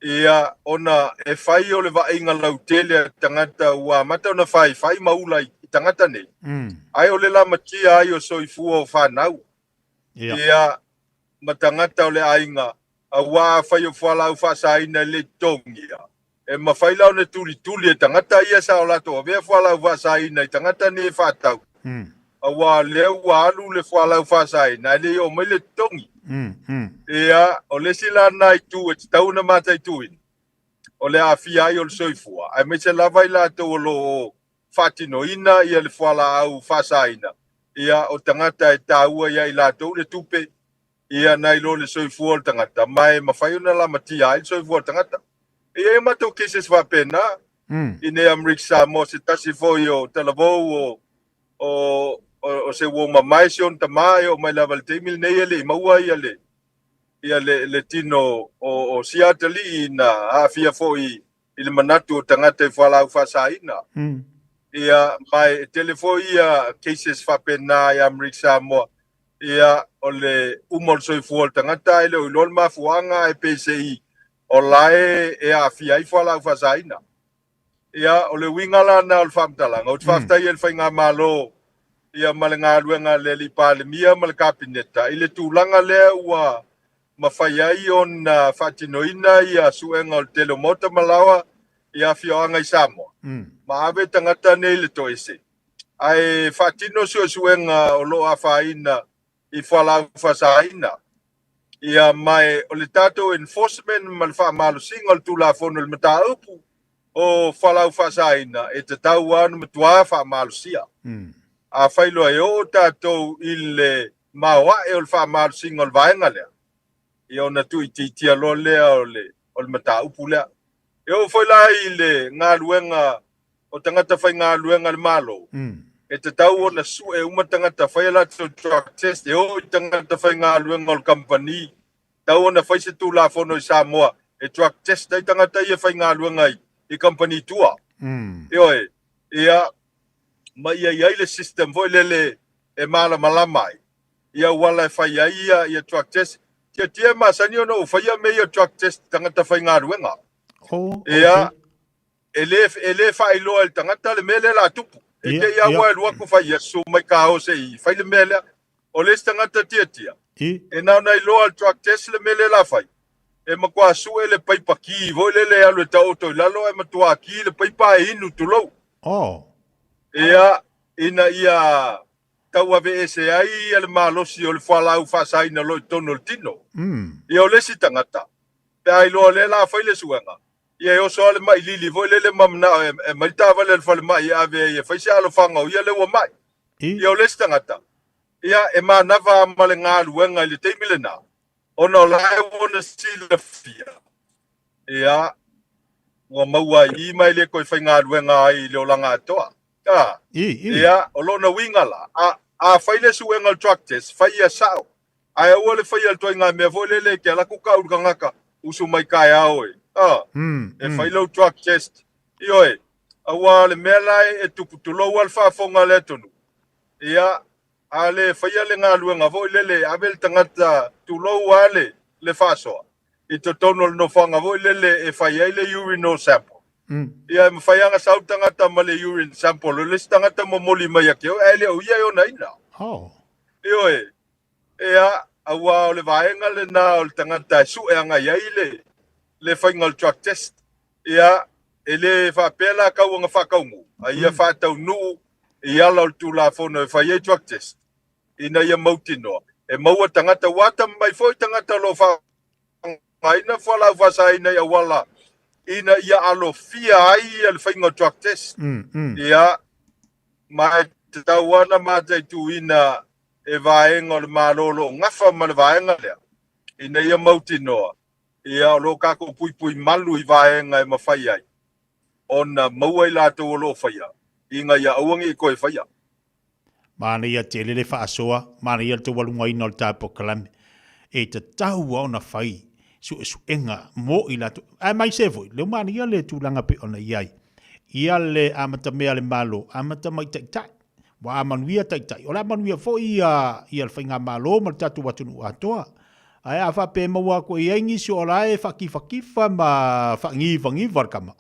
U: ia ona e fai o le vainga lautele tangata ua mata ona fai maula i tangata nei ai o le la matia ai o soifua o whanau ia matangata o le ainga a wā fai o whalau whasaina le tongia e mawhai lau ne tuli e tangata ia sa o lato o vea whalau whasaina i tangata ne whatau a wā leo wā alu le whalau whasaina le o mai le tongi ia o le sila nai tu e tau na mata i tuin o le afia ai o le soifua ai me se lava i lato o lo fatino ina ia le whala au whasaina ia o tangata e taua ia i lato le tupe ia nai lo le soifua o tangata mai mawhai ona la matia ai soifua o tangata ia e mato kises wapena ine Amrik Samoa se tasi foi o talavou o se wo mamai se on tamai o mai lava le teimil nei ele maua ia le tino o siatali na afia foi i le manatu o tangata i whalau whasaina ia mai telefoi ia cases whapena i Amrik Samoa ia o le umol soifua tangata i le ulol mafuanga e PCI o lae e afia i whalau whasaina ia o le wingala na o le whamtalanga o te whaftai e le whainga malo ia malenga luenga le li pale mia mal kabineta i le tūlanga lea ua mawhai ai o na whatinoina ia suenga o le telomota malawa ia whioanga i Samoa ma ave tangata nei le toese ai whatino suenga o lo a whaina i whalau whasaina ia mai o le tato enforcement mal whamalo singa o le tūlafono le mata upu o whalau whasaina e te tau anu matua whamalo sia a whailo e o tātou i le mawa e o le whamalo singa o le vaenga lea i o na tui titia lo lea o le mata upu lea e o whaila i le ngā luenga o tangata whai ngā luenga le malo e te tau o na su e uma tangata whai la to drug test e o i tangata whai ngā luenga o le company tau o na whai se tū la whono i Samoa e drug test dai tangata i e whai ngā luenga i company tua e oe ia ma ia le system voi lele e mala malamai ia wala e whai ia drug test tia masani ona o whai me ia drug test tangata whai ngā luenga ia ele whai loa el tangata le mele la tupu e te ia wa lua ku whai su mai ka o se i whai le mele o le tangata tia e nau nei loa el drug test le mele la whai e makua su ele paipa ki voi lele alu e tau to lalo e matua ki le paipa e inu tulo ia ina ia tau ave ese ai ele malosi o le whalau whasaina loi tono le tino ia o le si tangata pe ai loa le la whai le suenga ia e oso ale mai lili voi lele mamna e mai tawa le whale mai ave ia whai se alo whanga ia le ua mai ia o le si tangata ia e manava male ngā luenga i le teimile na ona lai wona sila fia ia ua maua i mai le koe whai ngā luenga ai leo langa atoa ia o lona wingala a whai le suenga truck test whai ia sao ai ua le whai altoa ngā mea voi lele ke ala kuka urka ngaka usu mai kai aoe e whai lau truck test ioe a ua le mea lai e tuputulo wal whafonga le tonu ia ale faia le ngaluenga vo lele abel tangata tulo wale le faso I to tono no fanga vo lele e faia le urine sample ia me faia nga sau tangata ma le urine sample le tangata mo moli mai ke ele o ia yo naina
C: oh
U: io ia awa le vaenga le na o tangata su e nga ia le final drug test ia ele fa pela ka nga fa ka mu ia fa tau nu ia la tu la fona fa ia drug test ina ia mautino e maua tangata wata mai foi tangata lo fa ina fa la fa sa ina ia wala ina ia alo fia ai al final drug test ia mai tawana mate tu ina e vaenga le malolo ngafa ma le vaenga le ina ia mautino ia lo ka ko pui malu I vaenga e mafai ai ona maua I lato lo faia inga ia awangi ko e faia
C: mana ia te lele whaasoa mana ia te walunga ina o tāpo kalame e te tau au na whai su enga mo I lato ai mai se voi leo mana ia le tūlanga pe ona iai ia le amata mea le malo amata mai tai wa amanuia tai o la amanuia fo ia le whainga malo ma tatu watunu atoa ai a whape maua ko I aingi si o la e whakifa ma whangiva kama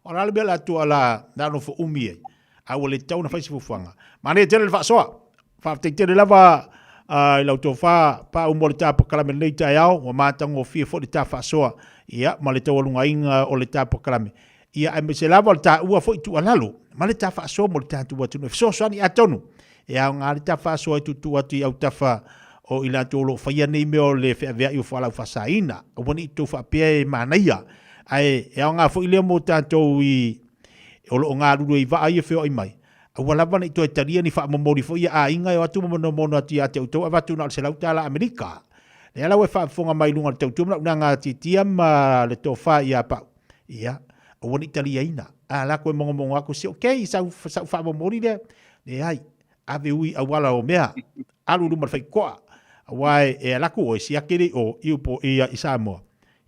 C: o la le bela tu ala nano fo umie a wale tau na whaisi fufuanga ma ne tele le whaasoa whaafteitele lava I lau tō wha pa umole tāpa kalame nei tai au wa mātango fia fo le tā whaasoa ia ma le tau alunga inga o le tāpa kalame ia ai me se lava le tā ua fo I tu alalo ma le tā whaasoa mo le tātu watunu e fisosoani atonu e au ngā le tā whaasoa I tutu atu I au tafa o I la tōlo whaia nei meo le whea I o whalau whasaina o wani I tō whapea e mānaia ai e au ngā fo I lea mo tātou I o lo ngā ruru I vaa I wheo I mai a walawa na I tō e taria ni wha mamori fo ia a inga e atu mamano mono ati a te utau a watu na al se lau tāla Amerika le ala we wha fonga mai lunga le tautu na ngā titia ma le tō wha I a pau ia o wani talia ina a la koe mongo ako se okay sau wha mamori le ai ave ui a wala o mea alu luma whai koa wai e laku o si akere o iupo ia I Samoa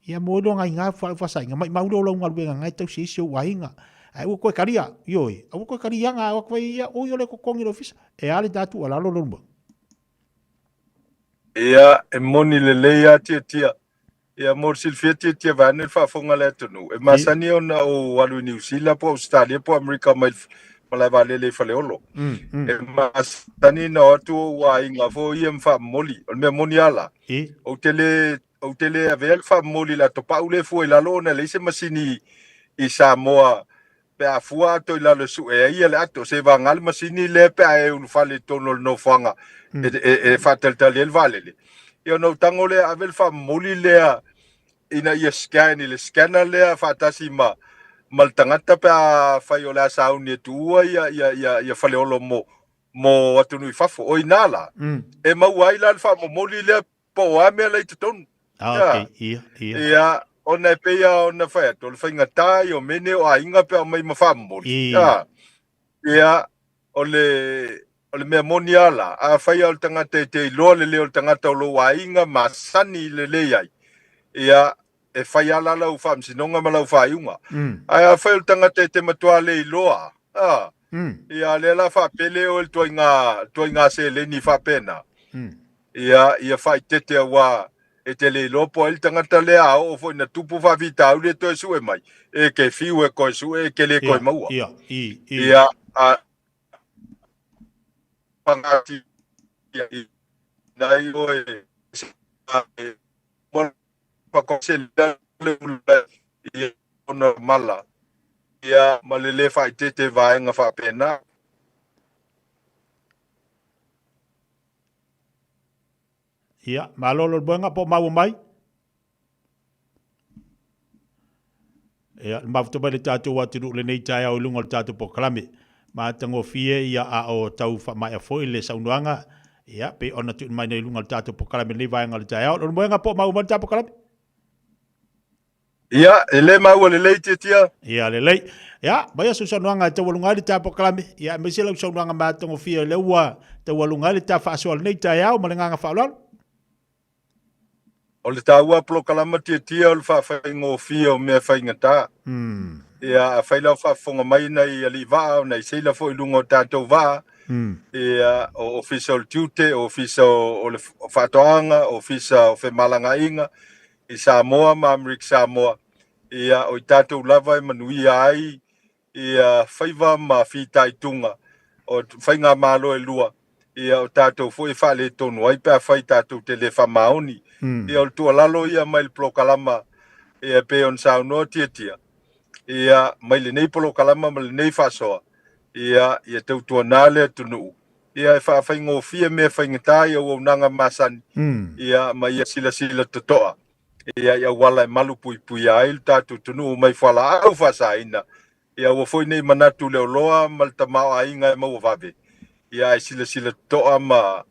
C: ia mo lo ngai ngā whasai ngai mai lo lo ngai ngai tau se o wainga ai o koe karia ioi o koe karia nga o koe ia o le ko kongi lo fisa e ale tatu ala lo lumba
U: ia e moni le leia tia ia mor silfia tia vanel fa fonga le tonu e masani ona o walu New Zealand po Australia po America mai la vale le fale olo e masani no tu wa inga fo ia mfa moli o me moni ala o tele avel fa moli la to paule fo la lona le se masini I Samoa pe a fua to la le su e ia le ato se va ngal masini le pe e un fale tono no fanga e fatal tal el vale le io no tangole avel fa moli le ina ia scan le scanner le fa tasima mal tangata pe a fai ola sauni tua ia fale olo mo atunu fafo o inala e mauai la fa moli le po a me le ton
C: okay
U: ia ona pe ia ona fai to le fainga tai o mene o ainga pe mai mafamoli ia ole me moniala a fai al tangata te lo le tangata lo ainga masani le ai ia e fai ala lau fam sinonga ma lau fai unga ai a fai tangata te matua le loa ia le la fa pele o toinga se le ni fa pena ia fai tete wa e te le lopo el tangata le a o fo na tupu fa vita o le to su e mai e ke fiu e ko su e ke le ko maua ia a pangati ia nai o e pa ko se le ia ona mala ia malele fa tete vai nga fa pena
C: ia malolo buenga po mau mai ia ma futo bale tatu watu le nei tai au lunga tatu po klame ma tango fie ia a o tau fa mai foi le saunuanga ia pe ona tu mai nei lunga tatu po klame le vai nga le tai au lo buenga po mau mai tatu po klame
U: ia ele mau le leite tia
C: ia le lei ia vai su saunuanga tau lunga le tatu po klame ia me se lo saunuanga ma tango fie le ua tau lunga le tatu fa so nei tai au ma nga fa lo
U: o le taua plokalama tia o le whawhaingo fia o mea whaingata. Ia a whailau whafonga mai nei ali vaa, nei seila fo i lungo tātou vaa, ia o ofisa o le tiute, o ofisa o le whatoanga, o ofisa o whemalanga inga, i Samoa, ma Amerika Samoa, ia o i tātou lava e manuia ai, ia whaiva ma whitai tunga, o whainga malo e lua, ia o tātou fo e whale tonu, ai pēr whai tātou te le whamaoni, ia o le tua lalo ia mai le plokalama, ia pe on saunoa tia, ia mai le nei plokalama, mai le nei whasoa, ia tau tua nale tunu, ia e whaingo fia mea whaingatai au nanga masani, ia mai ia sila totoa, ia wala e malu pui ai le tātou tunu, mai whala au whasaina, ia ua foi nei manatu leo loa, mal tamao ainga e mau vave, ia e sila toa ma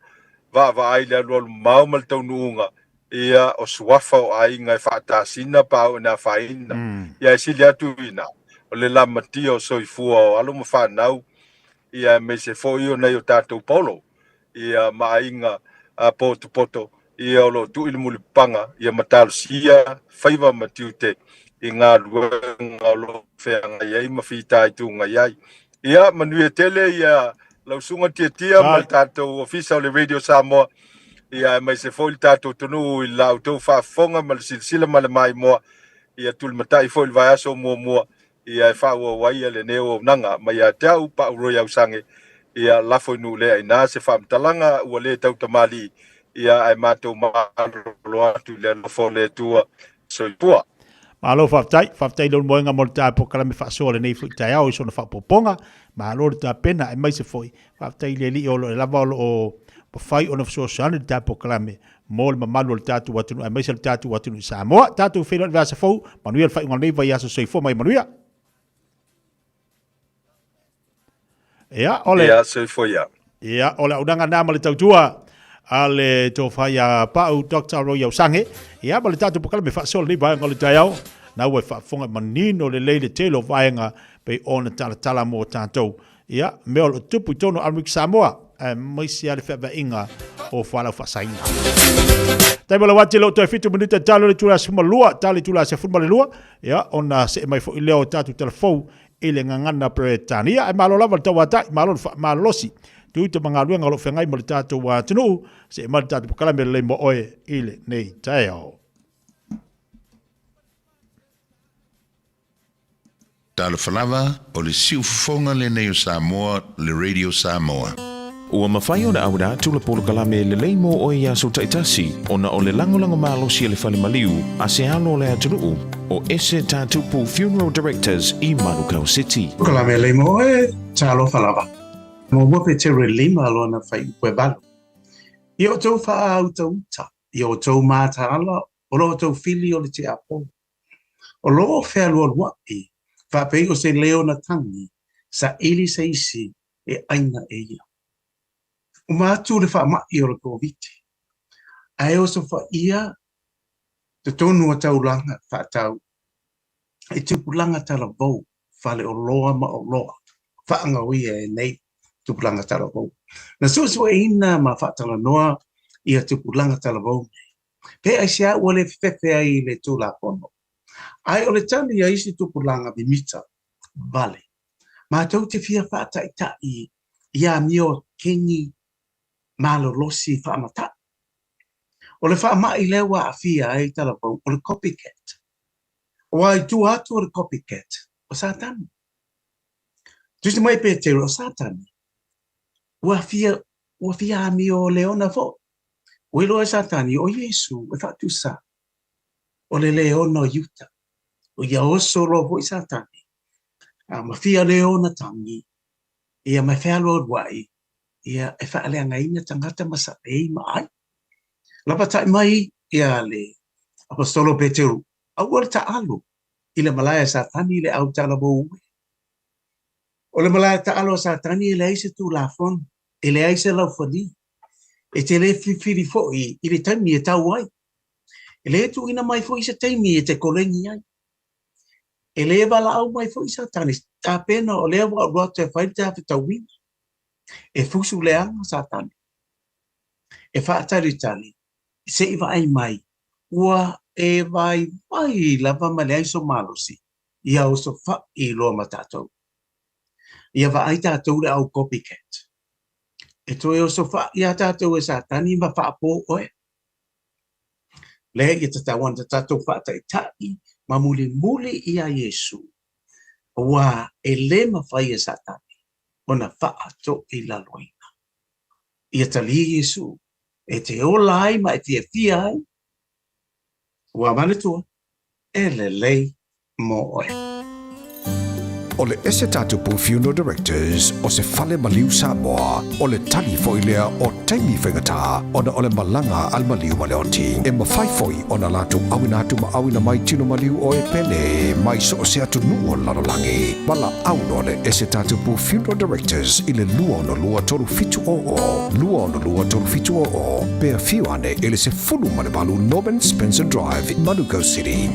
U: va ai le alu mau mal tau nuunga, ia o suafa o ainga e whaatasina pa au na whaina, ia e sili atu ina, o le lamatia o soifua o alo ma whanau, ia me se foi o nei o tātou polo, ia ma ainga a poto, ia o lo tu ili mulipanga, ia matalo sia, whaiva matiute, i ngā luenga o lo whenga iai, ma whitai tunga iai. Ia manuia tele, ia lausunga tia ma tātou ofisa o le Radio Samoa, ia mai se foi tātou tonu i lau tau whaafonga, ma le silsila ma le mai moa, ia tulmatai foi le vai aso mua, ia e whaua waia le neo nanga, ma ia te au pa uroi au sange, ia lafo inu lea ina se whaamtalanga ua le tau tamali, ia ai mātou maaro atu le lafo le tua soipua.
C: Malo whaftai lor moenga mo le tāpo kalame whaasoa le nei fwoi tai au i sona whapoponga, malo le tāpena e mai se fwoi, whaftai le li o le lava o whai o na whasoa sana le tāpo kalame, mo le mamalu le tātu watunu, e mai se le tātu watunu i Samoa, tātu whelo le vasa fwou, manuia le whai ngal nei vai aso soifo mai manuia. Ia, ole.
U: Ia, soifo ia.
C: Ia, ole aunanga nāma le tautua, ale to fai a pau Dr. Roy Sange ia ma le tatu pokala me fa sol ni ba ngol taiao na we fa fonga manino le leile telo vaenga pe ona tala mo tanto ia me o tupu tono Amerika Samoa mai sia le fa inga o fala fa saina tai bala wati lo to fitu minuta talo le tula suma lua tali tula se fuma le lua ia ona se mai fo leo tatu telefon ile ngangana Britania e malo lava tawata malo losi tu te mangaluenga ngalo whengai mo le tātou wa tunu, se ma le tātou pakala me le mo oe ile nei taeo.
F: Talo whalawa o le siufonga le nei o Samoa, le Radio Samoa.
D: Ua mawhai o na aura tula polo kalame le leimo o ia so taitasi o na o le langolango malo si le whale maliu a se halo le atunuu o ese tātupu Funeral Directors i Manukau City.
V: Kalame leimo e talo whalawa. Mo wape te re lima alona whai ue balu. I o tau wha au tau uta, i o tau mātala, o lo tau fili o le te apo. O lo whea lua luapi, wha pei o se leo na tangi, sa ili se isi e aina e ia. O mātu le wha mai o le koviti. Ai o so wha ia, te tonu o tau langa wha tau, e tupu langa tala vau, whale o loa ma o loa, wha anga uia e nei, tupulanga talavou. Na so ina ma whatala noa ia tupulanga talavou. Pe ai sia ua le whewhe ai le tūla pono. Ai o le tani a isi tupulanga bimita, vale. Ma tau te fia whata i tai ia mio kengi malo losi whaamata. O le whaamai lewa a fia ai talavou o le copycat. O ai tu atu o le copycat o satani. Tusi mai pe te o satani. Ua fia ami o leona fo. Ue loa satani o Yesu e whatu sa. O le leona o yuta. O ia oso lo vo i satani. Ma fia leona tangi. Ia mai whalo wai. Ia e whaaleanga ina tangata masa ei mai. Lapa tai mai ia le apostolo Peteru. Au al ta alu. Ile malaya satani le au tala bo ue. O le malaya ta alo satani ile aise tu la fon. Ele aise lau fadi. E te le whiwhiri foi, i le taimi e tau ai. E le tu ina mai foi sa taimi e te kolengi ai. E le wala au mai foi sa tani. Ta pena o lea wa roa te whai te hawe tau wina. E fusu le anga sa tani. E whaatari tani. Se iwa ai mai. Ua e vai mai lava ma le aiso malosi. Ia o so wha i loa ma tātou. Ia wa ai tātou le au copycat. E toi o sofa ia tātou e sa tani ma whaapo oe. Le i te tawan te tātou whaatai tai ma muli ia Yesu. Wa e le ma whai e sa tani. Ona whaato i laloina. Ia tali Yesu. E te ola ai ma e te fia ai. Wa manatua. E le lei mo oe.
O: O le ese tatu pu funeral directors o se fale maliu Samoa o le tali foilea o taimi whaingata o na o le malanga al maliu ma le oti e ma whaifoi o na lato awina atu ma awina mai tino maliu o e pene mai so o se atu nuo lalolangi mala auno le ese tatu pu funeral directors i le lua no lua toru fitu o pea fiu ane i le se fulu ma le balu Norman Spencer Drive in Manuka City.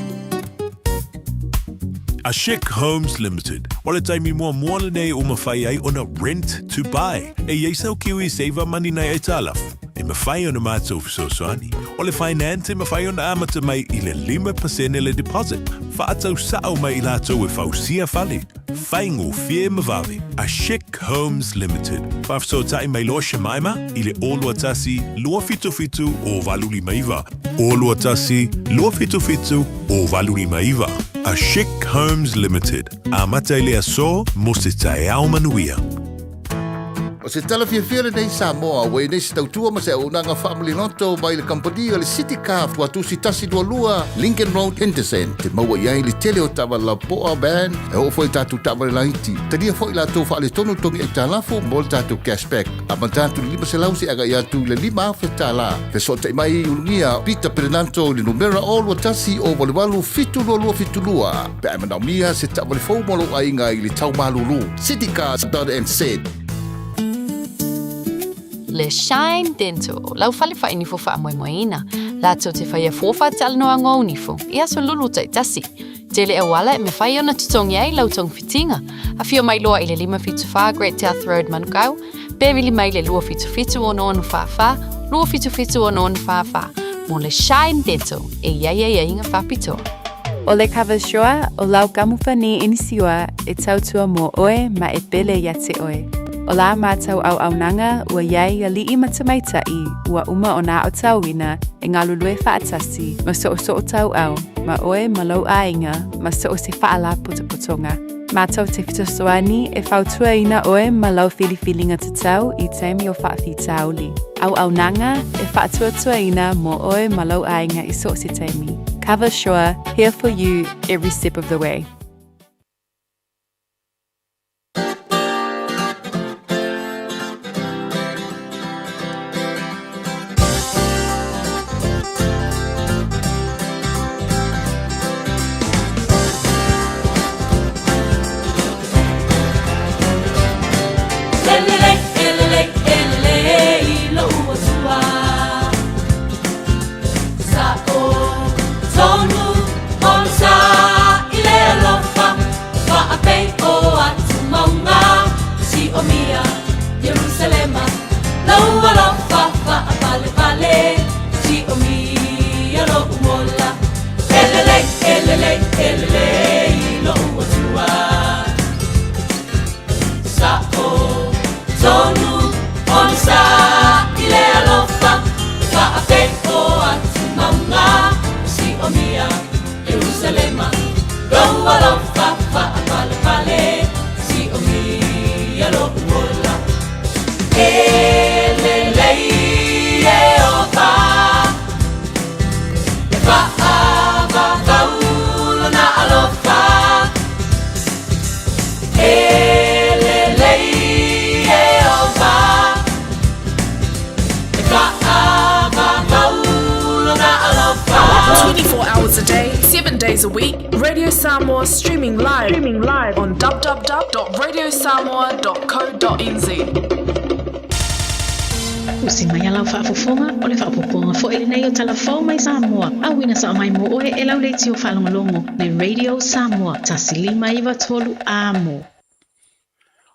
S: A Chic Homes Limited. Wale taimi mua moana nei o mawhai ai ona rent to buy. E yeisau kiwi saver money nei e talafu. E mawhai ona mātou fisosoani. O le finance e mawhai ona amata mai i le 5% le deposit. Whaatau sao mai i lātou e whausia whale. Whaingo fie mawawe. A Chic Homes Limited. Whafso tai mai loa Shemaima i le olua tasi lua fitu o valuli maiva. Olua tasi lua fitu o valuli maiva. A Chic Homes Limited. A mataile a so mo se tae au manuia.
A: O se tala Fiafia nei Samoa, wei nei se tautua ma se unanga family noto mai le kampani o le City Car watu si tasi dua lua Lincoln Road Henderson. Te maua iai le tele o tawa la poa band e o foi tatu tawa le laiti. Tania foi la tau wha le tonu tongi e talafu mo le tatu cashback. A matatu lima se lausi aga ia tu le lima fe tala. Fe so te mai ulungia Peter Perenanto le numera o lua tasi o walewalu fitu lua. Pe amanau mia se tawa le fau molo ainga i le tau malulu. City Car.nz.
P: Le Shine Dental, lau fale fa ini fo fa moina. La to te faia fofa tal no ango nifo. Ia so lulu tai tasi. Tele e wala me faia na tutong yai lau tong fitinga. A fio mai loa ile 5 Great South Road Manukau. Bevili mai le lua fitu o no fa. Lua fitu o no fa. Mo le Shine Dental e ia inga fa pito.
B: O le kawashoa o lau kamufa ni inisiua e tautua mo oe ma e bele ya te oe. O la mātau au nanga ua iai a lii matamaitai ua uma o nā o tauina e ngā lulue whaatasi ma so o tau au ma oe ma lau ainga ma so o se whaala putoputonga. Mātau te fitosoani e whautua ina oe ma lau whiliwhilinga te tau I teimi o whaafi tauli. Au nanga e whaatuatua ina mo oe ma lau ainga I so o se teimi. Cover Shore, here for you every step of the way.
W: A week, Radio Samoa streaming live on www.radiosamoa.co.nz.
X: Usi mai alau whaafofonga o le whaapoponga fo ele nei o talafau mai Samoa. Awina sa mai mo oe e lau leiti o whalongolongo le Radio Samoa. Tasili mai tolu amo.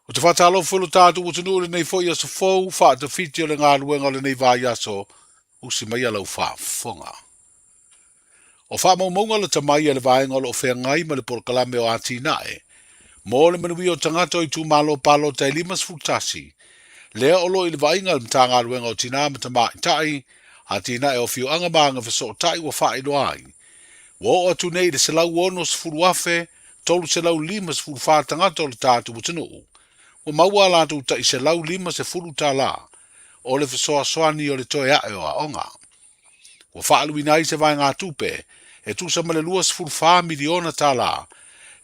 C: O te whatalo fulu tātu o tunu le nei foi aso fau, whaata whiti o le ngā luenga le nei vai aso, usi mai alau whaafonga. O whaamaunga le tamai le vaenga o whea ngai ma le porkalame o ati nae. Mo le manui o tangato I tu malo palo tai limas futasi.
E: Lea olo i le vainga le mtanga luenga o tina matama i tai, a tina e o fiu anga maanga fiso tai wa faa ilo ai. Wa o atu nei le selau ono sifuru afe, tolu selau lima sifuru faa tangata o le tātu watanu. Wa maua lātu ta i selau lima se furu tā la, o le fisoa soani o le toe ae o a onga. Wa faa luina se vai ngā tupe, e tu sa male lua sifuru faa miliona tā la,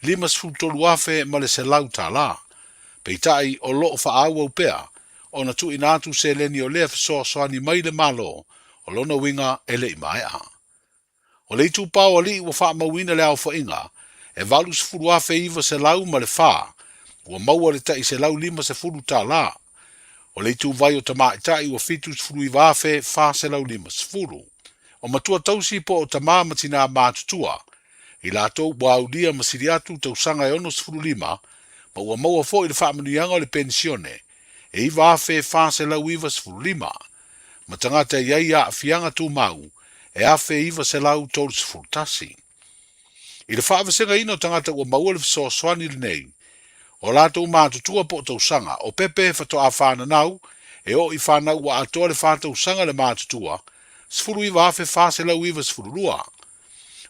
E: lima sifuru tolu afe ma le selau tā la. Peitai o loo faa au au pea, o na tu inatu se leni o lea fisoa soani mai le malo, o lona winga ele i mai a. O le itu pao ali wa faa mawina le au fa inga, e valu se furu afe iwa se lau ma le faa, ua maua le tai se lau lima se furu tā la. O le itu vai o tama i tai ua fitu se furu iwa afe faa se lau lima se furu. O matua tausi po o tama matina mātutua, i lato wa audia masiriatu tausanga e ono se furu lima, ma ua maua fo i le faa manuianga o le pensione, e iwa afe faa se lau iwa se furu lima. Ma tangata iai a fianga tu mau, e afe iwa se lau tolu se furu tasi. I le faa vasenga ino tangata ua maua le fiso swani le nei, o lato mātutua po tausanga, o pepe fato a whananau, e o i whanau wa atoa le whātausanga le mātutua, sifuru iwa afe faa se lau iwa sifuru lua.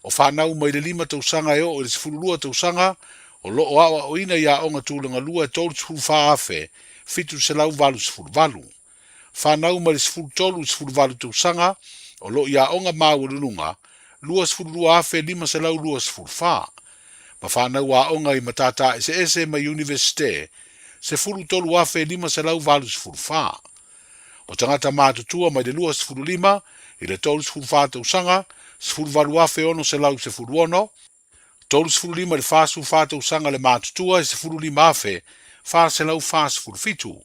E: O whanau mai le lima tausanga e o le sifuru lua tausanga, o loo awa o ina ia onga tūlanga lua e tolu sifuru faa afe, fitu se lau valu sifuru valu. Whanau mai le sifuru tolu sifuru valu tausanga, o loo ia onga māwarununga, lua sifuru lua afe lima se lau lua sifuru faa. Ma whanau a onga i matata ese mai universite, se furu tolu afe lima se lau valu sifuru faa. O tangata mātutua mai le lua sifuru lima, i le tolu sifuru faa tausanga, sifuru valu afe ono se lau sifuru ono, tolu sifuru lima le fasu faa tausanga le mātutua, se furu lima afe, faa se lau faa sifuru fitu.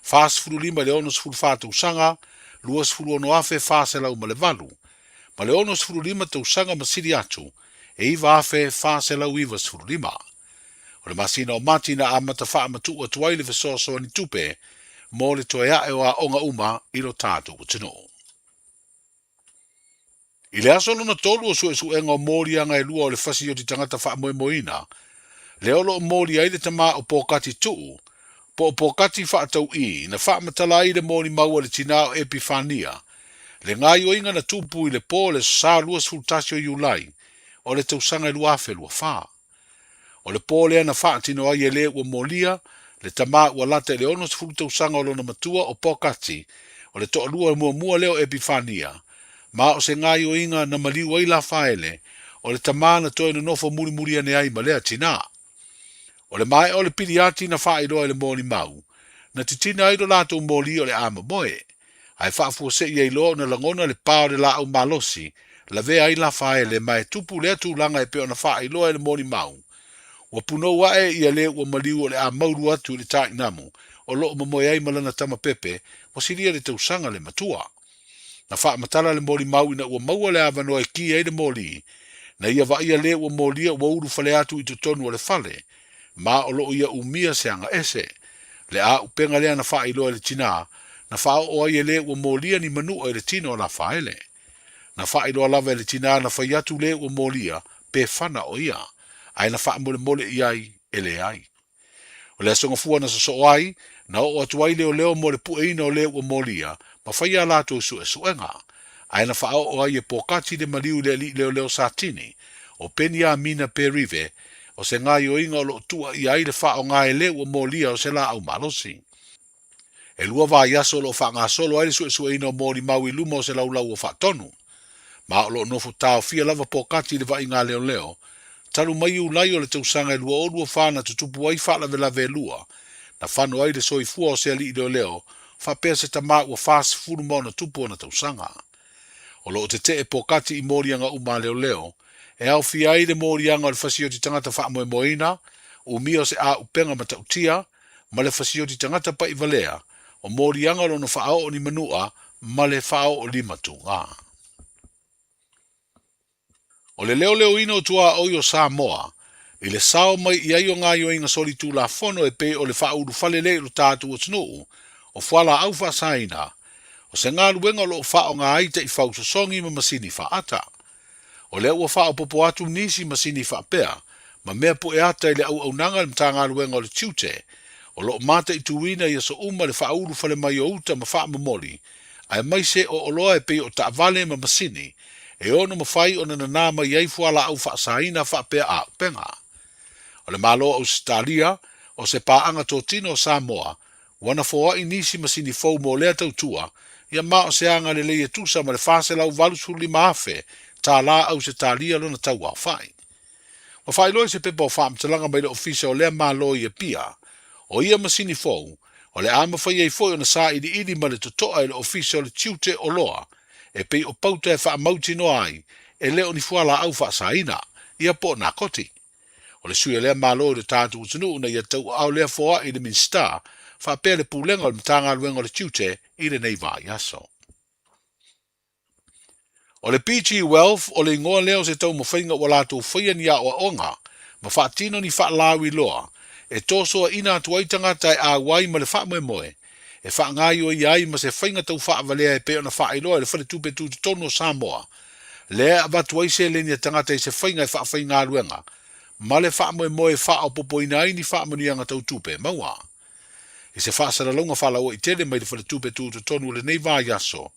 E: Faa sifuru lima le ono sifuru faa tausanga, lua sifuru ono afe faa se lau ma le valu. Ma le ono sifuru lima tausanga masiri atu, e iwa afe faa se lau iwa sifuru lima. O le masina o mati na amata faa matu o tuai le fisoso ni tupe, mo le toe ae o a onga uma ilo tātu utino. I le aso lona tolu o su enga o mori anga e lua o le fasi o ti tangata faa moe moina, le olo o mori aile tama o pokati tuu, po o pokati faa tau i, na faa matala i le mori maua le tina o epifania, le ngai o inga na tupu i le po le sa lua sfultasio iulai, o le tausanga lua afe lua faa. O le po lea na faa tino ai e le ua molia, le tama ua lata le ono sfulu tausanga o lona matua o pokati, o le toa lua mua leo epifania, ma o se ngai o inga na maliu ai la faele, o le tama na toe na nofo muri ane ai malea tina. O le mai o le piriati na faa idoa le moni mau, na titina aido lato moli o le ama moe, ai faa fuose i eilo na langona le pao le la au malosi, la vea ai la faele mai tupu le atu langa e peo na faa iloa le moni mau. Wa puno wae i ale ua maliu o le a mauru atu le tai namu, o loo mamoe ai malana tama pepe, wa siria le tausanga le matua. Na faa matala le moli mau ina ua maua le avanoa e ki ai le moli, na ia va ia le ua molia ua uru fale atu i tutonu o le fale, ma o loo ia umia se anga ese, le a upenga lea na faa iloa le tina, na faa o ai le ua molia ni manua le tino o la faele. Na faa iloa lava le tina na fai atu le ua molia, pe fana o ia, ai na faa mole iai ele ai. O le asonga fua na so ai, na o atu ai leo mole pueina o le ua molia, ma fai ala to su enga. Ai na faa o ai e pokati de maliu leo satini, o penia mina perive, o se ngai o inga o lo tua i ai le faa o ngai le ua molia o se la au malosi. E lua va yaso lo faa ngā solo ai su ina o mori mau i luma o se lau o faa tonu. Ma o lo nofu tau fia lava pokati le va inga leo, taru mai ulai o le tausanga e lua o lua whana tutupu ai wha lave lua, na whano ai le soifua o se ali leo, wha pea se tama ua whas furu mo na tupu o na tausanga. O lo te pokati i morianga uma leo, e au fia ai le morianga o le fasio ti tangata wha moe moina, o mio se a upenga matautia, ma le fasio ti tangata pa i valea, o morianga lo no whaao o ni manua, ma le whaao o lima tunga. O le leo ino tua o Samoa, i le sao mai i aio ngā yo inga soli tū la fono e pe o le wha uru fale le lo tātu o tunu, o whala au wha saina, o se ngā luenga lo wha o ngā aita i whau sosongi ma masini wha ata. O le ua wha o popo atu nisi masini wha pea, ma mea po e ata i le au nanga le mta ngā luenga o le tiute, O lo mata I tuina ia so uma le whauru whale mai o uta ma wha mamoli. Ai mai se o oloa e pe o ta vale ma masini. E ono ma whai o na nā mai ei fuala au wha saina wha pea a penga. O le malo o Australia, o se paanga tō tino o Samoa, wana fōa I nisi masini fau mo lea tautua, ia ma o se anga le leia tusa ma le whase lau valu suli maafe, tā la au se tālia lona tau au whai. O whai loi se pepa o whaamtalanga mai le ofisa o lea malo I pia, o ia masini fau, o le ama whai ei foi o na sa ili ma le totoa I le ofisa o le tiute o loa, e pei o pauta e wha mauti no ai, e leo ni fuala au wha saina, ia po na koti. O le sui lea malo le tātu utunu na ia tau au lea foa I le minsta, wha pēle pūlenga o le mtanga luenga o le tiute I le nei vā yaso. O le PG Wealth o le ingoa leo se tau mawhainga o lātou whaia ni a o onga, ma wha tino ni wha lawi loa, e tōsoa ina tuaitanga tai a wai ma le wha moe moe, e wha ngai o iai ma se whainga tau wha avalea e peo na wha iloa le whare tupe tu tono Samoa, lea avatuai se le ni tangata I se whainga e wha whainga luenga, ma le wha moe moe wha o popo ina ini wha manianga tau tupe, maua. I se wha saralonga wha lau I tele mai le whare tupe tu tonu le nei vā yaso,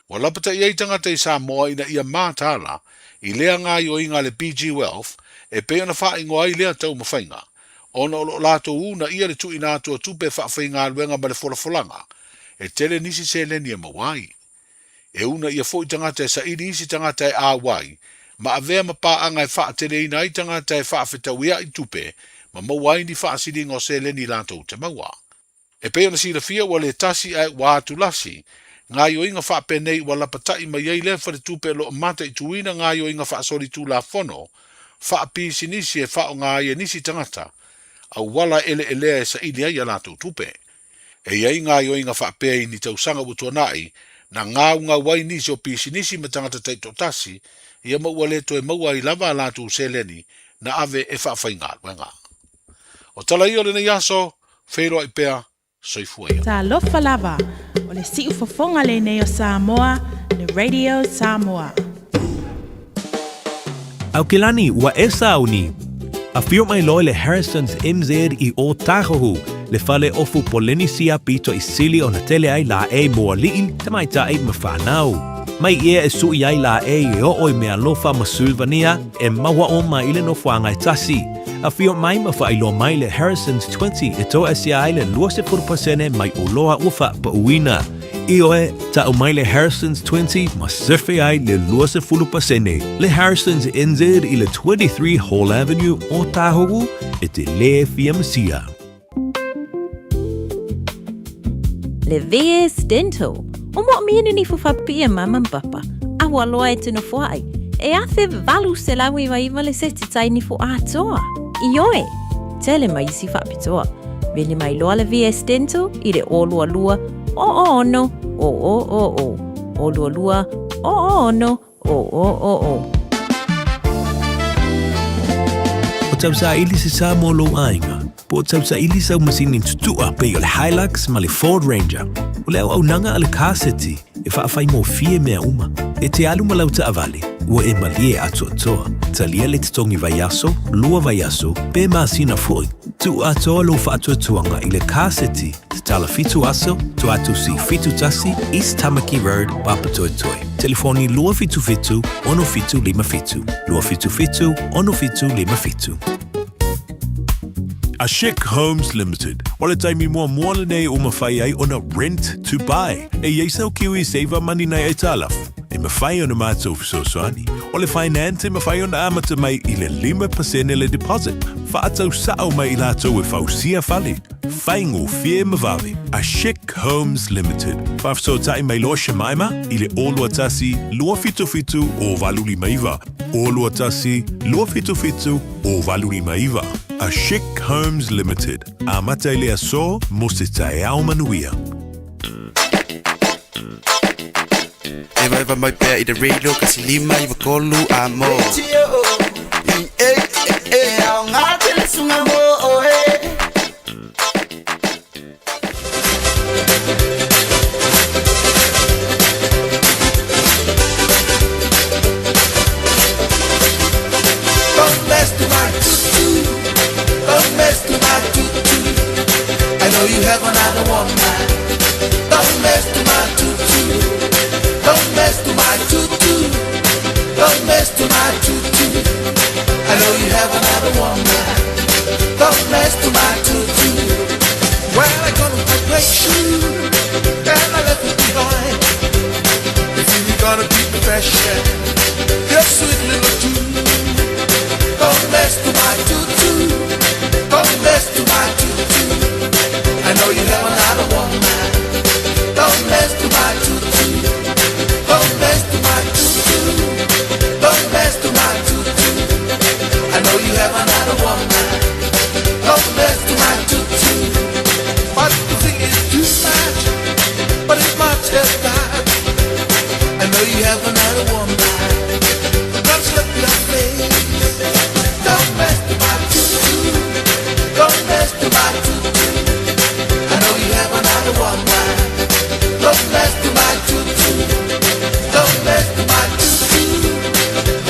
E: wa lapata I tangata I Samoa ina ia mātala, I lea ngai o inga le PG Wealth, e peo na wha ingoa I lea tau mawhainga, ona o lato una ia le tu ina atua tupe wha whainga luenga ma le wholafolanga, e tele nisi se le nia mawai. E una ia fo I tangata e sa ili isi tangata e a wai, ma avea ma pā anga e wha tele ina I tangata e wha whetauia I tupe, ma mawai ni wha asiri ngo se le ni lato te maua. E peo na sira fia wa le tasi ai wa atu lasi, ngā yo inga wha penei wa lapatai ma yei le whare tupe lo mata I tuina ngā yo inga wha sori tu la fono, wha pisi nisi e wha o ngā ia nisi tangata, au wala ele elea e sa ili ai alato tupe. E iei ngā yo inga wha pei ni tausanga utuanai, na ngā unga wai nisi o pisi nisi ma tangata teito tasi, ia maua leto e maua I lava alato seleni, na ave e wha whainga wenga. O tala I o le nei aso, whero I pea, soifua ia.
W: Ta lofa lava, o le si ufafonga le nei o Samoa, le Radio Samoa.
S: Au kilani, wa esa au ni. A fio mai loe le Harrison's MZ I o Tahohu, le fale ofu polenisia pito I sili o na tele ai la e moa liin, tamai ta e mawhanau. Mai ia e sui ai la e o oi mea lofa ma Sylvania, e maua o ma ile no whangai tasi. A fio mai ma whailo mai le Harrison's 20 e to asia ai le 20% mai o loa ufa pa uina. I oe, ta o mai le Harrison's 20 ma surfe ai le 20%. Le Harrison's NZ I le 23 Hall Avenue o Tahogu e te le Fiamsia.
T: Le VS Dental. O mo mienu ni fufapia mama papa. Awa loa e tino fuai. E athe valu se lawi wa iwa le seti tai ni fu atoa. Ioe, tele mai isi whapitoa. Veni mai loa le VS Dental I le o lua lua, o no, o lua lua, o no, o.
S: O tau sa ili se sa mo lo ainga, po tau sa ili sa masini tutua pe o le Hilux ma le Ford Ranger. O le au nanga ale kaseti, e whaafai mo fie mea uma. E te alu malau ta avale, ua e malie atu atoa. Talia le titongi vaiaso, lua vaiaso, pe masina fui. Tu atoa lo whaatu atuanga I le kaseti, te tala fitu aso, tu atu si fitu tasi, East Tamaki Road, Papatoetoi. Telefoni lua fitu fitu, ono fitu lima fitu. Lua fitu fitu, ono fitu lima fitu.
H: A Chic Homes Limited. Wala taimi mua moana nei o mawhai ai ona rent to buy. E yeisau kiwi saver money nei e talaf. E mawhai ona mātou fisosoani. O le finance e mawhai ona amata mai I le 5% le deposit. Whaatau sao mai I lātou e whausia whale. Whaingo fie mawawe. A Chic Homes Limited. Whafso tai mai loa Shemaima I le olua tasi lua fitu fitu o valuli maiva. Olua tasi lua fitu fitu o valuli maiva. A Chic Homes Limited. A mata le aso mo se tae au manuia.
I: Eva mai pea I the radio kasi lima I wakolu amo. Au ngate le sunga mo
G: pressure. Your sweet little tune. Don't mess to my tutu. Don't mess to my tutu. I know you have another woman. Don't mess to my tutu. Don't mess to my tutu. Don't mess to my tutu. I know you have another woman. Don't mess to my tutu. What you think is too much, but it's much as that. I know you have another woman. Don't slip your face. Don't mess to my tutu. Don't mess to my tutu. I know you have another woman. Don't mess to my tutu. Don't mess to my tutu.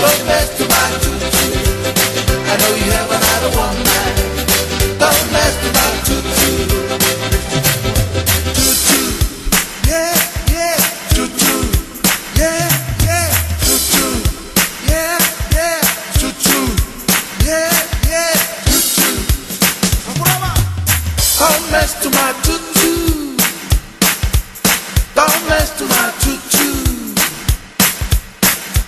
G: Don't mess to my tutu. I know you have another woman. Don't mess to my tutu. Tutu. Yeah, yeah. Tutu. Yeah, yeah. Tutu. Yeah, yeah. Tutu. Yeah, yeah. Tutu. Don't mess to my tutu. Don't mess to my tutu.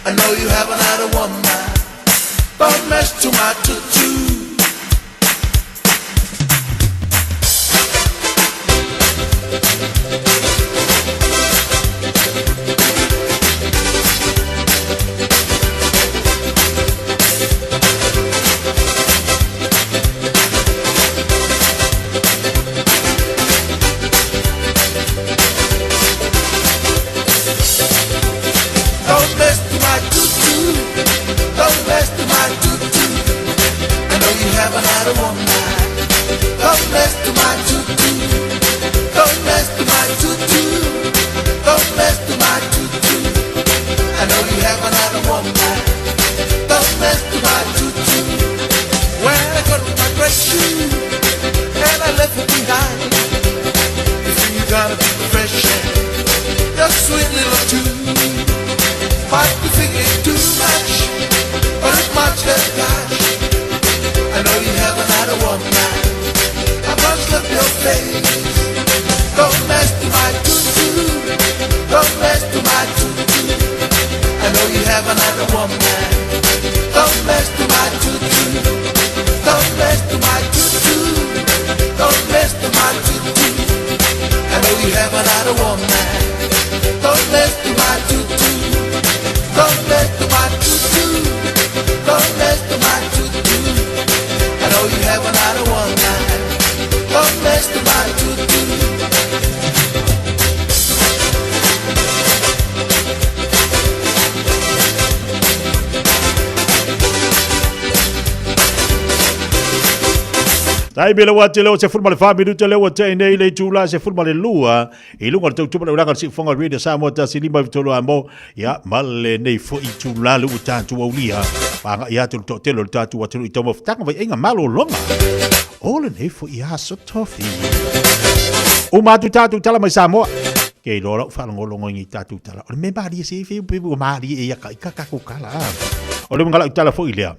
G: I know you have another woman. Don't mess to my tutu. Don't mess to my tutu. Don't mess to my tutu. I know you have another woman. Don't mess to my tutu. Don't mess to my tutu. Don't mess to my tutu. I know you have another woman. Don't mess to my tutu. When I got my great shoe and I left it behind, you see you gotta be fresh. Your sweet little tune. But you think it's too much, but it's much as cash. I know you have another woman. I must love your face. Don't mess to my tutu. Don't mess to my tutu. I know you have another woman. Don't mess to my tutu. Don't mess to my tutu. Don't mess to my tutu. I know you have another woman. Don't mess to my tutu. Don't mess to my tutu. Don't mess to my tutu. I know you have another woman. Don't mess to my tutu.
C: Tai bela wa te leo se fulma le whaami ruta leo te nei le tūla se fulma le lua i lunga le tautupa le uranga si whonga radio Samoa ta si lima vitolo a mo ia male nei fo i tūla le utātu au lia panga ia te luto telo le tātu wa telu i tomo whtanga vai inga malo longa ole nei fo i aso tofi umatu tātu tala mai Samoa kei lora whalangolongo ingi tātu tala ole me maari e se fiu pipu maari e ia ka kakukala ole mga lau tala fo i lea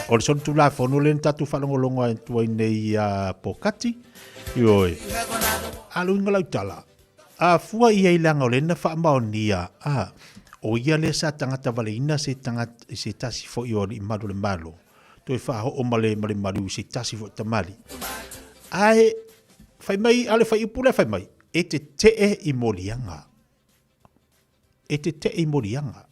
C: o le son tu la fono len tatu falongolongo ai tuai nei a pokati ioi alu ngala utala a fua ia ilanga o lena fa maonia a o ia le sa tangata valeina se tangata se tasi fo ior i malu le malo to fa o male malu se tasi fo tamali ai fai mai ale fai pula fai mai e te i molianga e te i molianga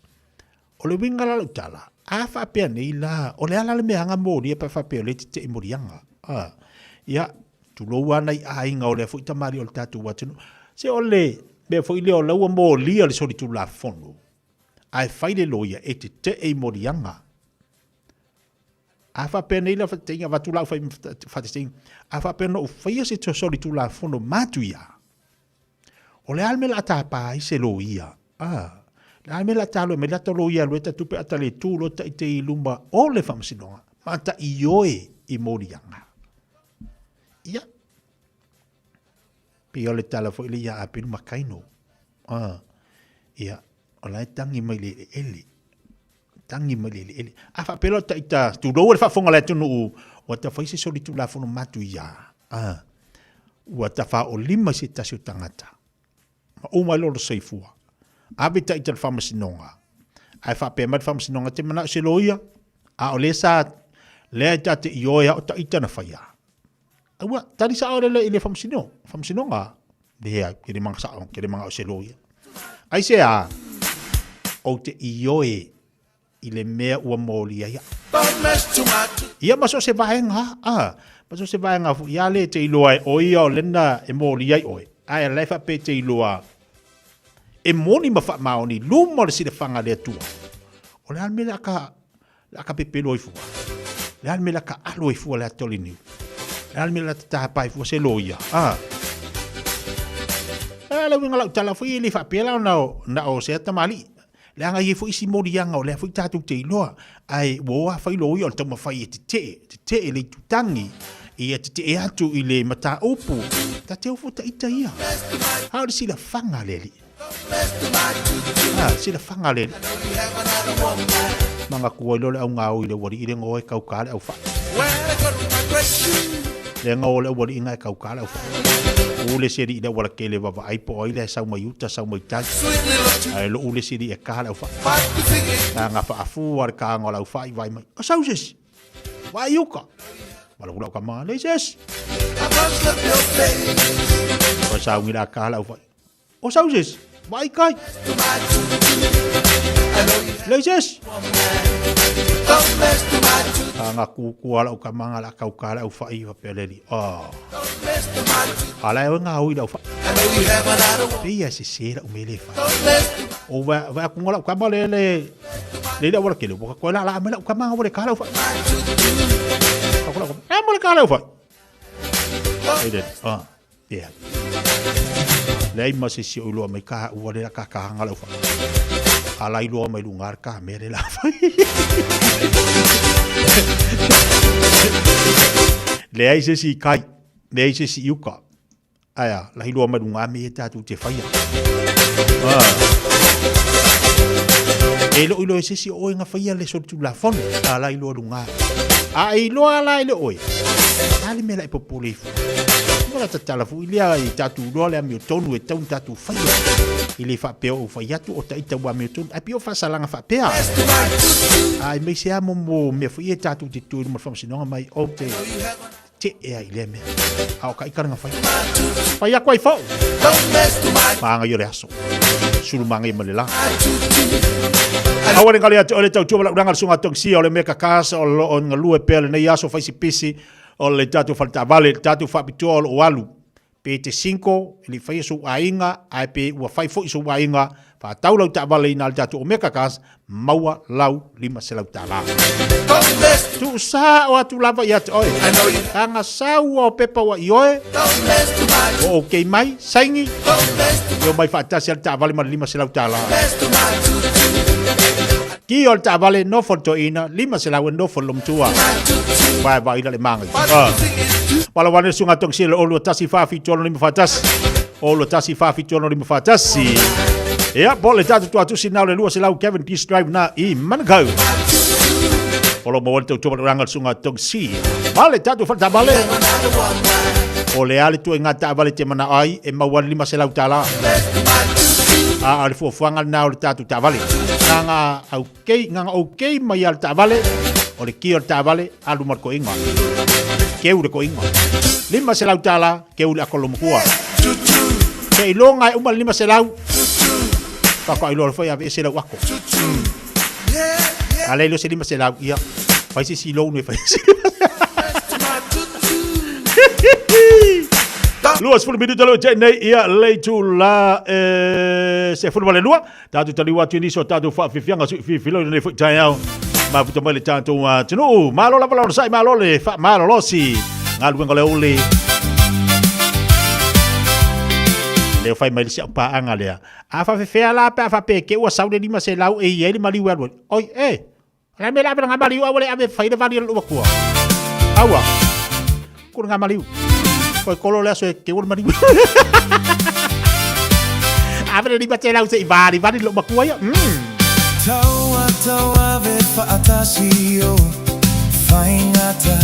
C: o le wingala utala a fa pe nei la o le ala le meanga mori e pa fa pe le te morianga ia tu lo wana i ainga o le fu tamari o tatu watu se o le be fo ile o la o mo li le so tu la fono ai fai le loia e te morianga a fa pe nei la fa tinga va tu la fa ting a fa pe no fa se to so tu la fono matuia o le alme la tapa i se loia la me la talo me la tolo ia lo tupe atale tu lo ta te ilumba o le famsinonga mata ioe i morianga ia pio le tala fo ile ia apil makaino ia ola tangi mai le ele afa pelo ta ita tu lo fa fonga le tu no o ta fa se so tu la fono matu ia o ta fa o lima se ta tangata o mai lo seifua abita ital famasinonga ai fa pe mat fam sinonga te mana se loia a o le sa le ta te ioia o ta itana faia awa tadi sa ore le ile fam sinonga de ai ke mang sa ke mang o se loia ai se a o te ioe ile mea ua molia ia maso se vaenga maso se vaenga fu ia le te iloa o ia o lena e molia oe ai le fa pe te iloa e moni mafa maoni lumo le sile fanga le tua o le alme la ka pepe loi fu le alme la ka aloi fu le atoli ni le alme la ta pai fu se loia le winga la tala fu ile fa pela na o se tamali le anga ye fu isi morianga o le fu tatu te iloa ai wo a fai loia o tama fai te le tutangi ia te e atu ile mata upu ta te ufu ta ita ia ha le sila fanga le sila fanga le manga kua ilo le au ngau ile wari ile ngoe kau kale au fa le ngau le wari inga kau kale au fa ule seri ile wala kele baba ai po ile sau mai uta sau mai tai ai lo ule seri e kale au fa nga fa afu war ka ngola au fa vai mai o sau ses vai uka wala ula ka ma le ses o sau ngira kale au fa o sau ses vai kai le ses nga ku ala o ka manga la kau kala au fa i va peleli ala e nga ui la fa pia se sera o mele fa o va ku ngola ka male le da wala kele ko la la mele ka manga wala kala fa ko mole kala fa ide yeah le ma se si o lo me ka wala ka ngala fa ala i lo mai lungar ka mere la fa le ai se si kai le ai se si yuka aya la hilo ma dunga me ta tu te faia elo ilo se si o nga faia le so tu la fon ala ilo dunga a ilo ala ilo oi ali me la popoli ora ta tala fu ilia i tatu do le mi tonu e tonu tatu faia ili fa pe o faia tu o ta ita wa mi tonu a pio fa salanga fa pe ai me se amo mo me fu e tatu te tu mo fam sinonga mai o te e ai le me au ka ikanga faia kwai fo manga yo le aso sulu manga i malela awale ngali ate ole tau tuwa ranga sunga tongsi ole meka kasa o ngalue pele nei aso faisi pisi ole tatu falta vale tatu fa bitol o alu pe te 5 ili fai su ainga ai pe ua fai fo su ainga fa tau lau ta vale ina tatu o meka kas maua lau lima selau tala tu sa o atu lava ia te oi anga sa o pepa wa ioe o kei mai saingi yo mai fa tasi al ta vale ma lima selau tala ki ol ta vale no foto ina lima selau no fo lom tua vai ina le manga wala wane sunga tong sila olo tasi fa fi tono lima fatas olo tasi fa fi tono lima fatas ya bole tatu tu sinau le lua selau Kevin T Drive na i managau olo mo wale tau rangal sunga tong si vale tatu falta vale ole ale tu ngata vale te mana ai e mawan lima selau tala al fo fuanga na ole tatu ta vale nga okay mai al ta vale ole ki al ta vale alu marco inga keu de ko inga lima selau tala keu la kolom kuwa ke longa uma lima selau pa ko ilo foi ave selau wako ale lo se lima selau ia fai si lo ne fai Luas full minuto lo nei ia lei tu la se fu vale lua tatu tali wa tini so tatu fa fianga fi filo ne fu taiao ma fu tomale tanto wa tino malo la pala sai malo le fa malo lo si ngalu ngale ole le fai mai si pa anga le a fa fe la pa fa pe ke wa saude lima se lau e ye lima liwa oi la me la nga mali wa ole ave fai de vari lo ko awa ku nga mali ko kolo le aso ke wol mari abre di bache lau se vari lo makua ya
G: tawa ve fa atasio faingata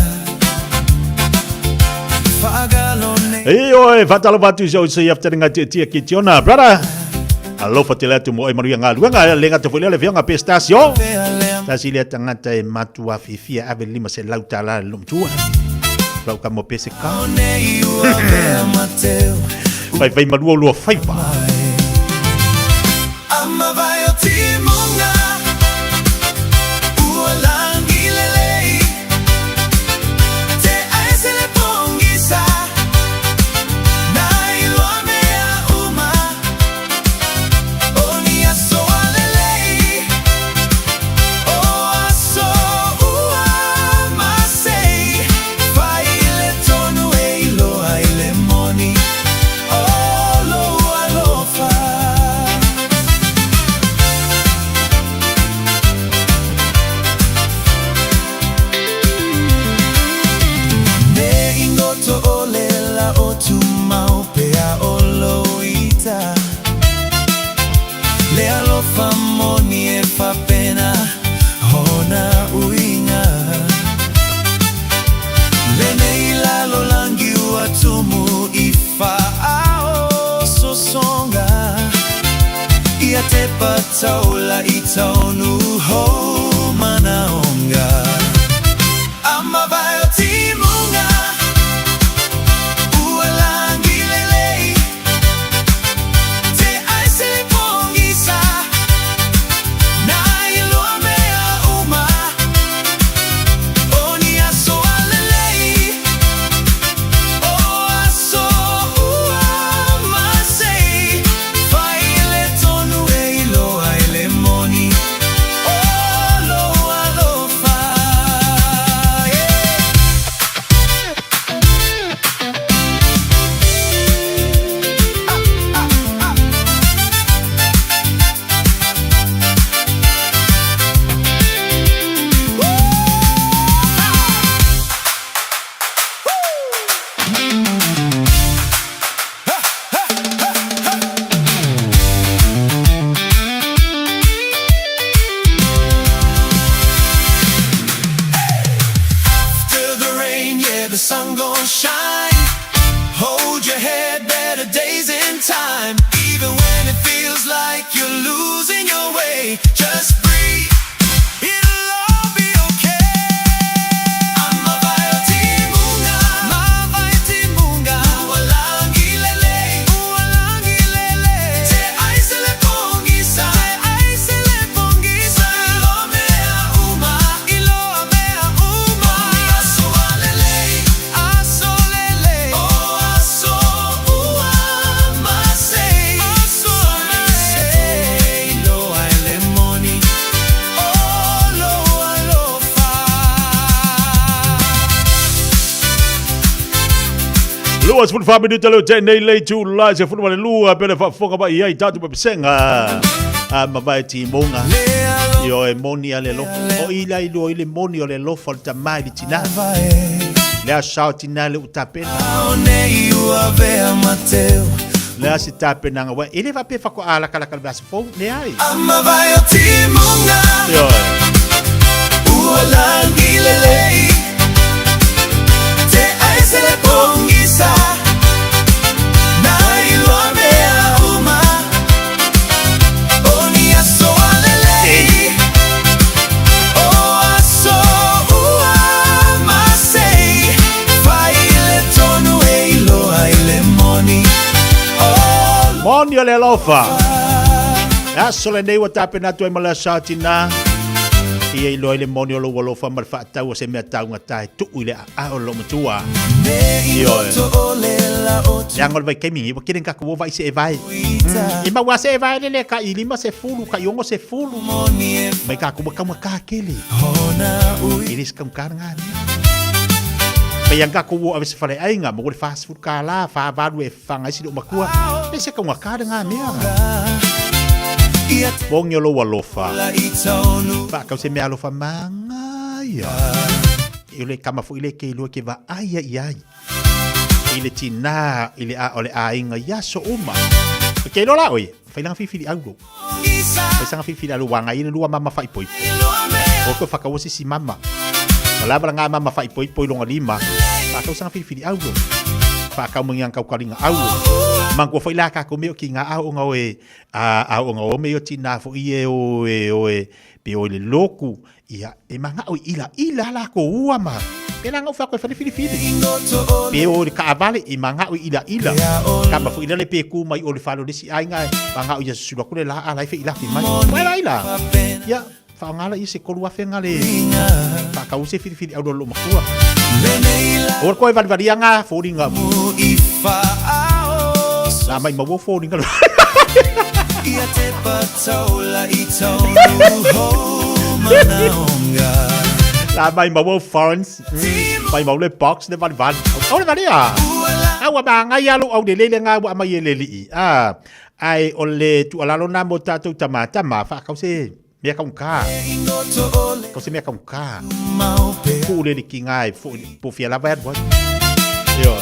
G: fa galone
C: oi fatalo batu so se after ngati ti ki tiona brother Alofa te lea tu mo e maria ngā luenga lenga te fuilea le vionga pestasio. Tasi lea tangata e matua Fiafia ave lima se lau tala lumtua. Lau ka mo pese ka. Vai malua lua faipa.
G: Ama vai o timunga uolangi lelei te aese le pongisa na ilua mea uma oni aso lelei o aso ua masei fai le tonu e iloa i le moni o lo alofa. Taula itaonu ho manaonga ama vai o timunga ualangi lelei te aise le pongisa na ilua mea uma oni aso alelei o aso ua masei fai le tonu e iloa le moni o lo alofa. After the rain, yeah, the sun gon' shine. Hold your head, better days in time. Even when it feels like you're losing your way, just breathe. It'll all be okay. Ama vai o timunga, ma vai timunga. Ualangi lelei, te aise le pongisa, iloa mea uma, aso alelei, o aso ua masei, iloa ele moni, o lo alofa.
C: Luas pun fami du talo te nei lei tu lai se funu lua pele fa fonga ba ia tatu pe senga. Ma ba ti monga. Yo e moni ale lo. O ila ilo ile moni ole lo fol ta mai di tina. Le a shouti na le utapena.
G: Nei ua vea Mateo.
C: Le a si tapena nga wa ile va pe fa ko ala kala kala bas fo ne ai.
G: Ama vai o timunga
C: Yo.
G: ualangi lelei te aise le pongisa na ilua mea uma oni aso alelei o aso ua masei fai le tonu e iloa i le moni
C: Moni ole lofa. Aso le nei wa tapena tu e mala shouti na. Ia ilo ile moni o lo lofa mal fa tau se me tau ngata tu ile a o lo mutua. Yo. Yang ol vai kemi wa kiren ka ko vai se vai. Ima wa se vai le ka ilima se fulu ka yongo se fulu. Mai ka ko ka kele. Iris kam karanga. Yang ka ko ave se fale ainga mo fast food ka la fa valu e fanga si do makua. Ese ka ka nga mea. Bong yo lo walofa. Fa ka se me alofa manga ya. Ile kama fu ile ke lo ke va ai ai. Ile tina ile a ole a inga ya so uma. Ke lo la oi. Fa lang fifi di aulo. Fa sang fifi di alu wanga ile lua mama fa ipoi. O ko fa ka wosi si mama. Wala bala nga mama fa ipoi longa lima. Fa ka sang fifi di aulo. whakau mangiang kau karinga au. Mangko whai la kako meo ki ngā au ngā oe, au ngā o meo tina fo i oe, pe oe le loku, ia, e manga oe ila la ko ua ma. Pena ngau whako e whani whiri. Pe oe ka avale, i manga oe ila. Ka ma fo ila le pe ku mai o le whalo desi ai ngai, manga oe jasu sura kule la alai whi ila fi mai. Wela ila. Ia, whaangala i se koru afe ngale, whakau se whiri au lo makua. Oe koe wari ngā, fōri ngā. La mai mawo fōni ngalo. Ia te patola I tonu ho manaonga. La mai mawo Florence. Mai mawo le box le vali. Au le vali a. Au a ngai alu au de lele ngā wa mai le li. Ai o le tu alalo na mo tatou tamata ma fa kau se mea kaunka. Kau se mea kaunka. Ku le ki ngai po fia la vai. Yo.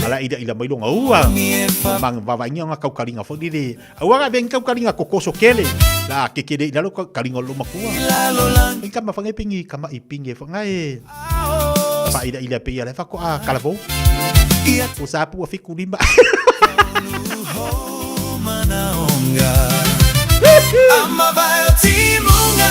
C: Ala ida mai longa ua. Mang vavainga nga kau karinga fo dile. Awa ga ben kau karinga kokoso kele. La kekede ida lo karinga lo makua. Inka mafange pingi kama ipinge fo ngai. Pa ida pe ya fa ko a kalabo. O sapu a fiku limba. Ama vai o timunga.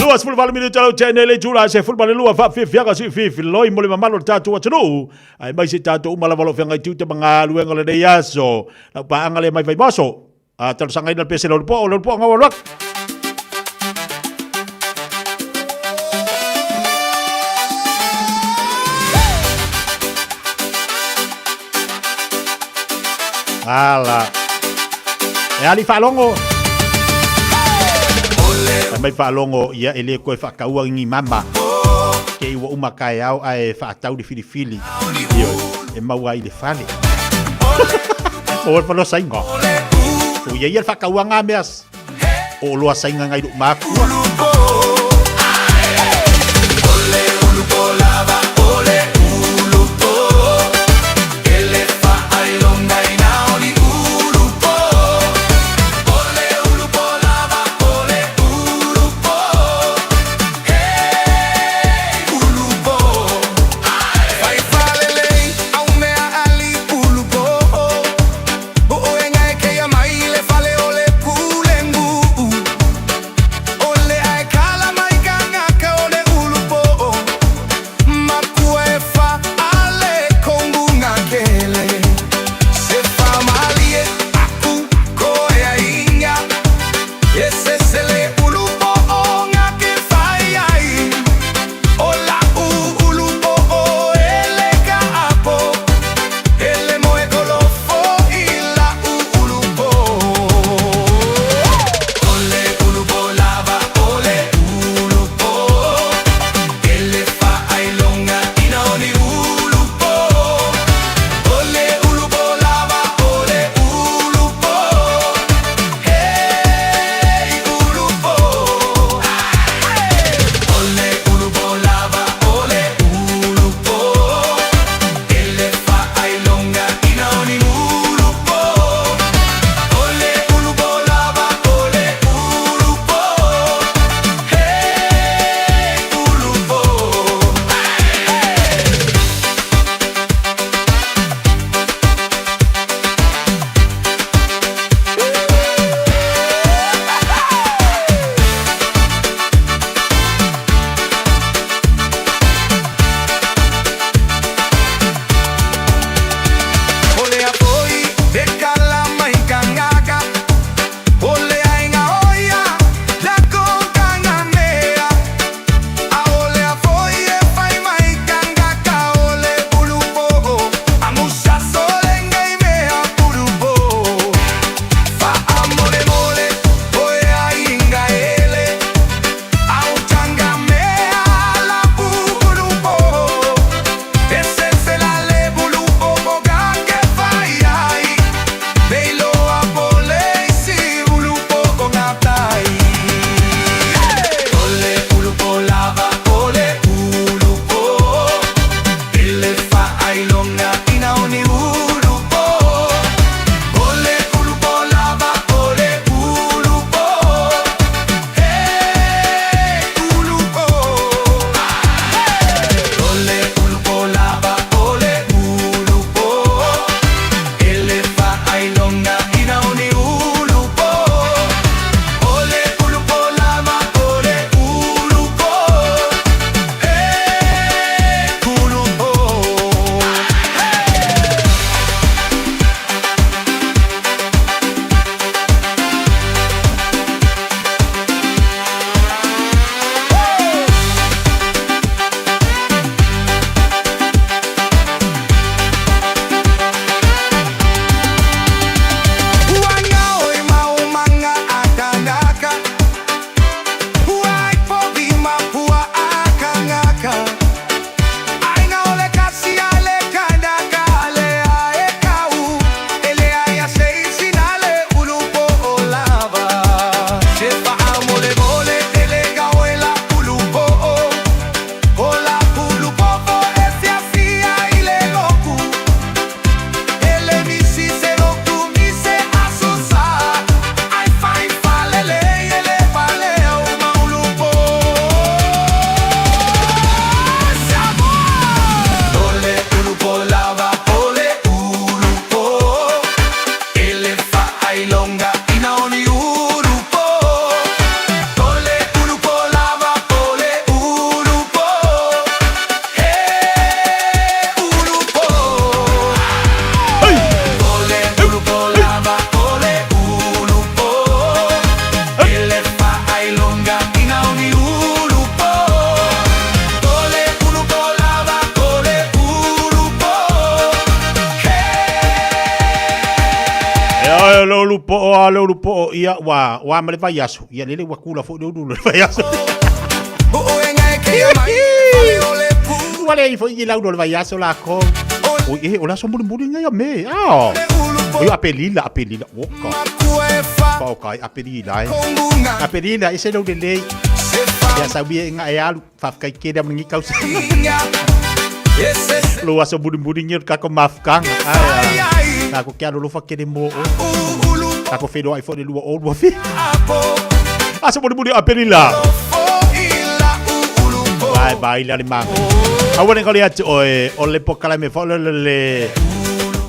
C: Luas fulbal minuto lo channel jula se fulbal lua fa fiafia si fifi loi mole mamalo tatu atunu ai mai se tatu umala valo fenga tu te manga luenga le yaso la pa angale mai vai boso tal sangai dal pese lo po ngawalak ala e ali falongo mai whaalongo ia ele koe whakaua ngi mama ke iwa umakai au ai whaatau di filifili io e maua i le whale o e whano sainga o ia ia whakaua ngā meas o loa sainga ngai ruk mākua
G: Kala longa ina oni ulupo. Kole ulupo lava, kole ulupo.
C: E lo lupo ia wa male vai aso. Ia lele wa kula fo do vai aso. Wale i fo i lau do vai aso la ko. O e o la so mbuli ngai me. Ah. O yo apelila o ka. Pa kai apelila. Apelila ese do de lei. Ya sabia nga e alu fa kai ke da ngi kausa. Lo aso mbuli ngai ka ko mafkang. Ai. Ako kaya lo fa ke de mo. Ako fedo ai fo de lua old wafi. Aso mbuli apelila. Bye la limang. Awan kali atu o le pokala me fo le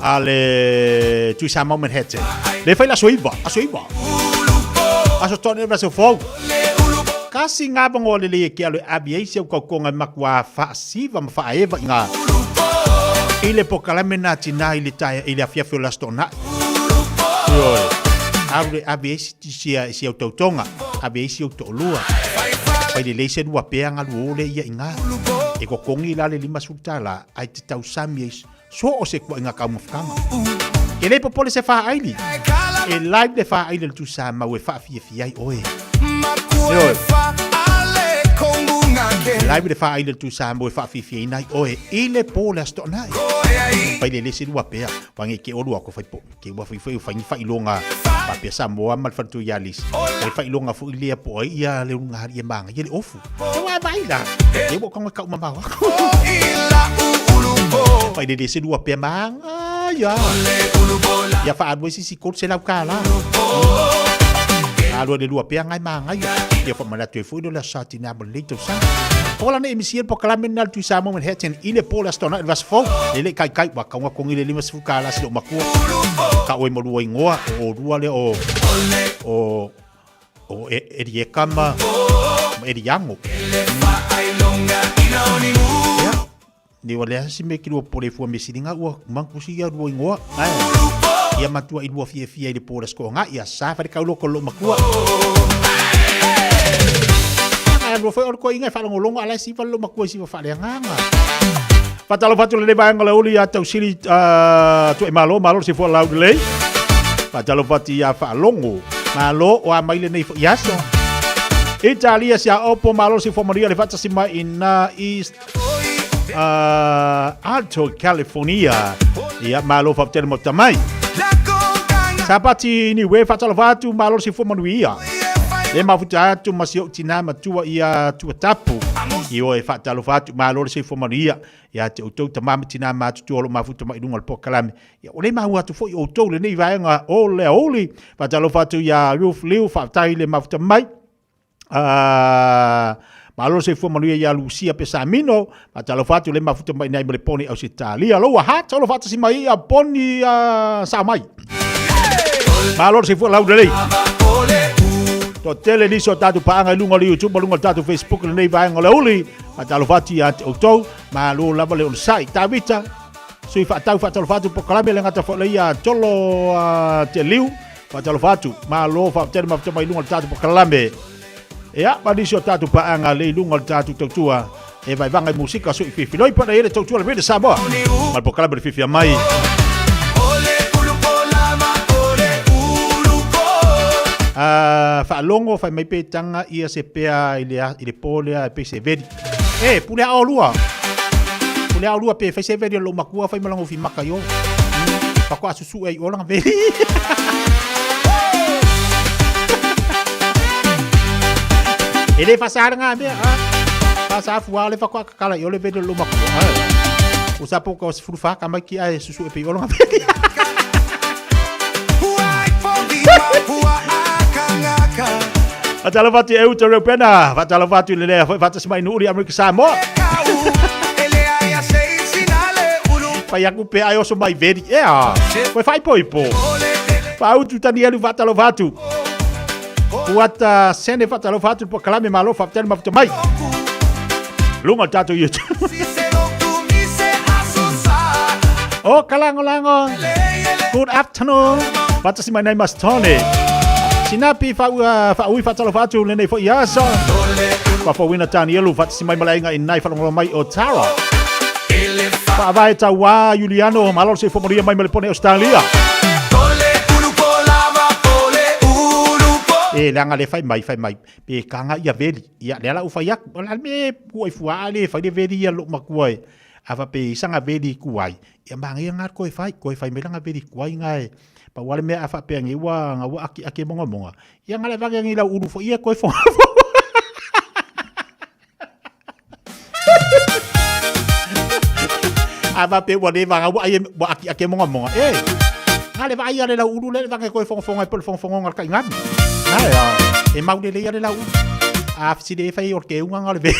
C: ale tu sa moment hete. Le fai la soiva. Aso tone va so fo. Kasi nga bango le ke alo aviation ko konga makwa fa siva ma fa eva nga. Ile pokala me na tina ile tai ile Fiafia la stona. Yo. Abre aviation si autotonga. Aviation to lua. Pai le leise dua peanga lu le ia inga. E ko kongi la le lima sultala ai te tau samies so o se ko inga ka mafkama. E le popole se fa aili. E live le fa aili tu sa ma we fa Fiafia oe. Live le fa aili tu sa ma we fa Fiafia nai oe. Ile pole sto nai. Pai le leise dua pea wangi ke olu ko fai po. Ke wa fa ilonga. Pa pe Samoa mal fantu yalis. E fa ilonga fu ile po ia le unga ia manga ia le ofu. Wa baila. E bo konga ka mama. Pai de se dua pe manga. Ya. Ya fa adwo si ko se la kala. Alo de dua pe ngai manga ya. Ya fa mala tu fu do la satina bolito sa. Ola ne emisier po kala menal tu sa moment heten ile pola stona it was fo. Ile kai wa ka ko ile lima fu kala si makua. Ka o mo luai ngoa o rua le o e kama e yango. Ni wale si me kilo pole fu me silinga o mangkusi ya luai ngoa. Ia matua i lua Fiafia i le pola sko nga ia sa fa ka lo ko lo makua. Lo foi or ko inga fa ngolongo ala si fa lo makua si fa le nganga. Patalo fatu le ba ngala uli ya tau sili tu malo si fo lau le. Patalo fati ya fa longo. Malo o mai le nei yaso. Italia sia opo malo si fo Maria le fata si mai in East Alto California. Ya malo fa tel mo tamai. Sapati ni we fatalo fatu malo si fo Maria. Le mafuta tu masio tina matua ia tu tapu. Io e fatalo fatu malo se fo Maria. Ya te auto tamama tina matu tu lo mafuta mai dungal pokalame. Ya ole maua tu fo i auto le nei vaenga ole oli. Fatalo fatu ya roof liu fatai le mafuta mai. Malo se fo Maria ya Lucia Pesamino. Fatalo fatu le mafuta mai nei poni au Italia. Lo ha tolo fatu si mai a poni sa mai. Malo se fo laudele. To tele ni so tatu paanga lunga le YouTube lunga tatu Facebook le nei vai ngole uli atalo fati at auto ma lo lava le on site tabita so i fatau fatalo fatu pokalame le ngata fo le ia tolo te liu fatalo fatu ma lo fa tel ma mai lunga tatu pokalame ya ma ni so tatu paanga le lunga tatu totua e vai vanga musika so i fifi noi pa ele totua le vede Samoa ma pokalame le Fiafia Mai. Fa longo fa mai petanga ia se pea ile polea pe se vedi. Pule a lua. Pule a lua pe fa se vedi lo makua fa malango fi makayo. Fa kwa susu ai olang vedi. Ele fa sa nga be. Fa sa fu ale fa kwa kala yo le vedi lo makua. Usapo ko fufa kama ki ai susu pe olang vedi. Fatalo fatu eu te repena, fatalo fatu le fatu semai nuri Amerika Samoa. Pai aku pe ayo so mai vedi. Foi fai poipo. Pau tu tani elu fatalo fatu. Kuata sene fatalo fatu po kalame malo fatalo mafto mai. Lunga tatu yutu. Oh kalango. Good afternoon. Fatu semai nai mastone. Sinapi fa ui fa talo fa tu le nei fo ia so. Pa fo wina tani elu fa si mai malainga in nai fa lo mai o Tara. Pa vai ta wa Juliano malo se fo moria mai pone Australia. E langa le fai mai pe kanga ia veli ia le la u fai ak la me kuai fua le fai de veli ia lo makuai ava pe sanga veli kuai ia mangi ngar koi fai me langa veli kuai ngai pa wale me afa pe ngi wa nga aki monga ia ngale va ngi la uru fo ia koi fo ava pe wale va nga aki monga ngale va ia le la uru le va ngai koi fo ngar kai ngat e mau de le la u a si de fai or ke un ngale be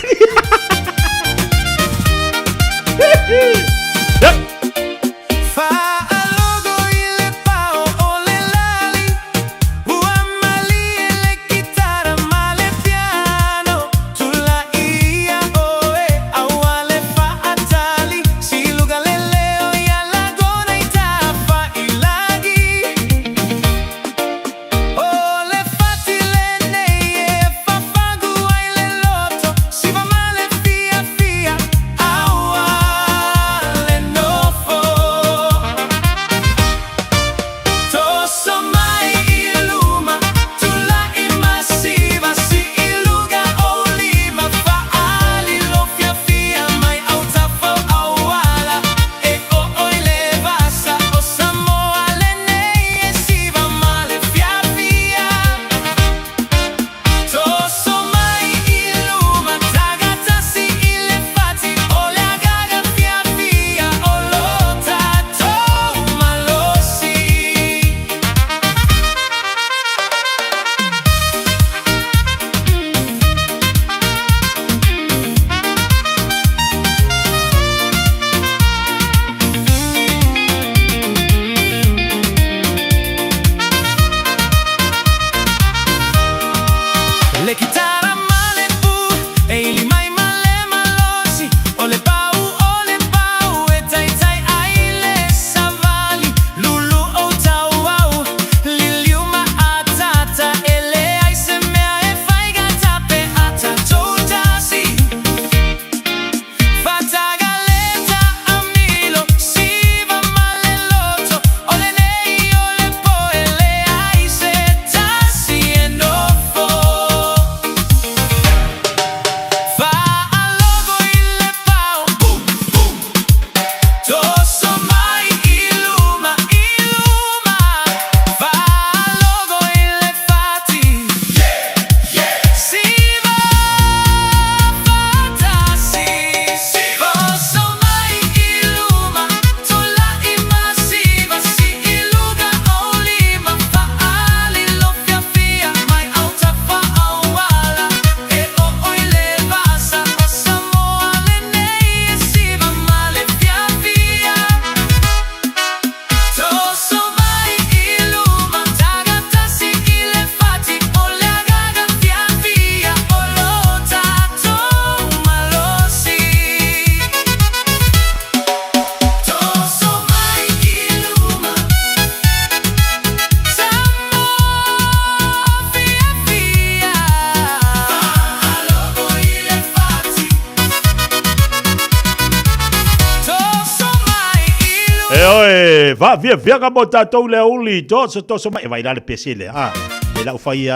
C: va via ga bota to le uli to so mai vai dale pesile e la fai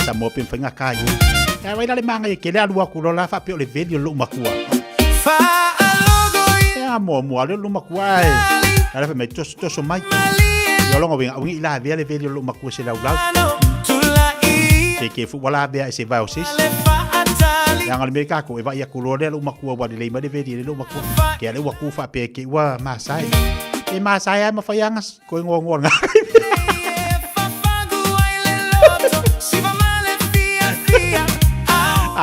C: Samoa pin fanga kai e vai dale manga ke le alua ku la fa pe le video lo makua fa logo e mo le lo makua ala fa me to so mai yo longo vinga ungi la via le video lo makua se la ula ke fu wala be se vai osis yang al mereka ko e vai ku lo le lo makua wa le mai de video lo makua ke le wa ku fa pe ke wa masai e masaya mafayangas ko ngongor nga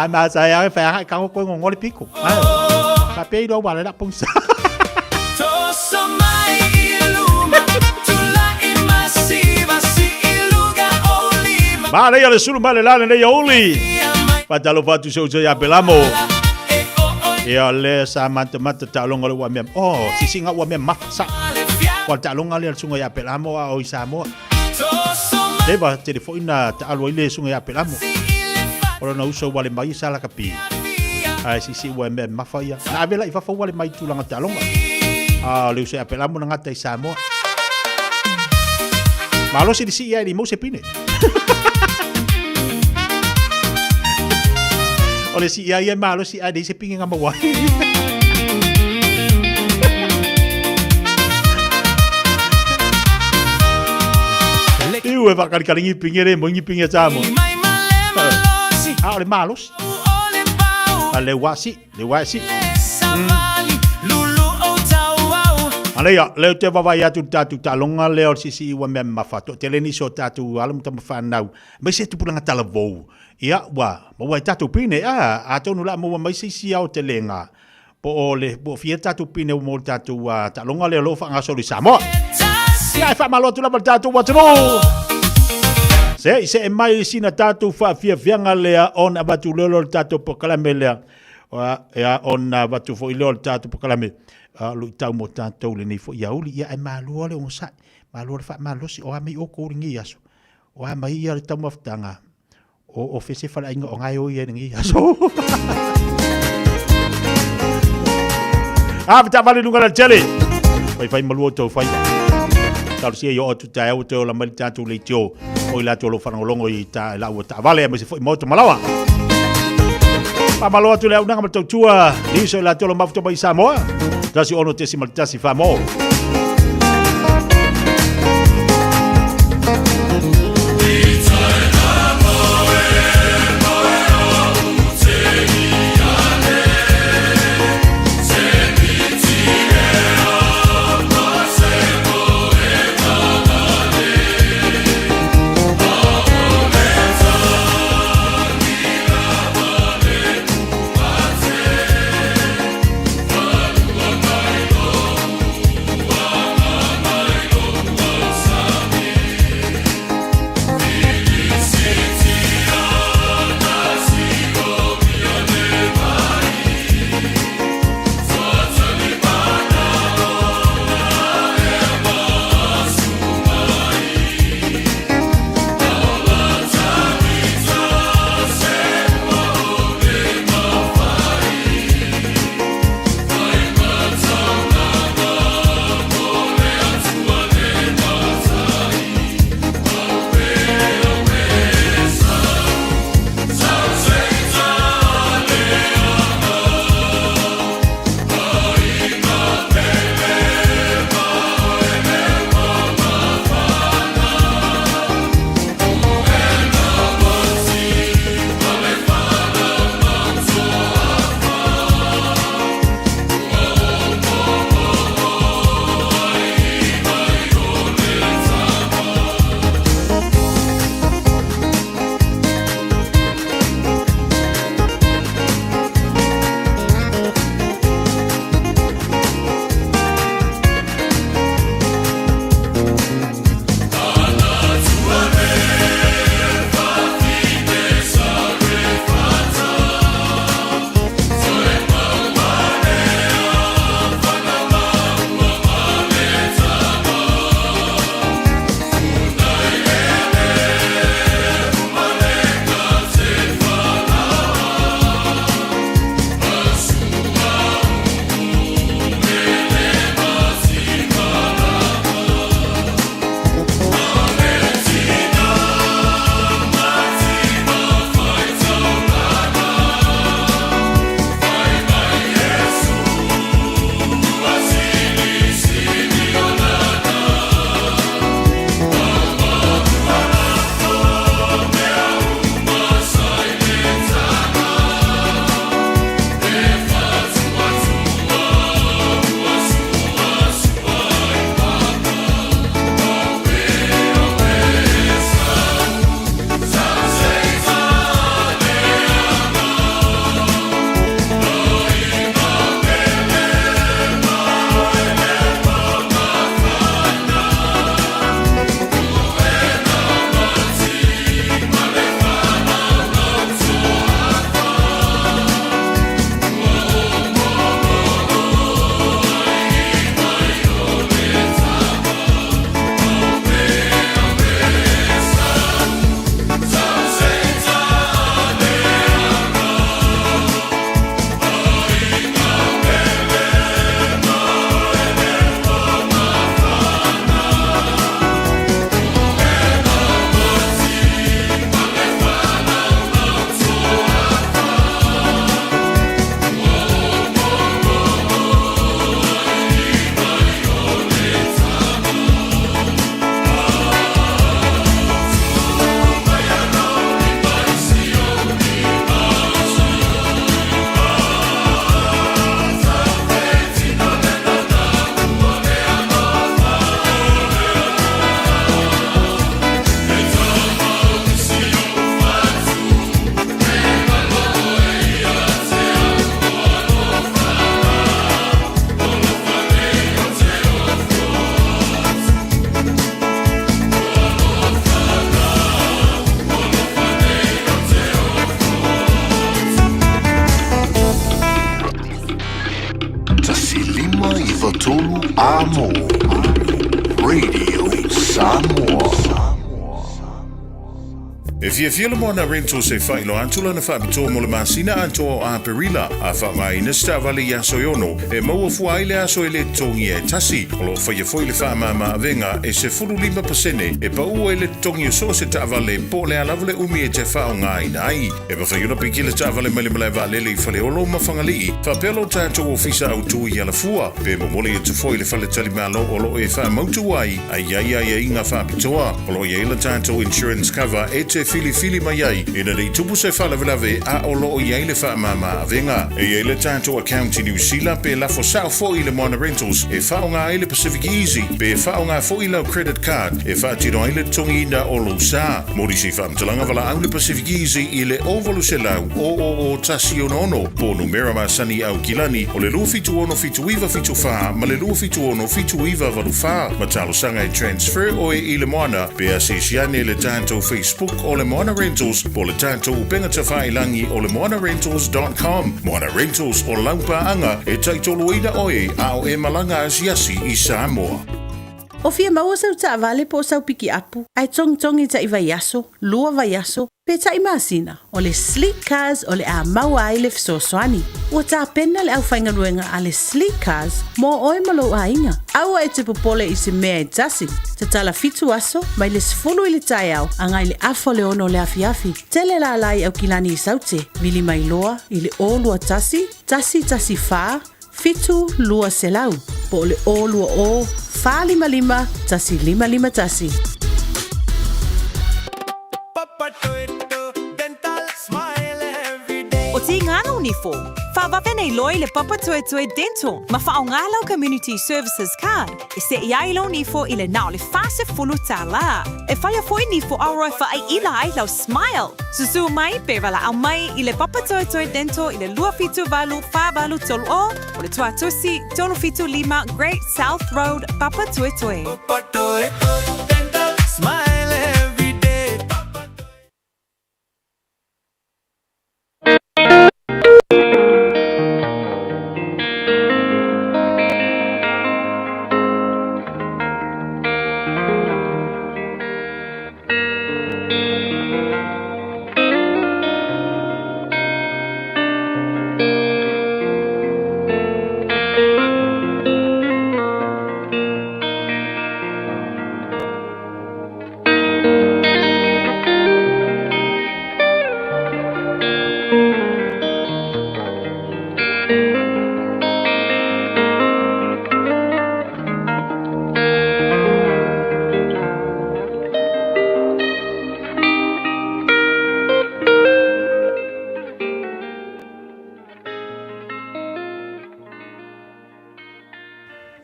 C: masaya fa ka ko ngongor pico pa pe do wala la pungsa ba le ya sulu male la le ya oli pa talo fatu so ya pelamo e ale sa mata talong wa mem si singa wa mem mafsa Wal talong ali al sungo ya pelamo o Samoa. Leva telefoni na ta alwa ile sunga ya pelamo. Ora na uso wale mai sala kapi. Ai si wa me mafaya. Na vela I fa wale mai tulanga talonga. Le uso ya pelamo na ngata I Samoa. Malo si disi ya ni mo se pine. Ole si ya malo si ade se pinga ngamba. Iu va kali ngipingere mo ngipinge tsamo. Ole malos. Le wasi. Ale ya, le te va ya tu tatu talonga le sisi wa me mafato. Teleni so tatu alam tam fanau. Me se tu pulanga talavo. Ia wa tatu pine atonu la mo mai sisi au telenga. Po ole po fie tatu pine mo tatu talonga le lo fa ngaso di Samoa. Ia fa malo tu la tatu wa tro. Se mai sina tatu fa fianga le on abatu lolo tatu po kalamele. Ya on abatu fo lolo tatu po kalame. Lu tau mo tatu le ni fo ya uli ya malu le on sa. Malu fa malu si o ami o ko ringi yaso. O mai ya tau maftanga. O fese fala inga o ngai o ye ngi yaso. Bita vale lunga la tele. Fai malu to fai. Tal si yo tu tai o to la mal tatu le tio. O la to lo fa longo I ta la o ta vale me se foi moto malawa. Pa malo tu le una ma to tua. Ni so la to lo mafto ba Samoa. Tasi ono tesi mal tasi fa mo.
F: Tulu Amo Radio Samoa.
J: E Fiafia Mai na rento se whaino antula na whaapitoa mo le masina antoa a perila a whaamai na stavale i aso yono e maua fuaile aso ele tongi e tasi o lo whaia foi le whaamama avenga e se furu 5% e pa ua ele tongi o so se tavale po le alavale umi e te whao ngai nai e pa whaiona piki le tavale mele mele valele i whale olo mawhangalii whapelo tātou ofisa au tui i ala fua pe momole e tu foi le whale tali malo o lo e whaamautu ai ai inga whaapitoa o lo i eila tātou insurance cover e te fili mai ai ina nei tupu se whalavelave a o loo i eile whaamama avenga e eile tātou account i New Zealand pe lafo sao fo i le Moana Rentals e whao ngā eile Pacific Easy pe whao ngā fo i lau credit card e whaatino eile tongi ina o lo sa mori si whaamtalanga wala au le Pacific Easy i le ovolu se lau o tasi ono po numera ma sani au kilani o le lua fitu ono fitu iwa fitu wha ma le lua fitu ono fitu iwa valu wha ma talo sanga e transfer o e i le Moana pe a se siane le tātou Facebook o le Moana Rentals po le tātou upenga ta whailangi o le moanarentals.com Moana Rentals o laupaanga e taitolo ina oe a o e malanga asiasi i Samoa.
N: O fia maua sau ta avale po sau piki apu, ai tong i ta iwa yaso, lua va yaso, pe ta imasina, o le sleek cars o le a maua ai le fisosoani. Ua ta pena le au whaingaruenga a le sleek cars, mo oe malo a inga. Aua e te popole i se mea e tasi, te tala fitu aso, mai le sifulu i le tai au, angai le afo le ono le afiafi. Tele la lai au kilani i saute, vili mai loa, i le o lua tasi fa, fitu lua selau, po le o lua o, fa lima tasi lima tasi.
K: O ti ngana uniform, whawawe nei loi le Papa Toe Toe Dental, ma whaongalau Community Services Card, e se iai lau nifo i le nao le fase fulu tā la. E whaia foi nifo auroi wha ai ila ai lau smile. Susu mai pe wala au mai i le Papa Toe Toe Dental i le lua fitu valu whabalu tolu o le tua tusi tolu fitu 5 Great South Road, Papa Toe Toe. Papa Toe Toe Dental, smile every day.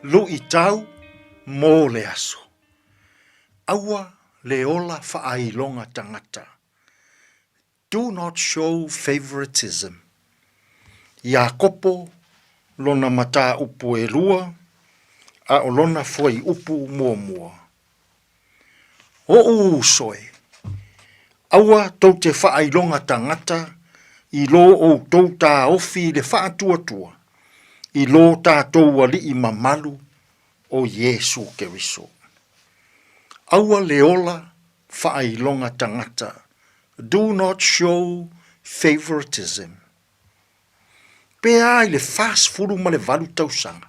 C: Lu i tau mō le aso. Aua le ola whaailonga tangata. Do not show favoritism. Ia kopo lona mata upu e lua, a o lona foi upu mua. O soe. Aua tau te whaailonga tangata, i lo o tau tā ofi le whaatua. I lo tātou ali i mamalu o Yesu Keriso. Aua leola whaailonga tangata. Do not show favoritism. Pea i le fast furu ma le valu tausanga.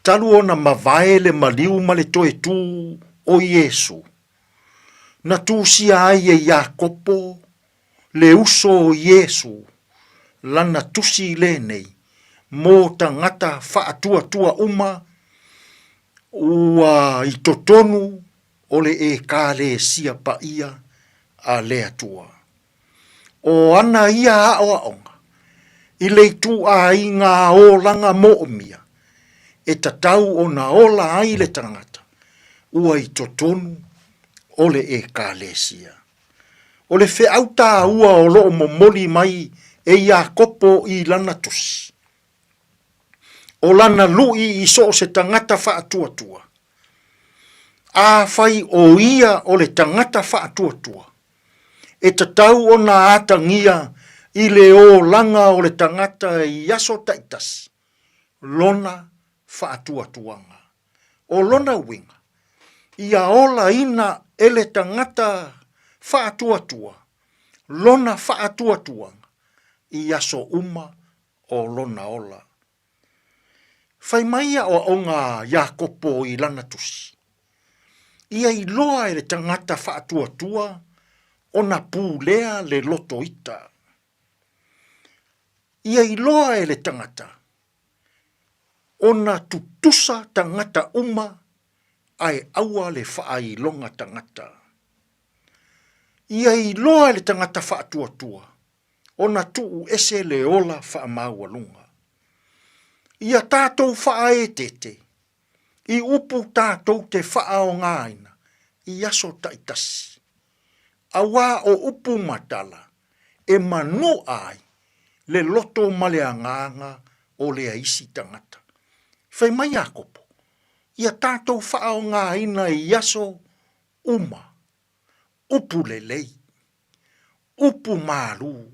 C: Talu ona mavae le maliu ma le toe tū o Yesu. Na tūsia ai e Iakopo le uso o Yesu. Lana tusi le nei. Mō tangata whaatua uma ua i totonu o le e kāle sia pa ia a lea tua. O ana ia aonga, i le tu a i ngā o langa mo'omia, e tatau o na ola ai le tangata, ua i totonu o le e kāle sia. O le whe auta ua o loo momoli mai e Iakopo i lana tusi. O lana lui i so se tangata whaatua. A whai o ia o le tangata whaatua. E tatau o na atangia i le o langa o le tangata i aso taitas. Lona
L: whaatuatuanga. O lona winga, ia ola ina ele tangata whaatuatua, lona whaatuatuanga, ia so uma o lona ola. Whai maia o onga Iakopo I lana tusi. Ia I loa ele tangata whaatuatua, ona pūlea le loto ita. Ia I loa ele tangata, ona tutusa tangata uma, ai aua le whaai longa tangata. Ia I loa ele tangata whaatuatua, ona tuu ese le ola whaamaua lunga. Ia tātou whae tete, I upu tātou te whaao ngāina, I aso taitasi. Awa o upu matala, e manu ai, le loto malea nganga o lea isi tangata. Whai mai Iakopo, ia tātou whaao ngāina I aso uma, upu lelei, upu maru,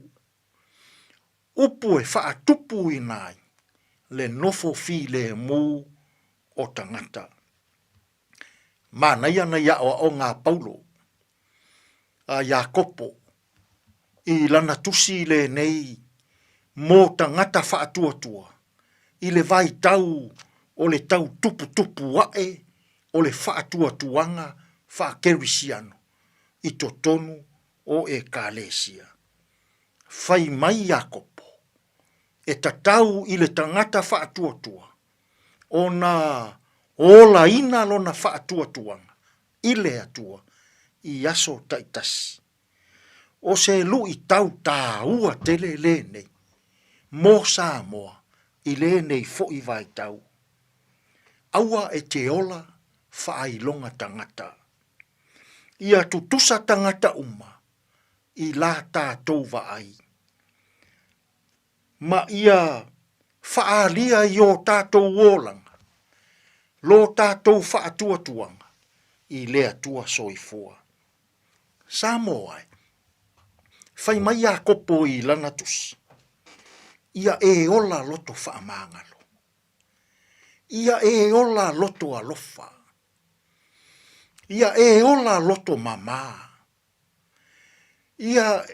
L: upu e whaatupu I nai, le nofo fi le mū o tangata. Mana ia na ia o ngā Paulo, a Iakopo, I lana tusi le nei, mō tangata whaatuatua, I le vai tau, o le tau tupu wae, o le whaatuatuanga, whaakerisiano, I totonu o e kālesia. Whai mai Iakopo, e tatau I le tangata whaatuatua, o na ola ina lona whaatuatuanga, I le atua, I aso taitasi. O se lu I tau tā ua tele le nei, mō Samoa, I le nei fo I vai tau. Aua e te ola whaailonga tangata. Ia tutusa tangata uma, I la tātou vaai. Ma ia whaalia I o tātou wolanga, lo tātou whaatuatuanga, I lea tua soifua. Samoa, whai mai Iakopo I lana tusi. Ia e ola loto whaamangalo. Ia e ola loto alofa. Ia e ola loto mama. Ia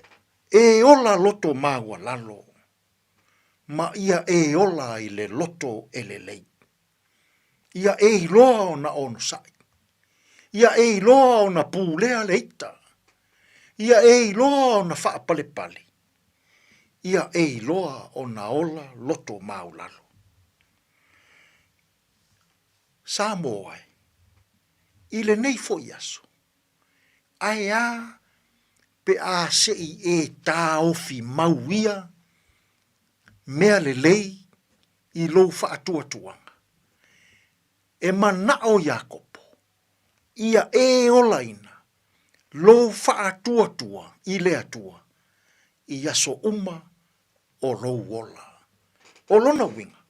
L: e ola loto maua lalo. Ma ia e ola I le loto elelei. Ia e iloa o na ono sai. Ia e iloa o na pūlea leita. Ia e iloa o na whaapalepale. Ia e iloa o na ola loto maulalo. Samoa, I le nei fo iaso. Ai a pe a sei e tā ofi mauia, mea le lei I lo whaatuatuanga. E mana o Iakopo, ia e olaina, lo whaatuatua I le atua, I aso uma o lo wola. O lona winga,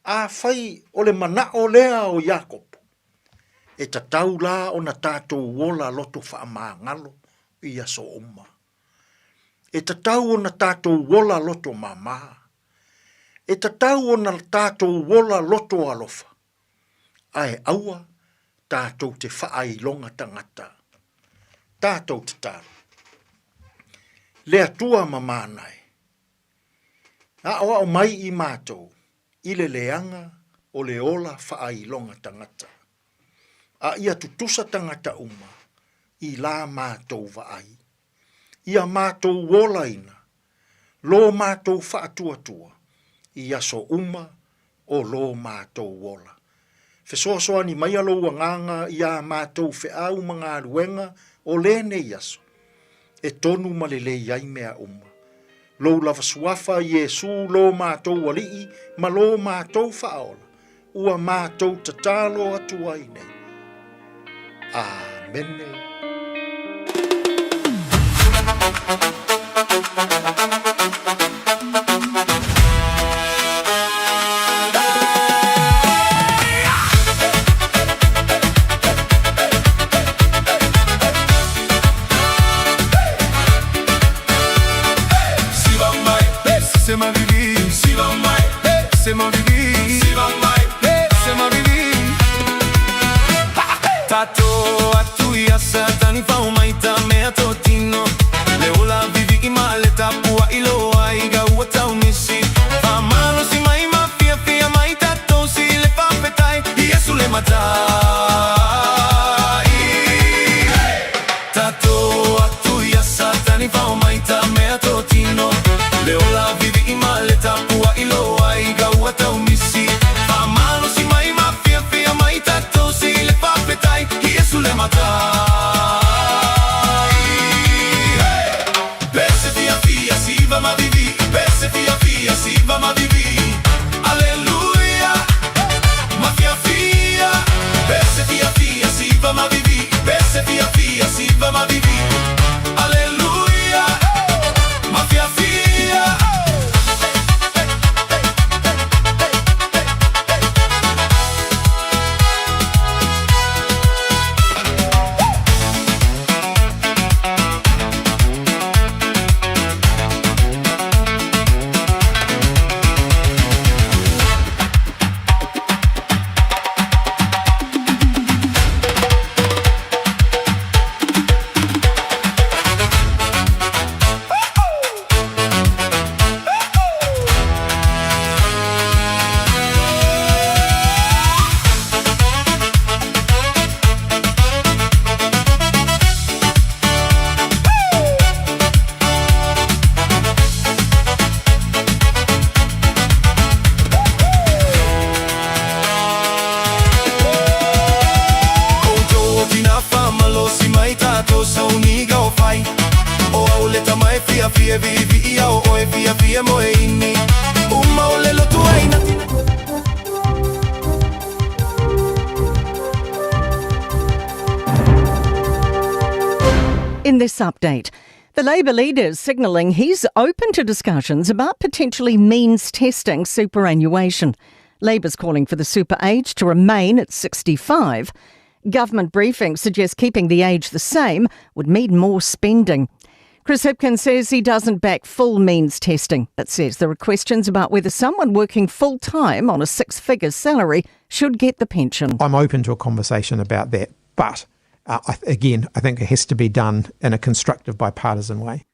L: a whai o le mana o lea o Iakopo, e tatau la o na tātou wola loto whaamangalo I aso uma. E tatau o na tātou wola loto mama. E tatau o na tātou wola loto alofa. Ai aua tātou te whaailonga tangata. Tātou te tāru. Lea tua mamanai. A oa o mai I mātou, I le leanga o le ola whaailonga tangata. A ia tutusa tangata uma, I la mātou vaai. Ia mātou wolaina, lo mātou whaatuatua, I aso uma o lo mātou wola. Fesoasoa ni mai alo nganga ia mātou whiau mga ruenga o le nei aso. E tonu malele iai mea uma. Lo lava suafa Yesu lo mātou walii, ma lo mātou whaola. Ua mātou tatalo atua I nei. Amene.
G: C'est ma vie, c'est ma vie, siva ma vivi. Alleluia, ma Fiafia, besse Fiafia, siva ma vivi. Besse Fiafia, siva ma vivi. Alleluia, ma Fiafia. Fiafia vivi ia o oe Fiafia moe ini. Uma o lelo tua ina tina.
M: In this update, the Labour leader is signalling he's open to discussions about potentially means testing superannuation. Labour's calling for the super age to remain at 65. Government briefings suggest keeping the age the same would mean more spending. Chris Hipkins says he doesn't back full means testing, but says there are questions about whether someone working full-time on a six-figure salary should get the pension.
Q: I'm open to a conversation about that, but I think it has to be done in a constructive bipartisan way.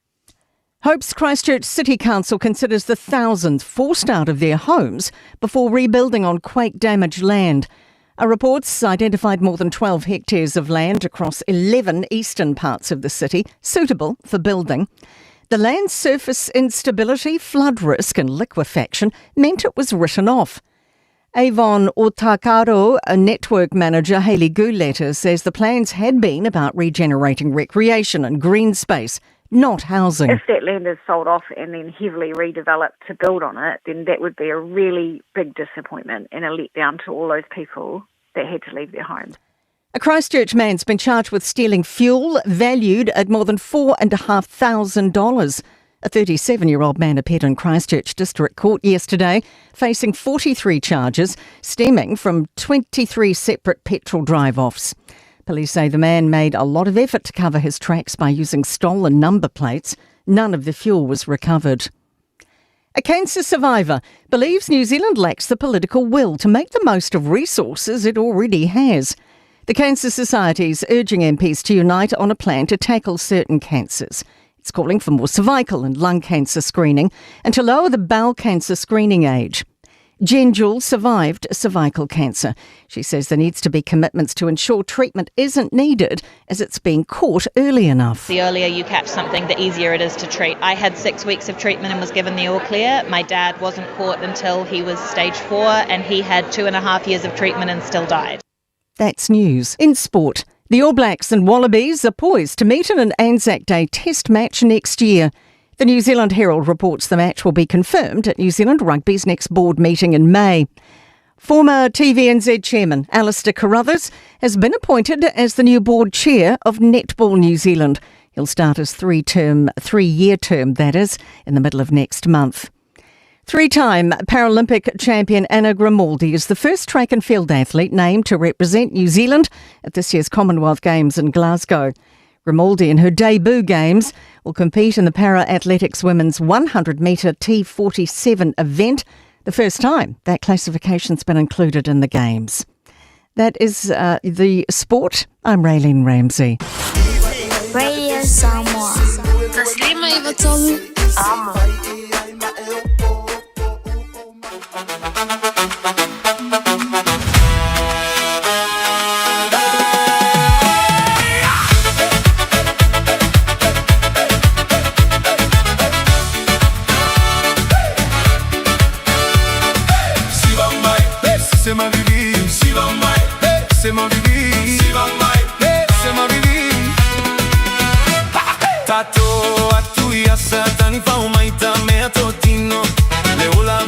M: Hope's Christchurch City Council considers the thousands forced out of their homes before rebuilding on quake-damaged land. A report's identified more than 12 hectares of land across 11 eastern parts of the city suitable for building. The land's surface instability, flood risk and liquefaction meant it was written off. Avon Otakaro, a network manager, Hayley Gouletter, says the plans had been about regenerating recreation and green space, not housing.
R: If that land is sold off and then heavily redeveloped to build on it, then that would be a really big disappointment and a letdown to all those people that had to leave their homes.
M: A Christchurch man's been charged with stealing fuel valued at more than $4,500. A 37-year-old man appeared in Christchurch District Court yesterday, facing 43 charges stemming from 23 separate petrol drive-offs. Police say the man made a lot of effort to cover his tracks by using stolen number plates. None of the fuel was recovered. A cancer survivor believes New Zealand lacks the political will to make the most of resources it already has. The Cancer Society is urging MPs to unite on a plan to tackle certain cancers. It's calling for more cervical and lung cancer screening and to lower the bowel cancer screening age. Jen Jewell survived cervical cancer. She says there needs to be commitments to ensure treatment isn't needed as it's being caught early enough.
U: The earlier you catch something, the easier it is to treat. I had 6 weeks of treatment and was given the all clear. My dad wasn't caught until he was stage 4 and he had 2.5 years of treatment and still died.
M: That's news. In sport, the All Blacks and Wallabies are poised to meet in an Anzac Day test match next year. The New Zealand Herald reports the match will be confirmed at New Zealand Rugby's next board meeting in May. Former TVNZ chairman Alistair Carruthers has been appointed as the new board chair of Netball New Zealand. He'll start his three-year term, that is, in the middle of next month. Three-time Paralympic champion Anna Grimaldi is the first track and field athlete named to represent New Zealand at this year's Commonwealth Games in Glasgow. Grimaldi, in her debut games, will compete in the Para-Athletics Women's 100-metre T47 event, the first time that classification's been included in the Games. That is the sport. I'm Raylene Ramsey.
Y: Radio Samoa. Taslima Ivatolu.
G: Siva Mai, Siva Vivi, Siva Mai, Siva Vivi. Tato atuia satani fa umaita me atotino. Le ola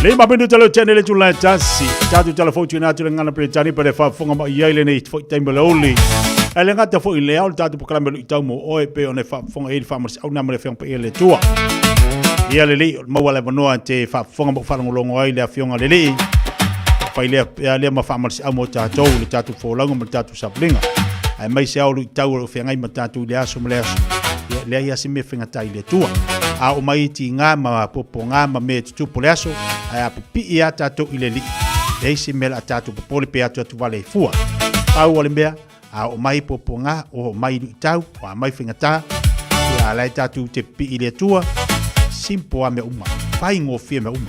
C: Lima minuto talo channel tu la tasi. Tatu telefon tu na tu ngana pe tani pe fa fonga ma ia le nei fo tempo le oli. Ele ngata fo ile au tatu po kala tau mo oe pe one fa fonga e fa mas au na me fe pe le tua. Ia le li mo wala no te fa fonga mo fa ngolongo ai le fionga le li. Fa ile le ma fa mas au mo tatu le tatu fo lango mo tatu saplinga. Ai mai se au tau o fe ngai ma tatu le aso mo le aso. Le ia se me fenga tai le tua. A o mai ti ngā ma popo ngā ma me tutu pole aso ai a pipi i a tātou i le li eisi mela a tātou popole pe atu atu wale fua pau ole mea a o mai popo ngā o mai lu tau o a mai whingatā i a lai tātou te pi i le tua simpo a me uma whai ngō fia me uma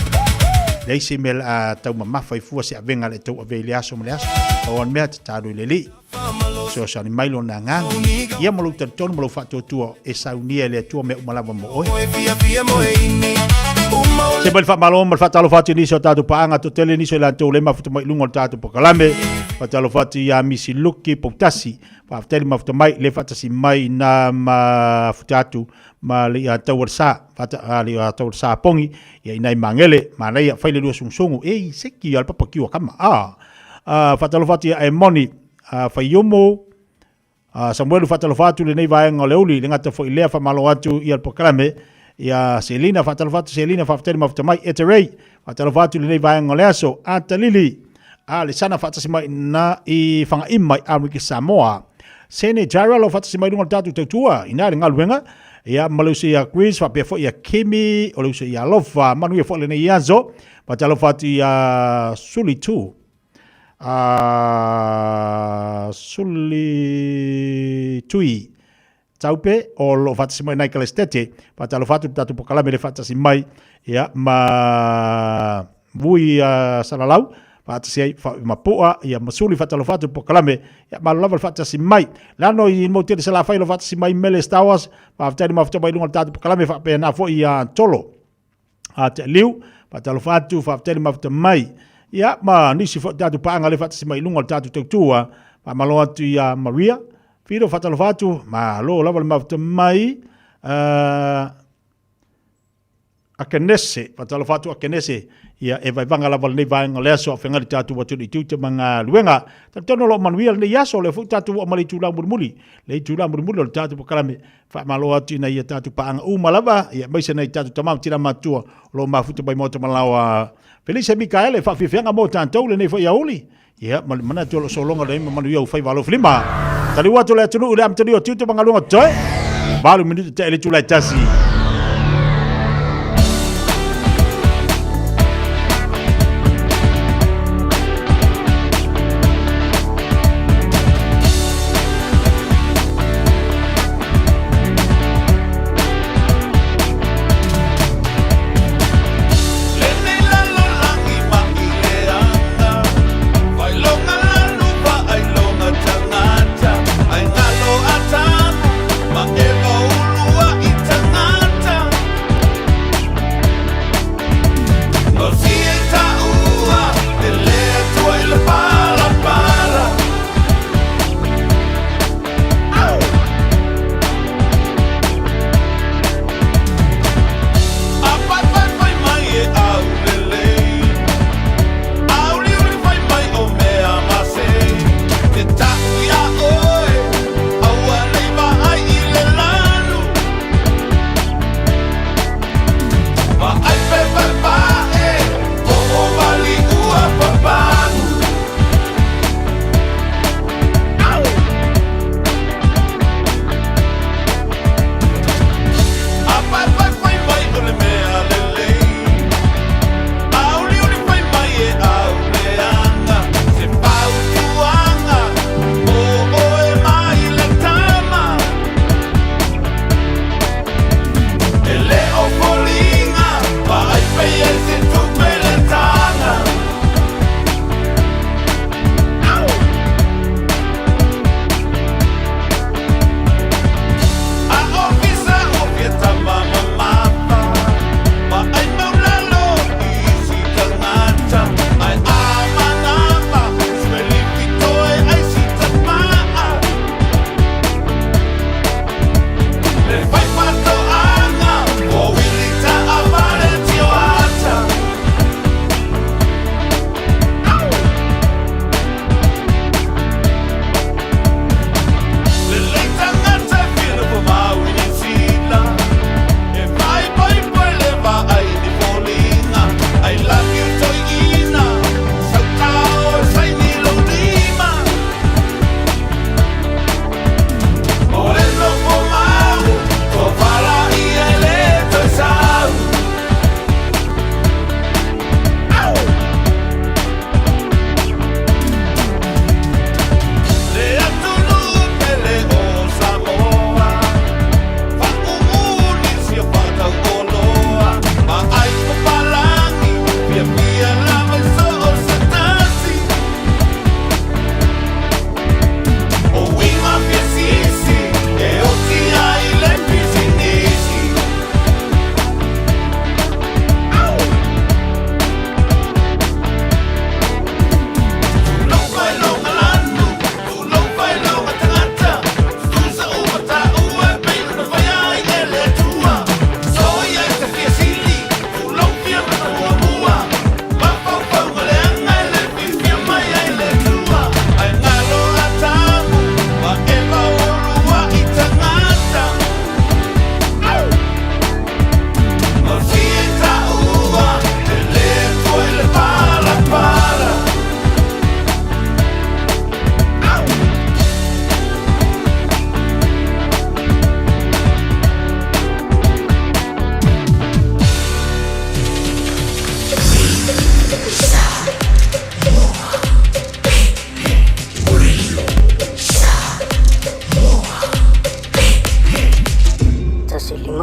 C: eisi mela a tau ma mawhai fua se a venga le tau a vei le aso ma le aso o an mea te tātou i le li so ni mailo na nga ia mo luta tonu mo fa to tua e saunia le tua me malava mo oi se bel fa malo mo fa talo fati ni so tatu paanga to tele ni so la to le ma futa mai lungo tatu po kalame fa talo fati ya misi luki potasi fa tele ma futa mai le fatasi mai na ma futatu ma le ya tawarsa fata ali ya tawarsa pongi ya inai mangele ma le ya fa le sungsungu e seki al papa kiwa kama fa talo fati e moni Fayomo Samuel fatalofatu le nei vai ngaleuli le ngata fo ilea fa malo atu i al proclame ia Selina fatalofatu Selina fafteli maftamai eterei fatalofatu le nei vai ngaleaso atalili le sana fatasima na i fanga imai Amerika Samoa sene jara lo fatasima lunga tatu tutua ina le ngaluenga ia malusi ya Chris fa pefo ya Kimi o lusi ya Lofa manu ia fo le nei yazo fatalofatu ya Suli tu Suli tui taupe o lo fatasi mai nai kalestete patalo fatu tatu pokalame le fatasi mai ya ma vui salalau fatasi ma poa ya masuli fatalo fatu pokalame ya ma lava fatasi mai lano i mo tele sala fai lo fatasi mai mele stawas pa fatani ma fatani lunga tatu pokalame fa pe na fo ya tolo at liu patalo fatu fatani ma fatani mai ya ma nisi fo tatu paanga le fatasi mai lunga tatu tua pa malo atu ya Maria firo fatalo fatu ma lo lava le mafta mai akenese fatalo fatu akenese ya e vai vanga lava le vai ngaleso fenga tatu watu i tutu manga luenga tatono lo manuia le yaso le fu tatu o mali tula murmuli le tula murmuli le tatu pokalame fa malo atu na ya tatu paanga malava ya mai se na tatu tamam tira matua lo mafuta bai moto malawa Felice Mikaele fa fifianga mo tantou le nei fo yauli ia mana tolo solonga le manu ia fai valo flima tali watu le tunu le amtani o tutu bangalunga toe balu minuto te ele tula tasi
G: Eva ulua itangata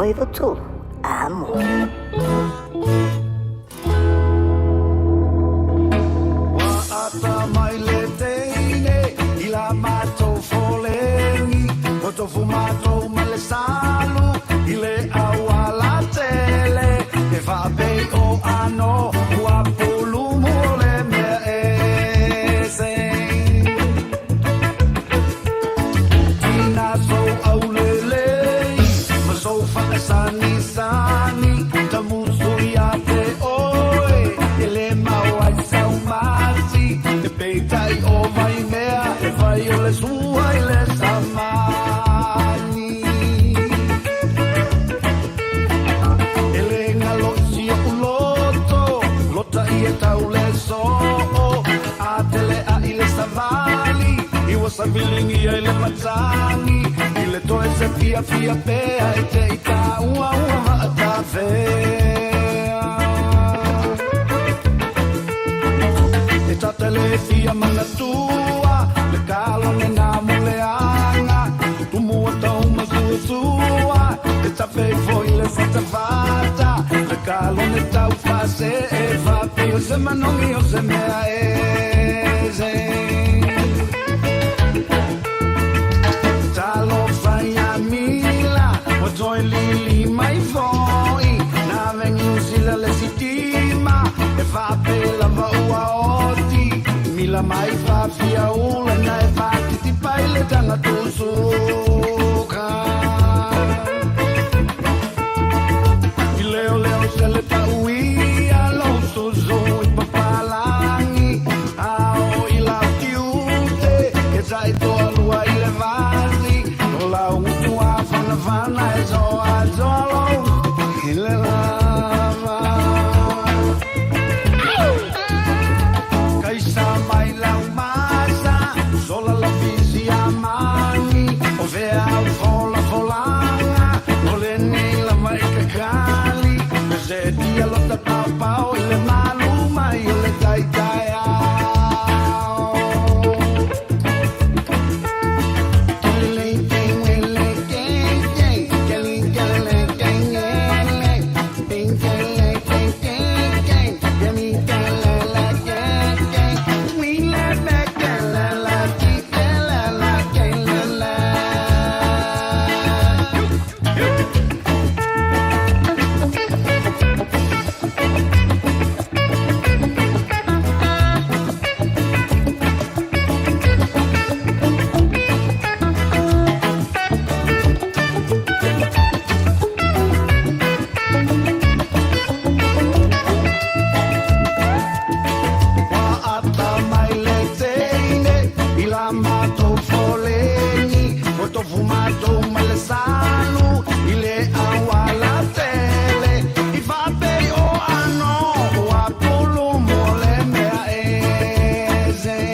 A: i watolu a moa.
G: Ata mai le teine I la mātou folengi O tofu mātou ma le salu I le aua la tele E whapei o ano Ua pulumu o le mea e sei Tina sou au le lei Ma sou whakasani sani Ta musui a te oe E le maua I sau mati Te peitai o mai mea E vai o le sua I le samani E le ngalo si o uloto Lota I e tau le so A te le a I le savali I wasa vilingi I le matani I le toe se fia fia pea E te I ka ua ua a ta vea E tata le fia mana tua Le kalo ne nga muleanga Tumu a tau mazua sua E ta fei foi le fata fata Le kalo ne tau fase e fapi O se manongi o se mea e zen Talo fai a mila O toi lili mai foi Na vengi usila le sitima E fape la va ua oti Mila mai Fiafia ula Na e fati ti pai le tanga tusuka I leo leo se le pauia Lo suzu I papalangi Ao I la kiute Ke sai toa lua I le vasi O la utu a fana fana E so a zolo I le lava Kaisa mai lau masa Sola la visi a mani O vea au fola folanga O le nei la mai kakali E se dia lota pau pau I le malu mai O le tai tai au Kele keng ele keng keng Kele kele keng ele Keng kele keng keng keng Kemi kele la keng keng Mi le me kele la ki kele la kele la Ata mai le teine I la mātou folengi O tofu mātou ma le salu I le aua la tele I whapei o ano O a pulu mo le mea e zen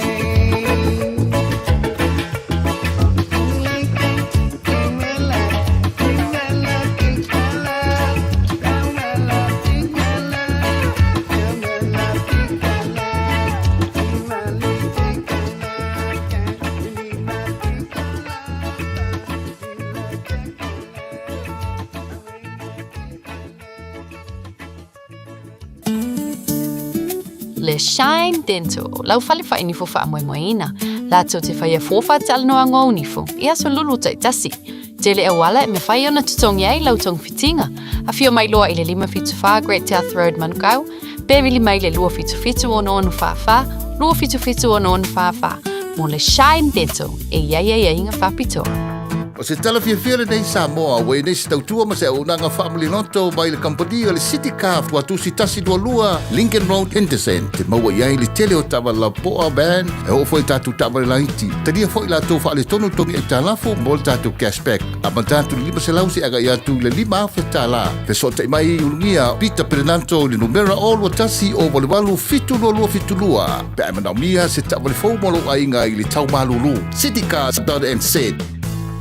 B: Le Shine Dental, lau fale fa ini fo fa moe moeina. La to te fai fofa tal no ango nifo. Ia so lulu tai tasi. Tele e wala me fai ona tutongi ai lau tong fitinga. A fio mai loa ile 5 fitu fa Great South Road Manukau. Bevili mai le lua fitu fitu ono onu fa fa. Lua fitu fitu ono onu fa fa. Mo Le Shine Dental. E ia inga fa pito.
D: O se tala Fiafia nei Samoa, wei nei se tautua ma se aunanga family noto mai le company o le City Car tua tusi tasi dua lua Lincoln Road Henderson. Te maua iai le tele o tawa la poa ban e o foi tatu tawa le laiti. Tania foi la tau fa le tonu tongi e talafo mo le tatu cashback. A mantatu lima se lausi aga ia tu le 5 fe tala. Fe so te mai ulungia Peter Pernanto le numera o lua tasi o walewalu fitu lua. Pe ai manaumia se tawa le fau molo ainga i le tau malulu. City Car done and said.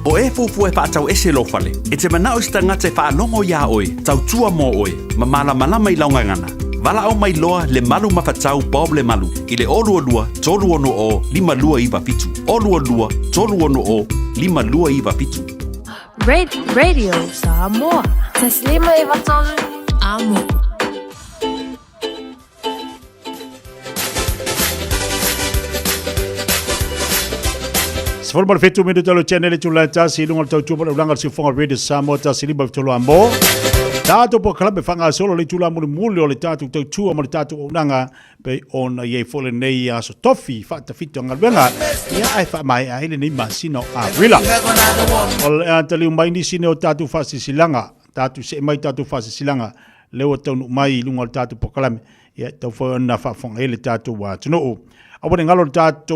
O: O e fufu e whaatau ese lo fale. E te manao sta ngate whaanongo ia oe, tau tua mo oe, ma malama i laungangana. Vala au mai loa le malu mawhatau Bob le malu. I le olua lua, tolu ono o, 5 lua iwa pitu. Olua lua, tolu ono o, 5 lua iwa pitu.
Y: Radio Samoa. Taslima iwatolu amo.
C: Sefol mal fetu minute talo channel itu lantas silungal tau cuba ulangar si fonga radio Samoa tasili ba tolo ambo. Tato po kala be fanga solo le tula muli le tato tau tua mo le tato unanga pe on ye fole nei aso tofi fa ta fito ngalwenga ya ai fa mai ai le ni masino a rila. Ol antali mai ni sino tato fa silanga tato se mai tato fa silanga le o tau mai lungal tato po kala ya tau fo na fa fonga le tato wa tno. Awone ngalo tato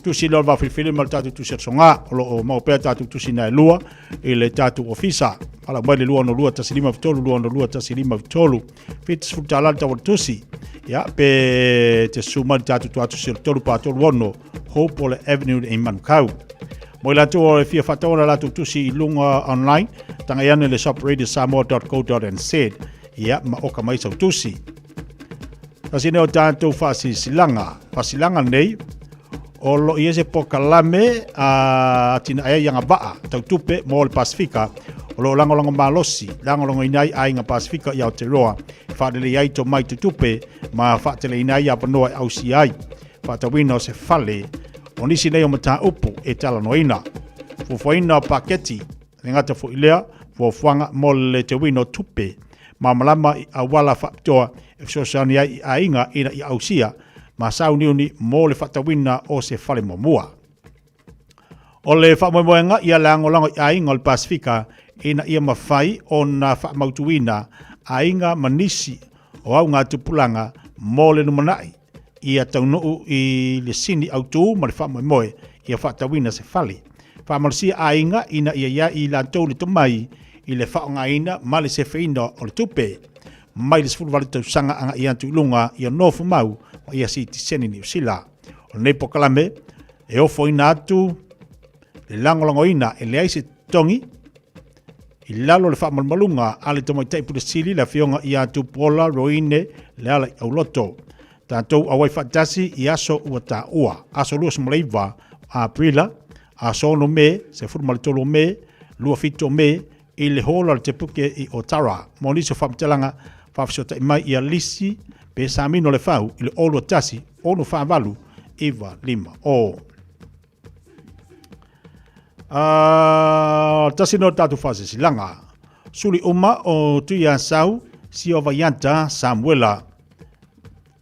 C: tu si lor va filfili mal tatu tu sersonga lo mau pe tatu tu sina lua ile tatu ofisa ala mai lua no lua tasilima vitolu lua no lua tasilima vitolu fit futala ta tusi ya pe te suma tatu tu atu sir tolu pa tolu wono Hopole Avenue in Manukau mo la tu o fia fatona la tu si lunga online tanga yana le shop radiosamoa.co.nz ya ma oka mai sa tusi kasine o tatu fasilanga nei o lo ia se pokalame a tina ai yang ba tau tupe mo le Pasifika o lo lango malosi lango inai ai nga Pasifika ia te roa fa le ai to mai tupe ma fa te le inai ia pano au si ai fa ta wino se fale o nisi nei o mata upu e tala noina fo foina paketi ngata fo ilea fo fanga mo le te wino tupe ma malama a wala fa toa e so sani ai ainga ina ia au sia ma sauniuni mo le fatawina o se fale momua. O le whamoemoenga ia lango a inga o le Pasifika ina ia mawhai o na whamautuina a inga manisi o au ngā tupulanga mo le numanai ia taunuu i le sini au tu ma le whamoemoe ia fatawina se fale. Whamalisia a inga ina ia i lantou le tomai i le whaonga ina ma le se feina o le tupe mai le sifuru wale tau sanga anga i antu ilunga ia nofu mau ia si tiseni ni usila. O nei pokalame, e ofo ina atu, le langolango ina, e le aise tongi, i lalo le whamalmalunga, ale tomo i taipu le sili, la fionga i atu pola, roine, le ala i auloto. Tātou awai whatasi i aso ua tā ua, aso lua smaleiva, a aprila, aso no me, se furmalitolo me, lua fito me, i le hola le te puke i Otara. Moniso whamtelanga, whawhisota i mai i alisi, pe samino le fau i le olo tasi ono whaavalu iwa lima o. Tasi no tatu fase silanga. Suli uma o tuia sau si o vayanta Samuela.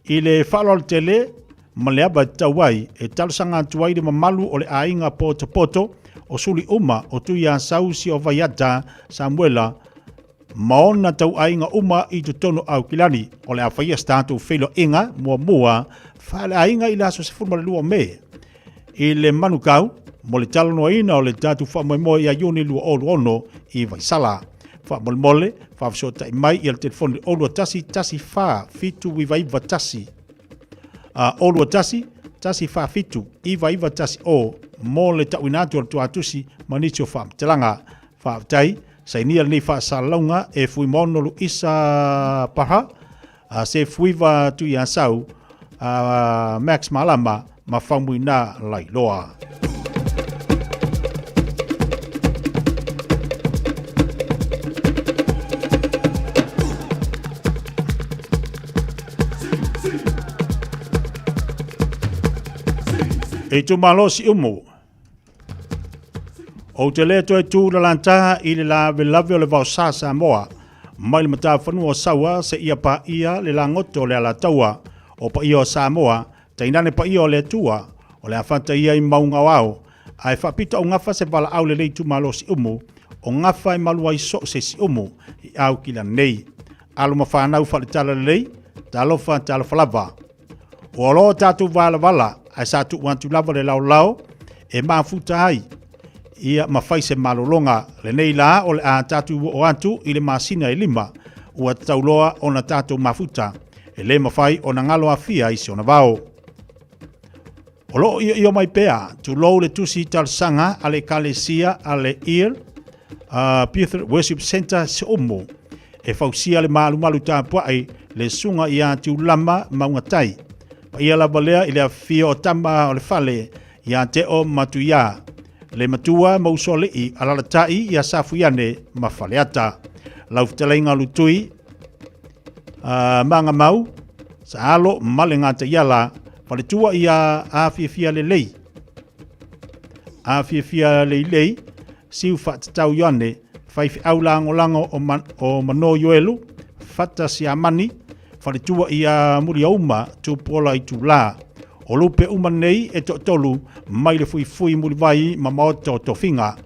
C: I le whalo al tele ma le aba tawai e talusanga tuai de mamalu o le ainga poto o suli uma o tuia sau si o vayanta Samuela maona tau ainga uma i tu tono au kilani o le awhaia statu whelo inga mua whale ainga i le aso se furma le lua me. I le manukau mo le talo no ina o le tatu whamoemoe i a yuni lua olu ono i Vaisala. Whamole whawsota i mai i le telefoni olua tasi wha fitu i vaiva tasi. Olua tasi wha fitu i vaiva tasi o mo le tau inatu o le tuatusi manitio whamtelanga whaatai sai nia ni fa salonga e fui monolu isa paha se fui va tu ya sau Max Malama ma famuina lai loa. E tu malosi umu o te le toe tū la lantaha i le la velave o le vau sa Samoa. Mai le mata whanua saua se ia pa ia le la ngoto le ala taua o pa ia o Samoa, tainane pa ia o le tua o le awhanta ia i maunga wao. Ai whapita o ngafa se wala au le nei tu malo si umu, o ngafa i malua i so se si umu i au ki la nei. Alo ma whanau whale tala le lei, talofa tala whalava. O alo tatu wala, ai sa tu wantu lava le lau, e mafuta ai. Ia mawhai se malolonga le nei la o le a tatu o antu i le masina i lima ua tauloa o na tatu mafuta e le mawhai o na ngalo a fia i se ona vao. O lo i mai pea tu lo le tusi tal sanga ale kalesia ale ir Peter Worship Center se omo e fausia le malu tāpuai le sunga i atu lama maungatai pa ia la balea i le a fia o tama o le fale i a te o matuia le matua mausole I alalatai ia safuiane mafaleata. Lau fitalainga lutui manga mau sa alo malengata iala paletua ia Fiafia lelei. Fiafia lelei siu fatatau ione faifi au lango o mano yoelu fata si amani paletua ia muri auma tupola I tula. O lupe umanei e tolu mai le fui muri vai mamaoto tofinga.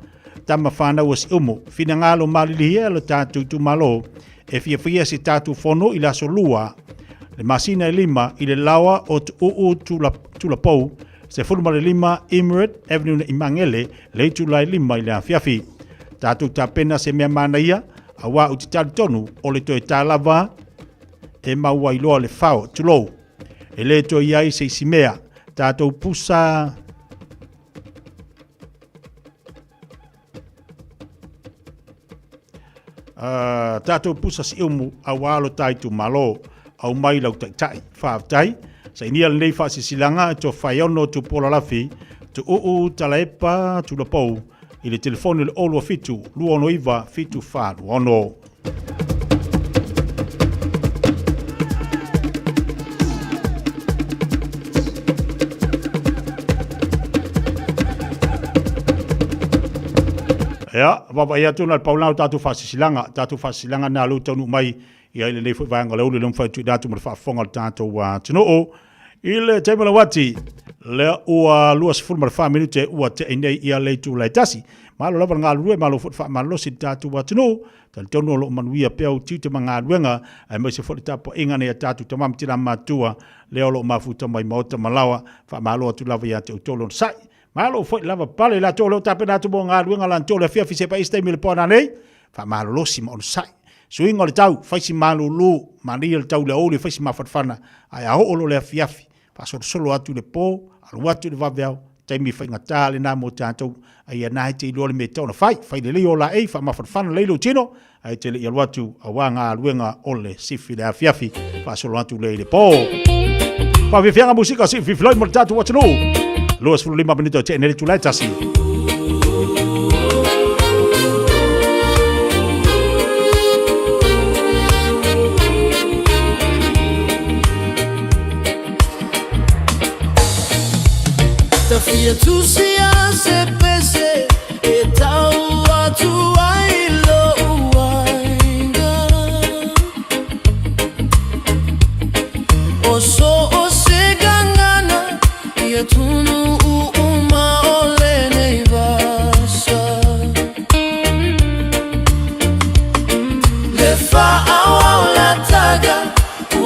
C: Tama whanau si umu, fina ngalo malilihia le tātou tu malo, e Fiafia si tātou fono I la solua, le masina e lima I le lawa o tu tulapou, se fulma le lima Emirate Avenue I Mangele, le tula e lima I le Fiafi. Tātou tā pena se mea manaia, a wā uti tāli tonu, o le toi tā lava, e maua iloa le whao, tulou. E le toi iai se isimea, tātou pusa... Tātou pusa si umu a wālo taitu malo au mai lau tai whaatai sa inia le nei whaasisilanga to whaiono tu pola lafi tu talaepa tu lapou I le telefoni le olua fitu luono iwa fitu wha luono. Ya, baba ia tuna paulao tatu fasisilanga na lu tonu mai ia ile nei vanga le le mfa tu datu mo fa fonga tatu wa tno ile tebela wati le ua luas fulma fa minute ua te nei ia le tu le tasi malo la nga lu malo fa malo si tatu wa tno tal tonu lo manuia pe tu te manga luenga ai mai se fo tapo inga ne tatu te mam tira matua le lo mafuta mai mota malawa fa malo tu lava ia te tolo sai malo foi lava pale la tolo tape na tubo nga luenga lan tolo fia fi se pa este mil pona nei fa malo lo si mo sai suinga le tau fa si malo lu mani le tau le ole fa si mafatfana ai a o lo le fiafi fa solo atu le po al watu le vaveo tai mi fa ngata le na mo tanto ai na te lo le metona fa le o la e fa mafatfana le lo chino ai te le watu a wanga luenga ole si fi le fiafi fa solo atu le po pa vi fianga musica si fi floy mo tatu watu no Luas 5 minuto te nele tulai tasi.
G: Tafia tu sia se pese e tau atu ai lo uainga o so o se gangana ia tunu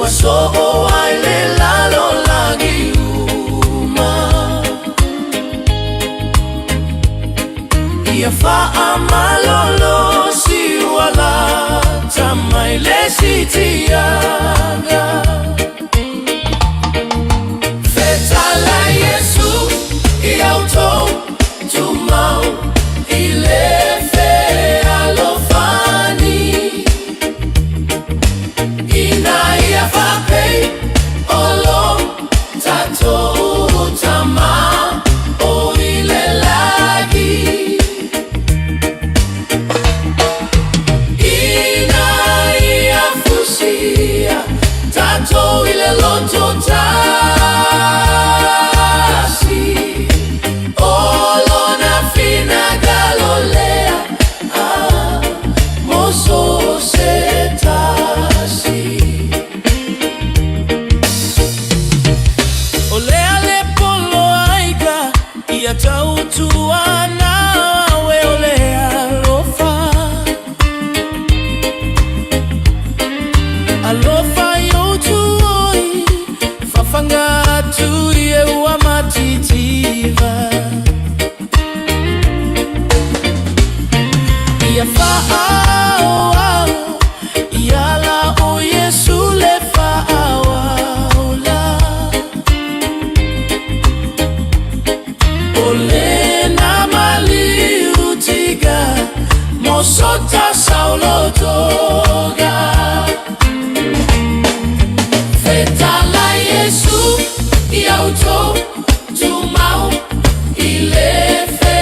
G: so ai le lalo lagi uma ia fa amalolo si wala tamai le sitianga feta la Yesu I auto tu mau ile fe alofani auto tu mau ile fe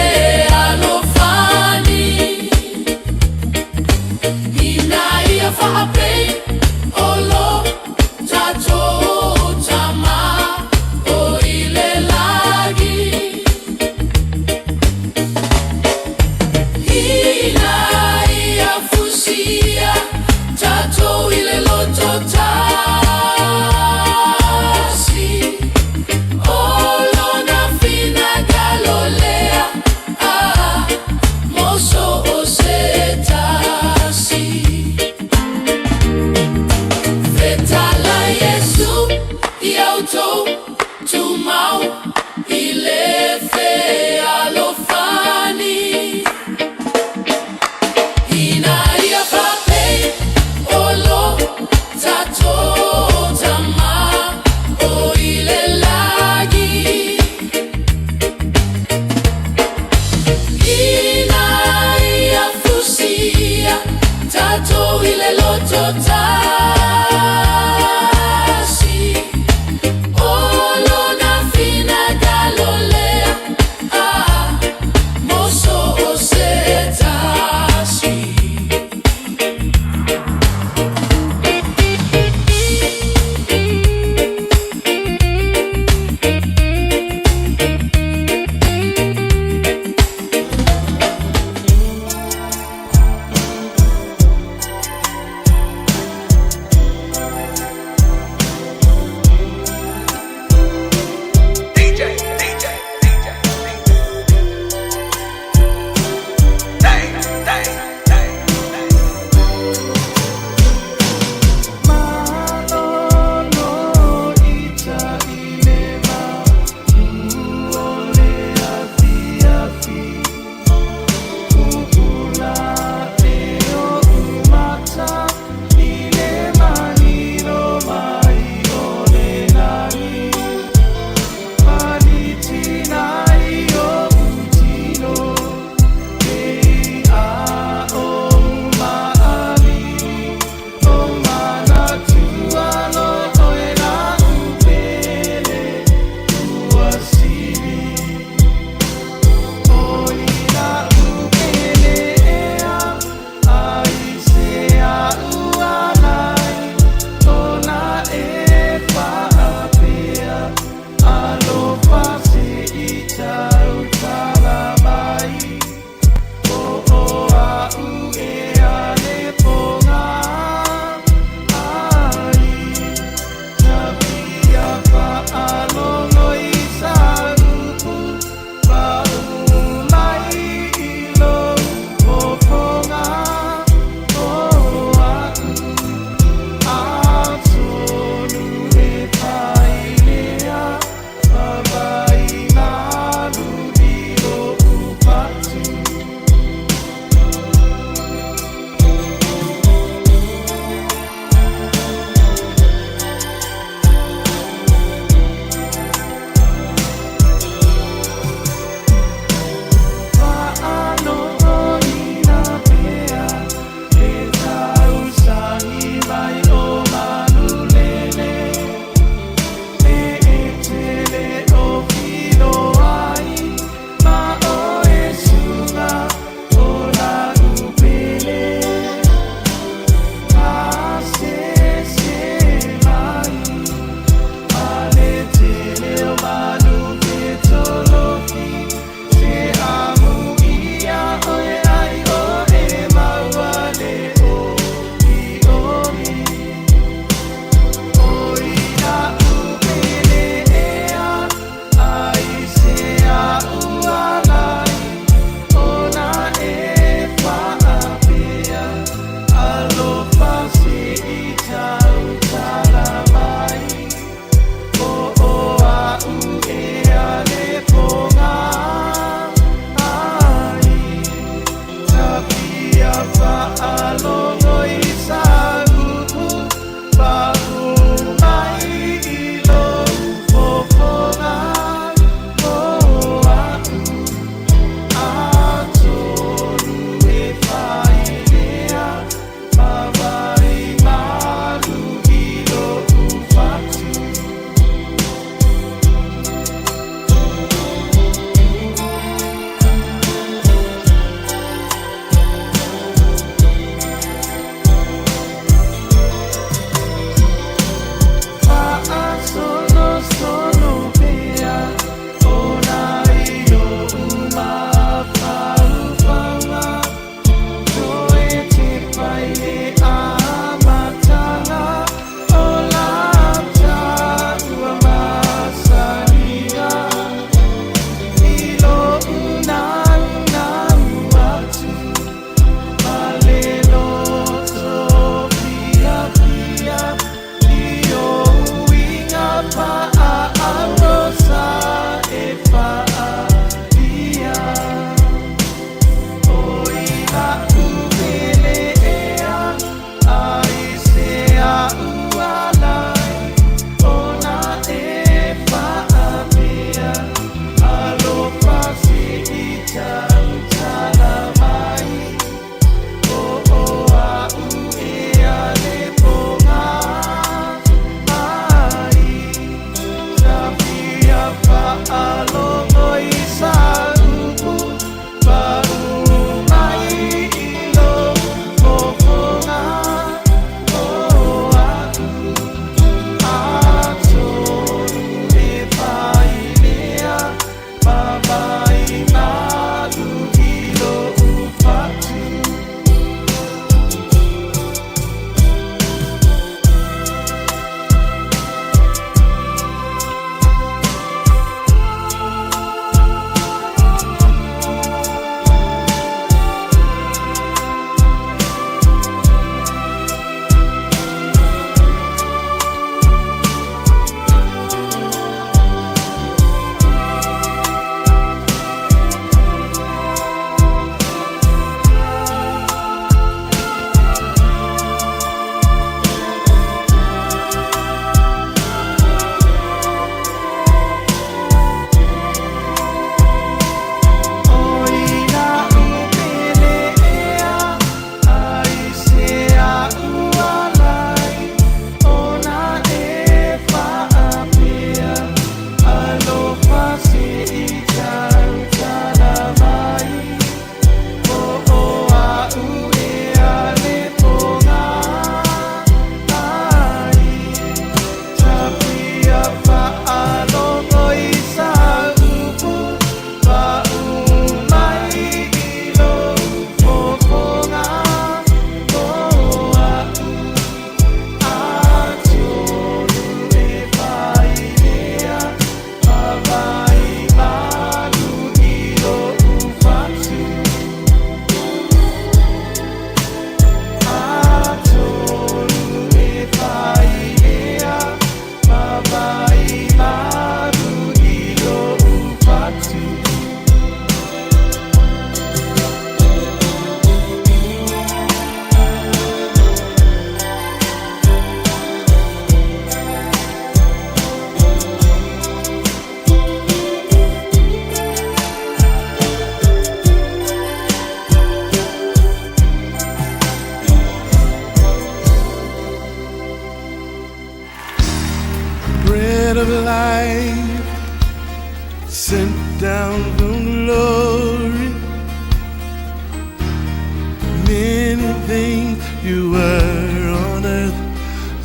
G: everything you were on earth,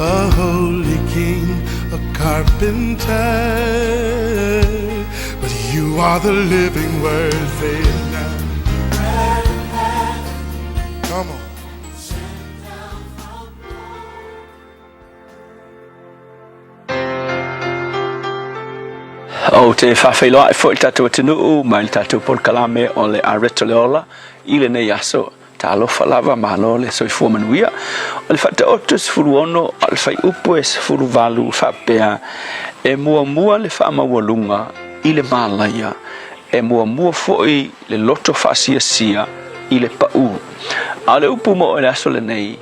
G: a holy king, a carpenter, but you are the living word. Say it now. Come on.
E: O te whawhailoa e fo i tātou atinuu, mai tātou polkalame o le areto leola, I le nei aso, ta alofa lava malo le soifua manuia, o le whata oto sifuru ono, o le whai upu e sifuru valu whapea, e mua le whaamawalunga, I le mālaia, e mua foi le loto whasia I le pau. A le upu mo o le aso le nei,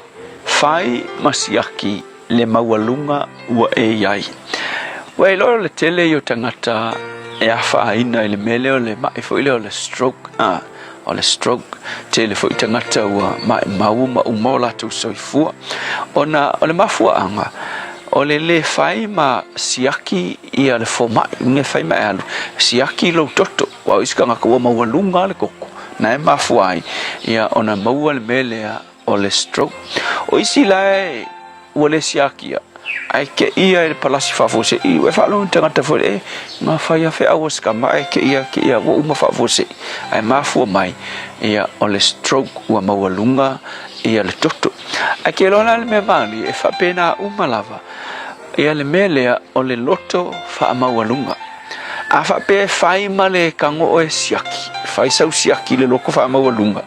E: whai masiaki le mawalunga ua e iai. Wai loro le tele I o tangata e awhaaina I le mele o le mai fo ile o le stroke. O le stroke tele fo I tangata ua mai mau ma umola tu soifua. O le mafua anga. O le whai ma siaki I le fo mai. Nge whai mai alu. Siaki lo toto. Wa iskanga kua mawalunga le koko. Na e mafua ai. Ia ona maua le mele o le stroke. O isi lai ua le siaki ia. Ai ke ia e palasi fafose I we falo tangata fo e ma faia fe awas ka mai ke ia wo uma fafose ai mafu mai ia o le stroke wa mawalunga ia le toto ai ke lona le me mali e fa pena uma lava ia le mele o le loto fa mawalunga a fa pe fai male kango o siaki fai sau siaki le loko fa mawalunga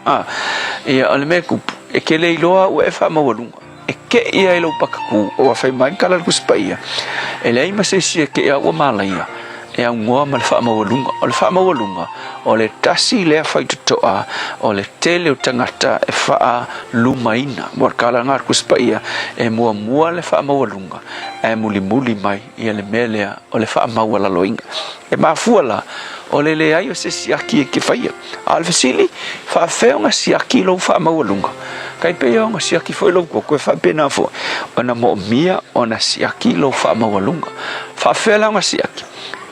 E: ia o le me kupu e ke le iloa o e fa mawalunga e ke ia ilo pakaku o fai mai kala kuspaia e lei ma se ke ia o malaia e a ngoa ma le whaamawalunga o le whaamawalunga o le tasi lea fai tutoa o le tele o tangata e wha lumaina mo kala ngar kuspaia e mua le whaamawalunga e muli mai ia le melea o le whaamawalaloinga e mafuala o le ai o se siaki e ke whaia al fasili whaafeonga siaki lo whaamawalunga kai pe yo siaki foi lo ko fa pena fo ona mo mia ona siaki lo fa mawalunga fa fela nga siaki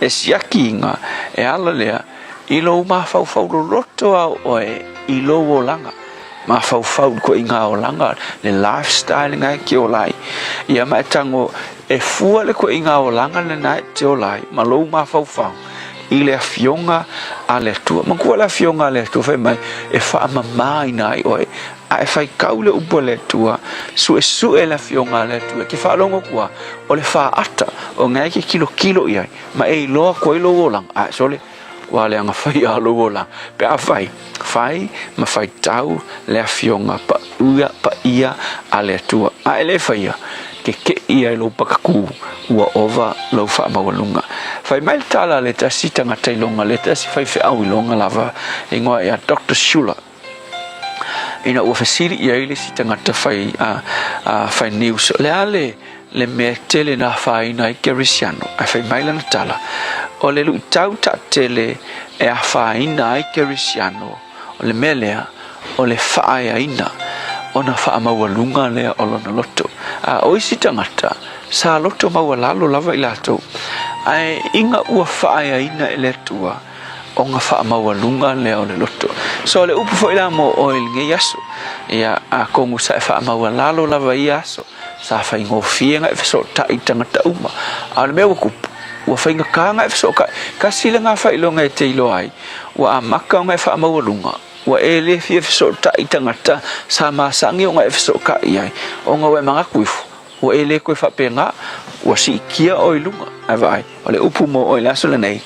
E: e siaki nga e ala lea I lo ma fa lo roto o I lo o langa ma fa ko inga o langa le lifestyle nga ki o lai ia mai tango e fua le ko inga o langa le na te o lai ma lo ma fa I le fionga ale tu ma ko la fionga ale tu fe mai e fa mai nai o ai fai kaule upole tua su la fionga le tua ke fa longo kwa o le fa ata o ngai ke kilo ia ma e lo ko I lo wolang a sole wale anga fai a lo wolang pe a fai ma fai tau le fionga pa ia ale tua a ele fai ke ia lo pakaku ua ova lo fa mawalunga fai mai tala le tasi tanga tailonga le tasi fai fe au longa lava ingoa ia Dr. Shula ina ua fasiri ia ile si tangata fai fai news le me tele na fai na kerisiano a fai mai lana tala o le lu tau ta tele e a fai na kerisiano o le melea o le fai aina ona fa mawalunga le o lona loto o isi tangata sa loto mawalalo lava ilato ai inga ua fai aina ele tua o nga wha mawalunga le o le loto so le upu fo ila mo oil nge yaso ia a kongu sa e wha mawalalo lava I aso sa whai ngofia nga e fiso ta I tangata uma a le mea wakupu ua whai nga ka nga e fiso ka sila nga whai longa e te ilo ai ua a maka nga e wha mawalunga ua e le fia fiso ta I tangata sa masangi o nga e fiso ka iai o nga we mga kuifu ua e le koe whapenga ua si kia o ilunga a vai o le upu mo o ilaso le nei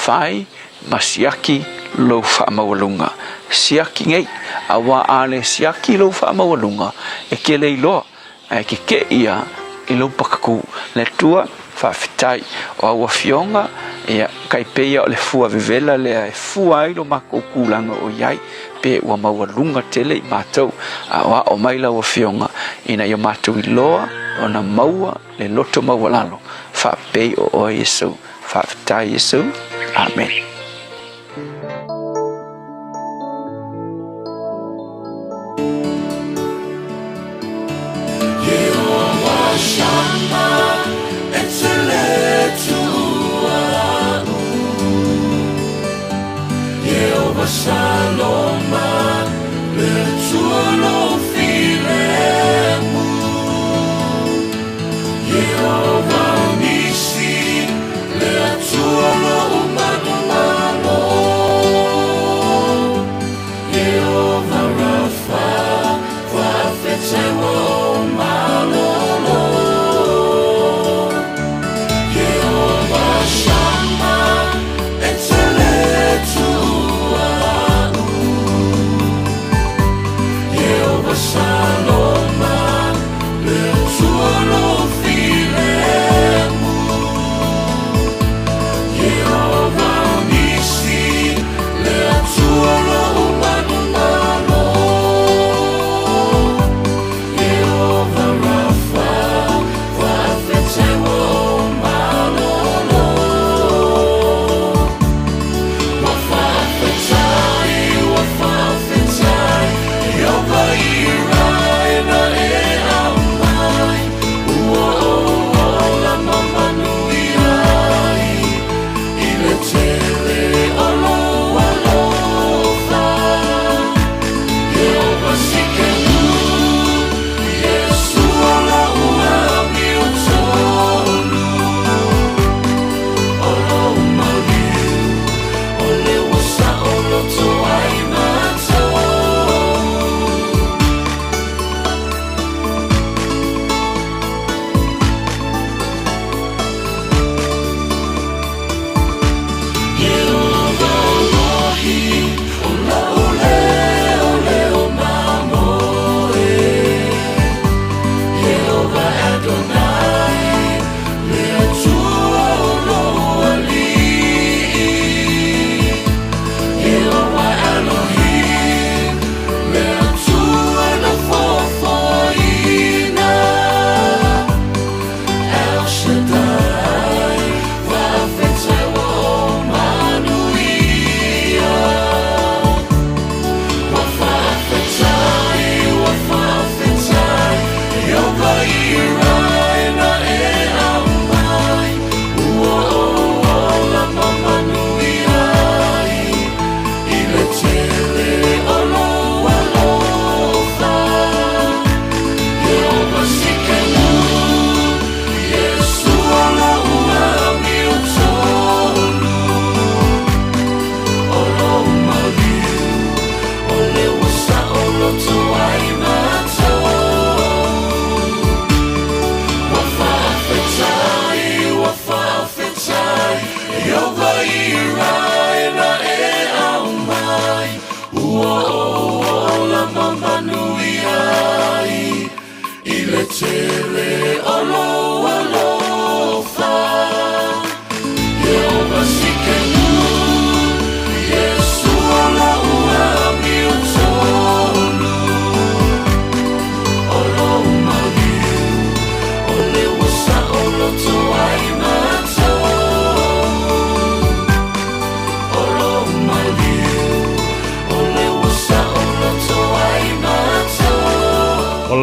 E: whai masiaki lo whaamawalunga siaki ngei awa ale siaki lo whaamawalunga e ke le iloa e ke ia I lo pakaku le tua whawhitai o awa fionga e kai peia o le fua vivela le e fua ai lo mako kulanga o iai pe ua mawalunga tele I mātou a o maila o fionga ina I mātou iloa o na maua le loto mawalalo whapei o Yesu whawhitai Yesu Amen.
G: Shama, Jehovah Shalom, le tuo lo fi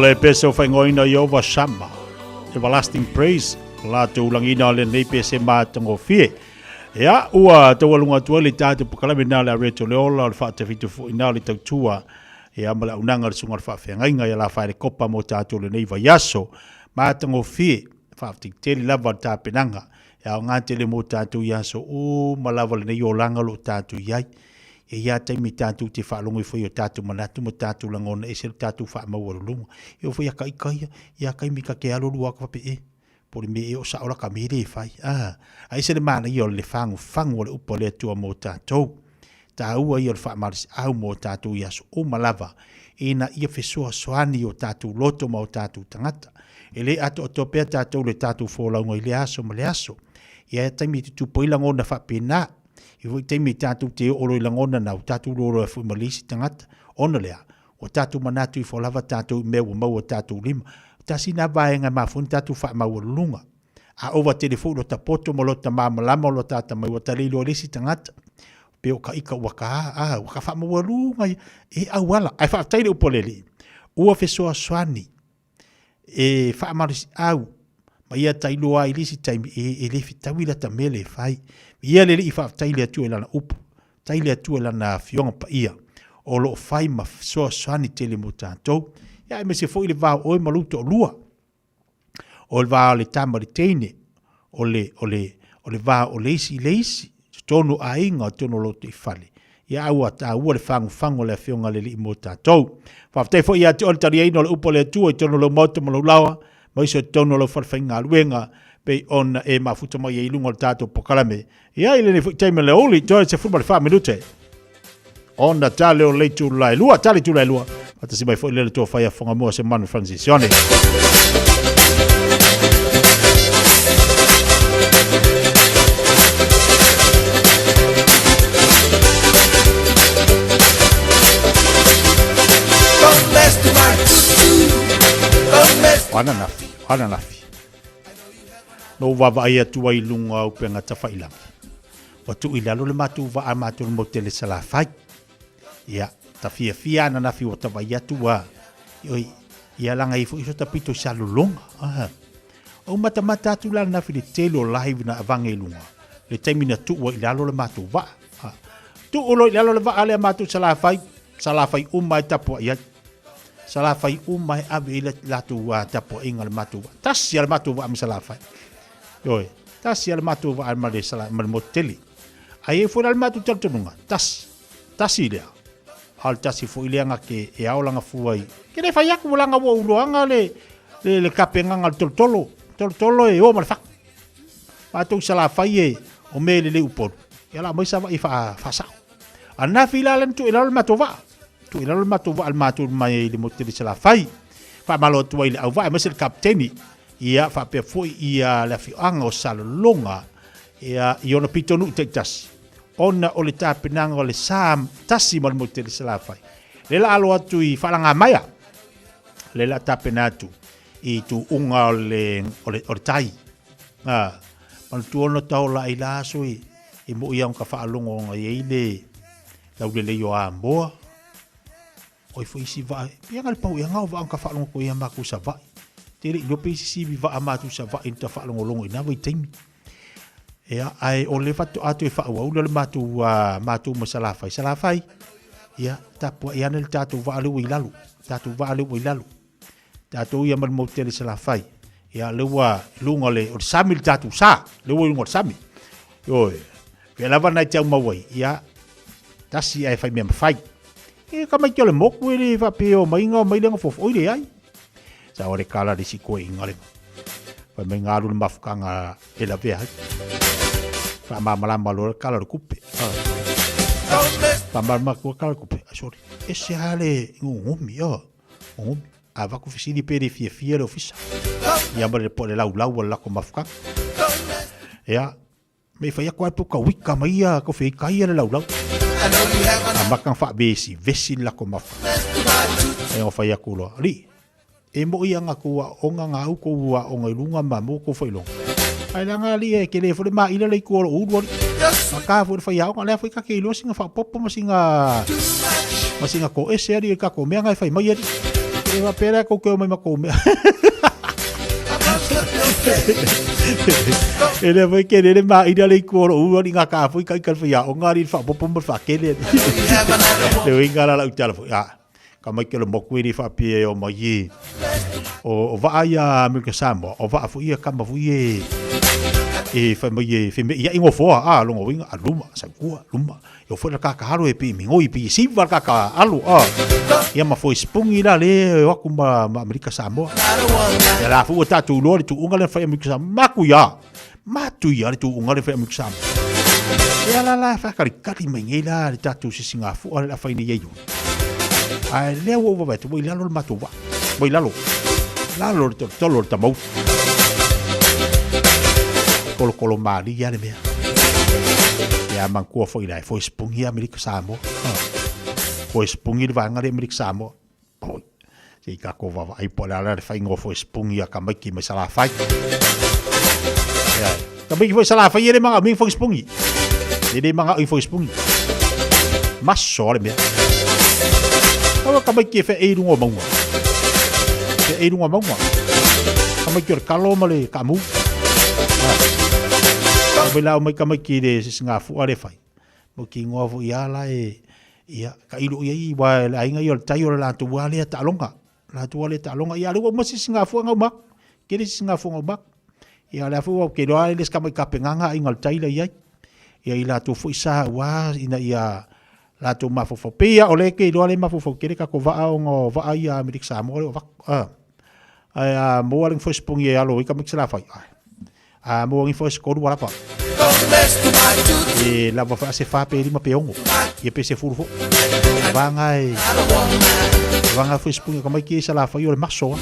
C: Le pese o whaingoina i ova sama. Everlasting praise. La te ulangina le nei pese mātango fie. Ea, ua te walunga tua le tātu pukalame nā le areto le ola, le whaate fitu fu ina le tautua. Ea, mala unanga le sunga le whaafea ngainga, ea la whaere kopa mo tātu le nei vaiaso. Mātango fie, whaafti teli lava tā penanga. Ea, ngāte le mo tātu iaso, o malava le nei o langa lo tātu iai. E ia taimi tātou te whaalongo i whai o tātou manatu ma tātou langona e se tātou wha mawarulunga. E o whai a kai kai, ia kai mika ke alo lua ka whape e. Pori me e o sa ora ka mere e whai. A ese le mana i o le whangu o le upa le atua mo tātou. Tā ua i o le wha maris au mo tātou i aso o malava. E na ia whesua soani o tātou loto ma o tātou tangata. E le ato o topea tātou le tātou wholaunga i le aso ma le aso. Ia taimi te tupoilango na whape nā. I voi teimi tātou te oro i langona nau, tātou loro e fui malisi tangata, ona lea, o tātou manatu i wholava tātou i mewa maua tātou lima, tāsi nā vāenga mawhuni tātou wha maua lunga. A ova telefonu o ta poto mo lo ta māmalama lo tāta mai o ta leilo lisi tangata, pe o ka ika waka waka wha maua lunga, e awala, ai wha taile upolele, ua whesoa swani, e wha marisi au, ma ia tailoa i lisi taimi e le fitawila ta mele whai, ia le i wha taile atu e lana upu, taile atu e lana fionga pa ia, o lo whai ma soa soani tele mo tātou, ia e me se fo i le vāo oe maluto o lua, o le vāo le tama le teine, o le vāo o leisi, tonu a inga o tono lo te whale, ia ua tāua le whangu le whionga le li mo tātou. Whaftai fo ia te ontari eino le upo le tua i tono lo mauta mo lo lawa, mai so tono lo wharwhainga luenga, pe ona e mafuta mai e ilunga le tātou pokalame. Ia ile ne fuitaime le oli, joe se furma le wha minute. Ona tale o leitu lai lua, tale tu lai lua. Mata si mai fo ile le tua whaia whanga mua se manu transisione. Ana nafi. No wava ia tua i lunga upe ngata whailangi. Watu i lalo le matu wa a matu le motele sala whai. Ia, ta fia ana nafi o ta vai atua. Ioi, ia langa ifu iso ta pito sa lulonga. O mata atu lana nafi le telo live na avange i lunga. Le taimina tua i lalo le matu wa. Tu ulo i lalo le wa ale matu sala whai umai tapo ia. Sala fai umai ave ila latu wa tapo inga le matu wa. Tasi al matu wa am sala fai. Yoi, tasi al matu wa al male sala mal moteli. Ai fu al matu tartunga. Tasi lea. Al tasi fu ileanga ke e aolanga fuai. Kene fai aku ulanga wa uloanga le kapenga al toltolo. Toltolo e o mal fak. Matu sala fai e o mele le upor. Yala mai sa i fa sa. Ana fila len tu ila al matu wa. Tu ila le matu al matu mai le moteli sala fai fa malo tu ile au vai mas le kapteni ia fa pe foi ia la fianga o sala longa ia iona pitonu tektas ona o le tapinanga o le sam tasi mal moteli sala fai le la alo atu i falanga maya le la tapenatu i tu unga o le tai mal tu ona tau la ila so i mo ia un ka fa longo nga ile la le yo amboa oi foi si vai pianga le pau ia ngau va ka falongo ko ia maku sa vai tere lo pe si vi va amatu sa vai inta falongo longo ina vai temi ia ai o le fatu atu e fa o le matu masala fai ia tapo ia nel tatu va le wilalu tatu ia mal motel sala fai ia le wa lunga le o samil tatu sa le wo lunga sami oi pe lava na tau mawai ia tasi ai fai me fai e ka mai le moku e fa pe o mai lenga fofo ile ai sa ore kala di si ko ingale fa me ngalu le mafukanga e la vea fa mala malo kala le kupe fa mala ko kala kupe sorry ese hale ngumi ngumi ava ku fisini pe de fia le ofisa ya mare po le lau la ko mafukanga ya me fa ya ko ka wika mai ko fe kai le lau makang fa besi vesi la ko mafa e o fa ya kulo li e mo ia nga ku o nga u ko wa o nga lunga ma mo ko fa lo ai la nga li e ke le fo ma ila le ko o do ka fo fa ya o le fa ka ke lo singa fa popo masinga ko e seri ka ko me nga fa mai e va pera ko ko mai ma ko me ele vai querer ma ida le ko o nga ka foi ka fa ya o nga ri fa popo mo fa ke le le ngala la utala ya ka mai ke le mo ku ri fa pie o mai o va ya mi ke sambo o va fu ia ka ma fu ye e fa mai fe ya ingo fo lo winga aluma sa ku luma yo fo ka haro e pi mi ngoi pi si va ka alu ia ma foi spungi la le o ku ma Amerika Samoa ya la fu ta tu lo tu unga le fa Amerika Samoa matu ya le tu unga le fa Amerika Samoa ya la fa ka ri mai ngela le ta tu si singa fu la fa ni ye yo ai le wo va tu ila lo matu va voi la lo to lo ta mo kolo mali ya le mea ya man ko foi lai foi spungi Amerika Samoa foi spungi va ngare Amerika Samoa oi se ka ko va ai pola la fa ngo foi spungi ka mai ki masala fai ya ka mai foi sala fai le manga mi foi spungi le manga i foi spungi mas sole mea o ka mai ki fe e rungo mangwa ka mai ki ka lo male ka mu Bela mai ka mai ki de singa fu are fai. Mo ki ngo fu ia la e ia ka ilu ia wa la inga yo tai yo la tu wale ta longa. La tu wale ta longa ia lu mo singa fu nga mak. Ki de singa fu nga mak. Ia la fu ke do ale ska mai ka penganga inga tai la ia. Ia ila tu fu isa wa ina ia La tu mafofopia o le ke lo le mafofokere ka ko va o va ia Amerika Samoa o va. Ai mo aling first pungi alo I ka mixla fa. Mo ngi first ko wala pa. E la va fa se fa pe lima peongo. E pe se furfo. Vangai. Vanga first pungi ka mai ki sa la fa yo le maso.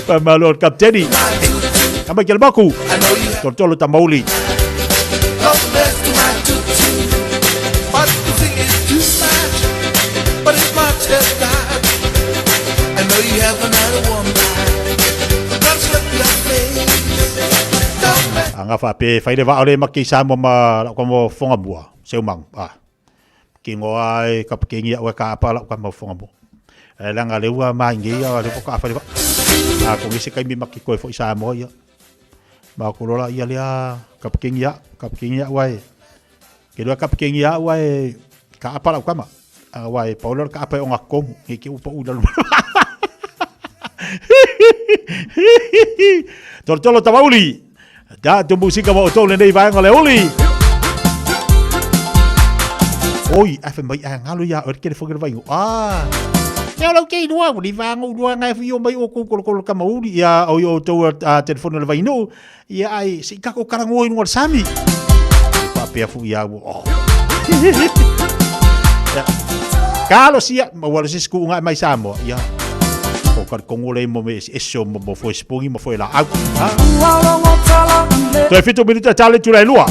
C: Pa malor kapteni. Ka mai ke baku. Tortolo tamauli.
G: But the thing is too much, but it's much as that. I know you have another woman. Don't slip your face.
C: Anga fa pe fai le va ole maki sa mo ma ko mo fonga bua seu mang ki ngo ai ka pe ngia o ka pa la ko mo fonga bua la nga le wa ma ngi ya le ko ka fa le ko ngi se kai mi maki ko fo sa mo ya ba ko la ia le ka pe ngia wai ke do ka pe ngia wai ka pa la ko ma wai paulo ka pa o nga ko ki u pa u dal Tortolo Tamauli da tu música mo to le nei vai ngole uli oi afa mai ngalo ya o ke fo ke vai ya lo ke no ni va ngo do nga fi o mai o ko ka mauli ya o yo to telefone le vai no ya ai si ka ko karango ngol sami pa pe fu ya o Kalo sia ma wala si sku nga mai Samoa ya ko kongole mo me eso mo fo spongi mo fo la au to fito minuta challenge tu la lua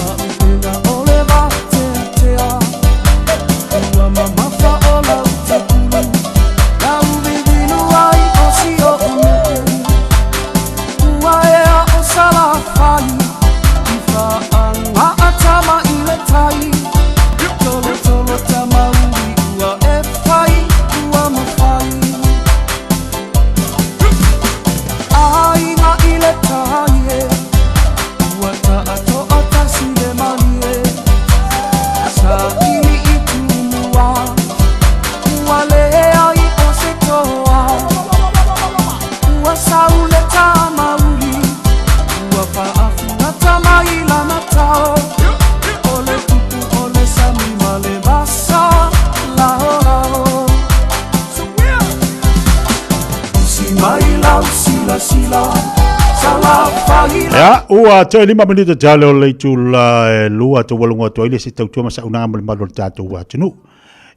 C: Ya, ua te 5 minuta tale o leitu la lua to walunga to ile se tau tua masa unanga mo malo tatu wa tunu.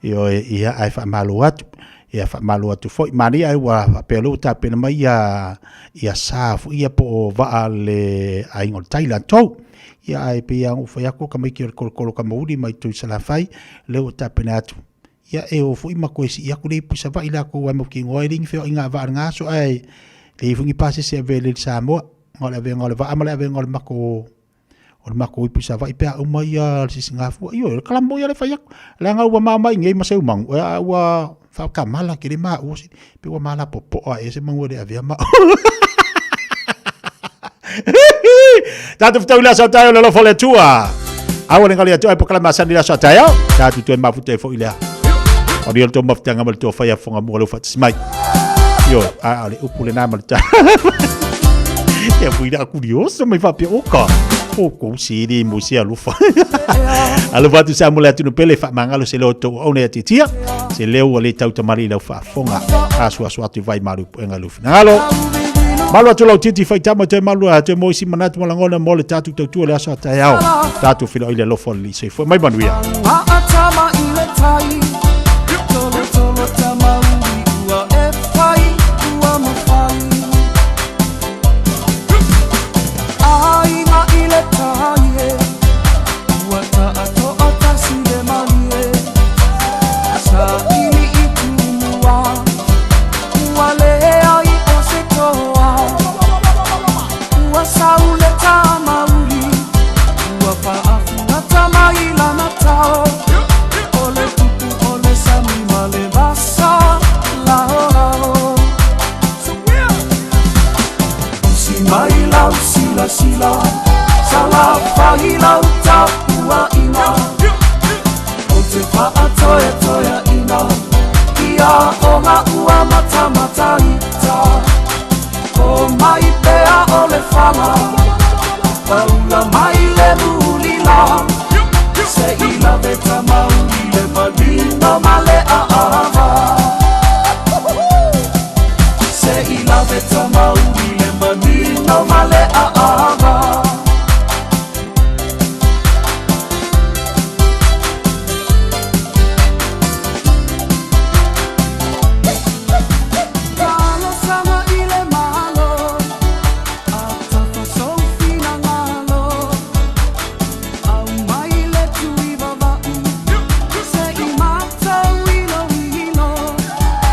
C: Io ia ai fa malo atu. Ia fa malo atu foi mani ai wa pelo ta pena mai ia safu ia po va le ai ngol Thailand to. Ia ai pe ia u fa ko ka mai ki kolo ka mauri mai tu sala fai le o ta pena atu. Ia e o foi ma ko isi ia ku le pisa va ila ko wa mo ki ngoi ring fe inga va nga so ai le fungi pase se vele Samoa ngole ve ngole va amale ve ngole mako i pisa va ipe o mai si singafu io kala mo ya le fa la nga wa mama ngai maseu mang wa fa ka mala ki le ma o si pe wa mala popo a ese mango de avia ma Tatu fitau la sa tayo lo fole tua awa le ngali atu ai pokala masani la sa tayo tatu tu ma futai fo ile o dio to mafta ngamal to fa ya fonga mo lo fat smai yo ale upule na mal ta ya fui da curioso mai fa pe oka o ko si di musia lufa alo va tu sa mo la tu no pele fa mangalo se lo to ona titia se leo le tau tamari la fa fonga asu tu vai maru engalo finalo malo tu lo titi fa tama te malu a te mo si manat mo langona mo le tatu tu le asa ta yao tatu filo ile lo fo li se fo mai manuia
G: Sila sala fahila utapua ina Ote pa atoya toya ina Ia onga ua mata mata ita O mai pea ole fala Paula mai le mulila Se ila veta mauli le manino male a